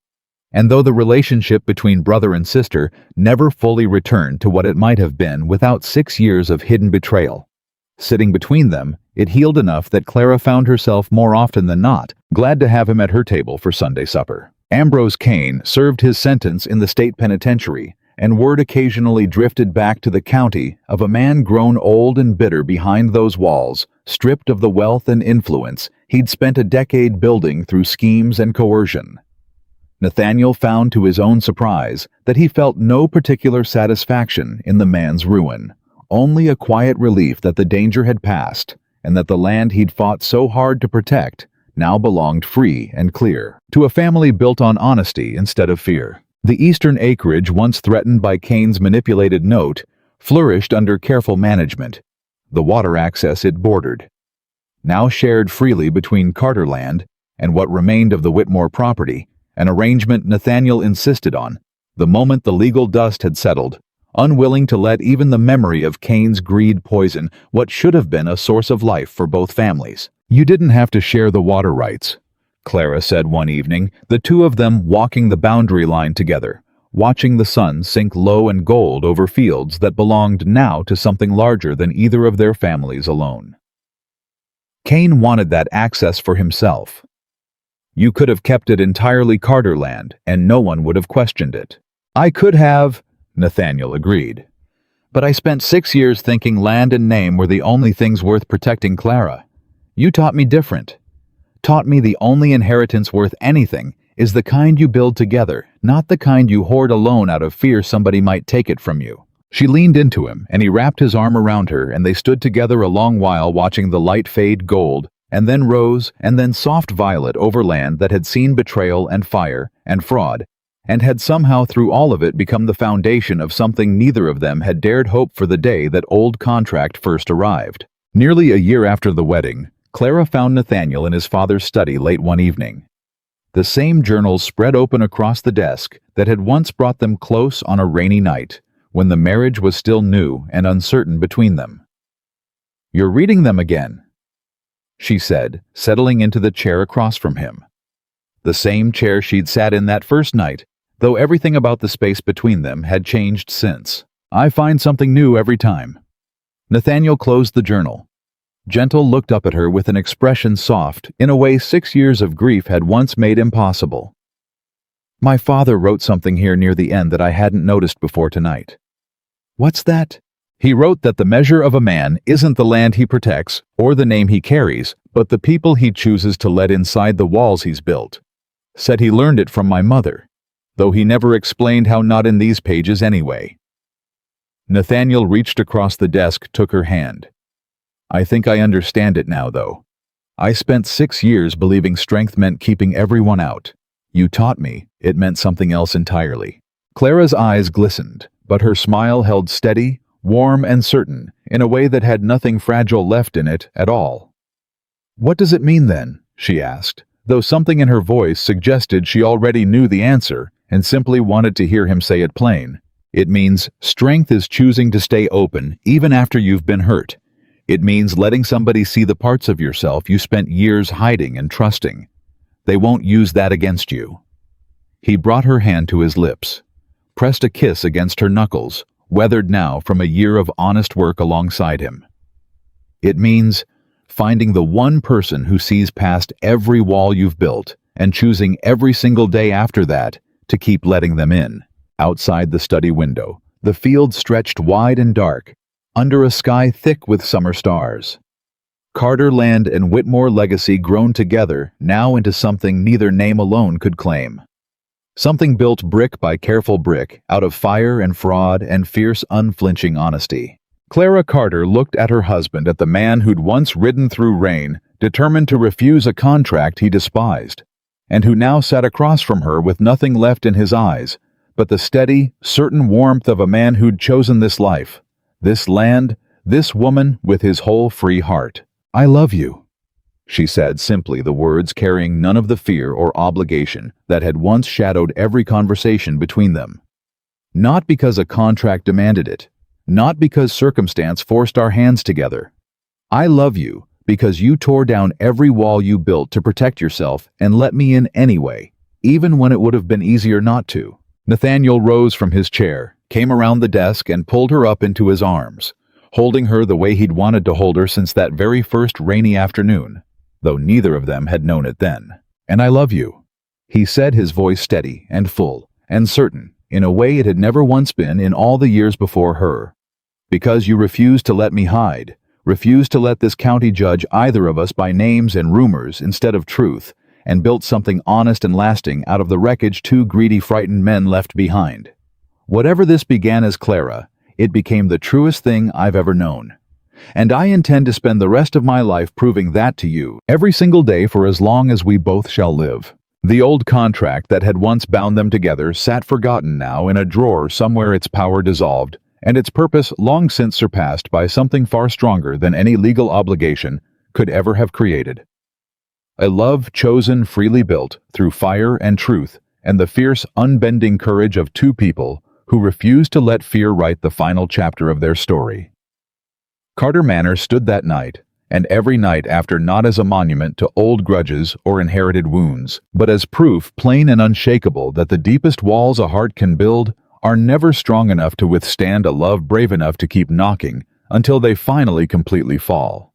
And though the relationship between brother and sister never fully returned to what it might have been without 6 years of hidden betrayal, sitting between them, it healed enough that Clara found herself more often than not glad to have him at her table for Sunday supper. Ambrose Kane served his sentence in the state penitentiary, and word occasionally drifted back to the county of a man grown old and bitter behind those walls, stripped of the wealth and influence he'd spent a decade building through schemes and coercion. Nathaniel found to his own surprise that he felt no particular satisfaction in the man's ruin, only a quiet relief that the danger had passed and that the land he'd fought so hard to protect now belonged free and clear to a family built on honesty instead of fear. The eastern acreage, once threatened by Kane's manipulated note, flourished under careful management. The water access it bordered, now shared freely between Carter land and what remained of the Whitmore property, an arrangement Nathaniel insisted on the moment the legal dust had settled, unwilling to let even the memory of Kane's greed poison what should have been a source of life for both families. "You didn't have to share the water rights," Clara said one evening, the two of them walking the boundary line together, watching the sun sink low and gold over fields that belonged now to something larger than either of their families alone. Kane wanted that access for himself. "You could have kept it entirely Carter land, and no one would have questioned it." "I could have," Nathaniel agreed. "But I spent 6 years thinking land and name were the only things worth protecting, Clara. You taught me different. Taught me the only inheritance worth anything is the kind you build together, not the kind you hoard alone out of fear somebody might take it from you." She leaned into him, and he wrapped his arm around her, and they stood together a long while watching the light fade gold, and then rose, and then soft violet over land that had seen betrayal and fire and fraud, and had somehow through all of it become the foundation of something neither of them had dared hope for the day that old contract first arrived. Nearly a year after the wedding, Clara found Nathaniel in his father's study late one evening. The same journals spread open across the desk that had once brought them close on a rainy night, when the marriage was still new and uncertain between them. "You're reading them again," she said, settling into the chair across from him. The same chair she'd sat in that first night, though everything about the space between them had changed since. "I find something new every time." Nathaniel closed the journal. Gentle looked up at her with an expression soft in a way 6 years of grief had once made impossible. "My father wrote something here near the end that I hadn't noticed before tonight." "What's that?" He wrote that the measure of a man isn't the land he protects or the name he carries, but the people he chooses to let inside the walls he's built. Said he learned it from my mother, though he never explained how not in these pages anyway. Nathaniel reached across the desk, took her hand. I think I understand it now, though. I spent 6 years believing strength meant keeping everyone out. You taught me it meant something else entirely. Clara's eyes glistened, but her smile held steady, warm and certain, in a way that had nothing fragile left in it at all. What does it mean then? She asked, though something in her voice suggested she already knew the answer and simply wanted to hear him say it plain. It means strength is choosing to stay open even after you've been hurt. It means letting somebody see the parts of yourself you spent years hiding and trusting. They won't use that against you. He brought her hand to his lips, pressed a kiss against her knuckles, weathered now from a year of honest work alongside him. It means finding the one person who sees past every wall you've built and choosing every single day after that to keep letting them in. Outside the study window, the field stretched wide and dark, under a sky thick with summer stars. Carter land and Whitmore legacy grown together now into something neither name alone could claim. Something built brick by careful brick out of fire and fraud and fierce unflinching honesty. Clara Carter looked at her husband, at the man who'd once ridden through rain, determined to refuse a contract he despised, and who now sat across from her with nothing left in his eyes but the steady, certain warmth of a man who'd chosen this life, this land, this woman with his whole free heart. I love you, she said simply, the words carrying none of the fear or obligation that had once shadowed every conversation between them. Not because a contract demanded it, not because circumstance forced our hands together. I love you because you tore down every wall you built to protect yourself and let me in anyway, even when it would have been easier not to. Nathaniel rose from his chair, came around the desk and pulled her up into his arms, holding her the way he'd wanted to hold her since that very first rainy afternoon, though neither of them had known it then. And I love you, he said, his voice steady and full and certain, in a way it had never once been in all the years before her. Because you refused to let me hide, refused to let this county judge either of us by names and rumors instead of truth, and built something honest and lasting out of the wreckage 2 greedy, frightened men left behind. Whatever this began as, Clara, it became the truest thing I've ever known. And I intend to spend the rest of my life proving that to you, every single day for as long as we both shall live. The old contract that had once bound them together sat forgotten now in a drawer somewhere, its power dissolved, and its purpose long since surpassed by something far stronger than any legal obligation could ever have created. A love chosen, freely built through fire and truth and the fierce, unbending courage of 2 people who refused to let fear write the final chapter of their story. Carter Manor stood that night, and every night after, not as a monument to old grudges or inherited wounds, but as proof plain and unshakable that the deepest walls a heart can build are never strong enough to withstand a love brave enough to keep knocking until they finally completely fall.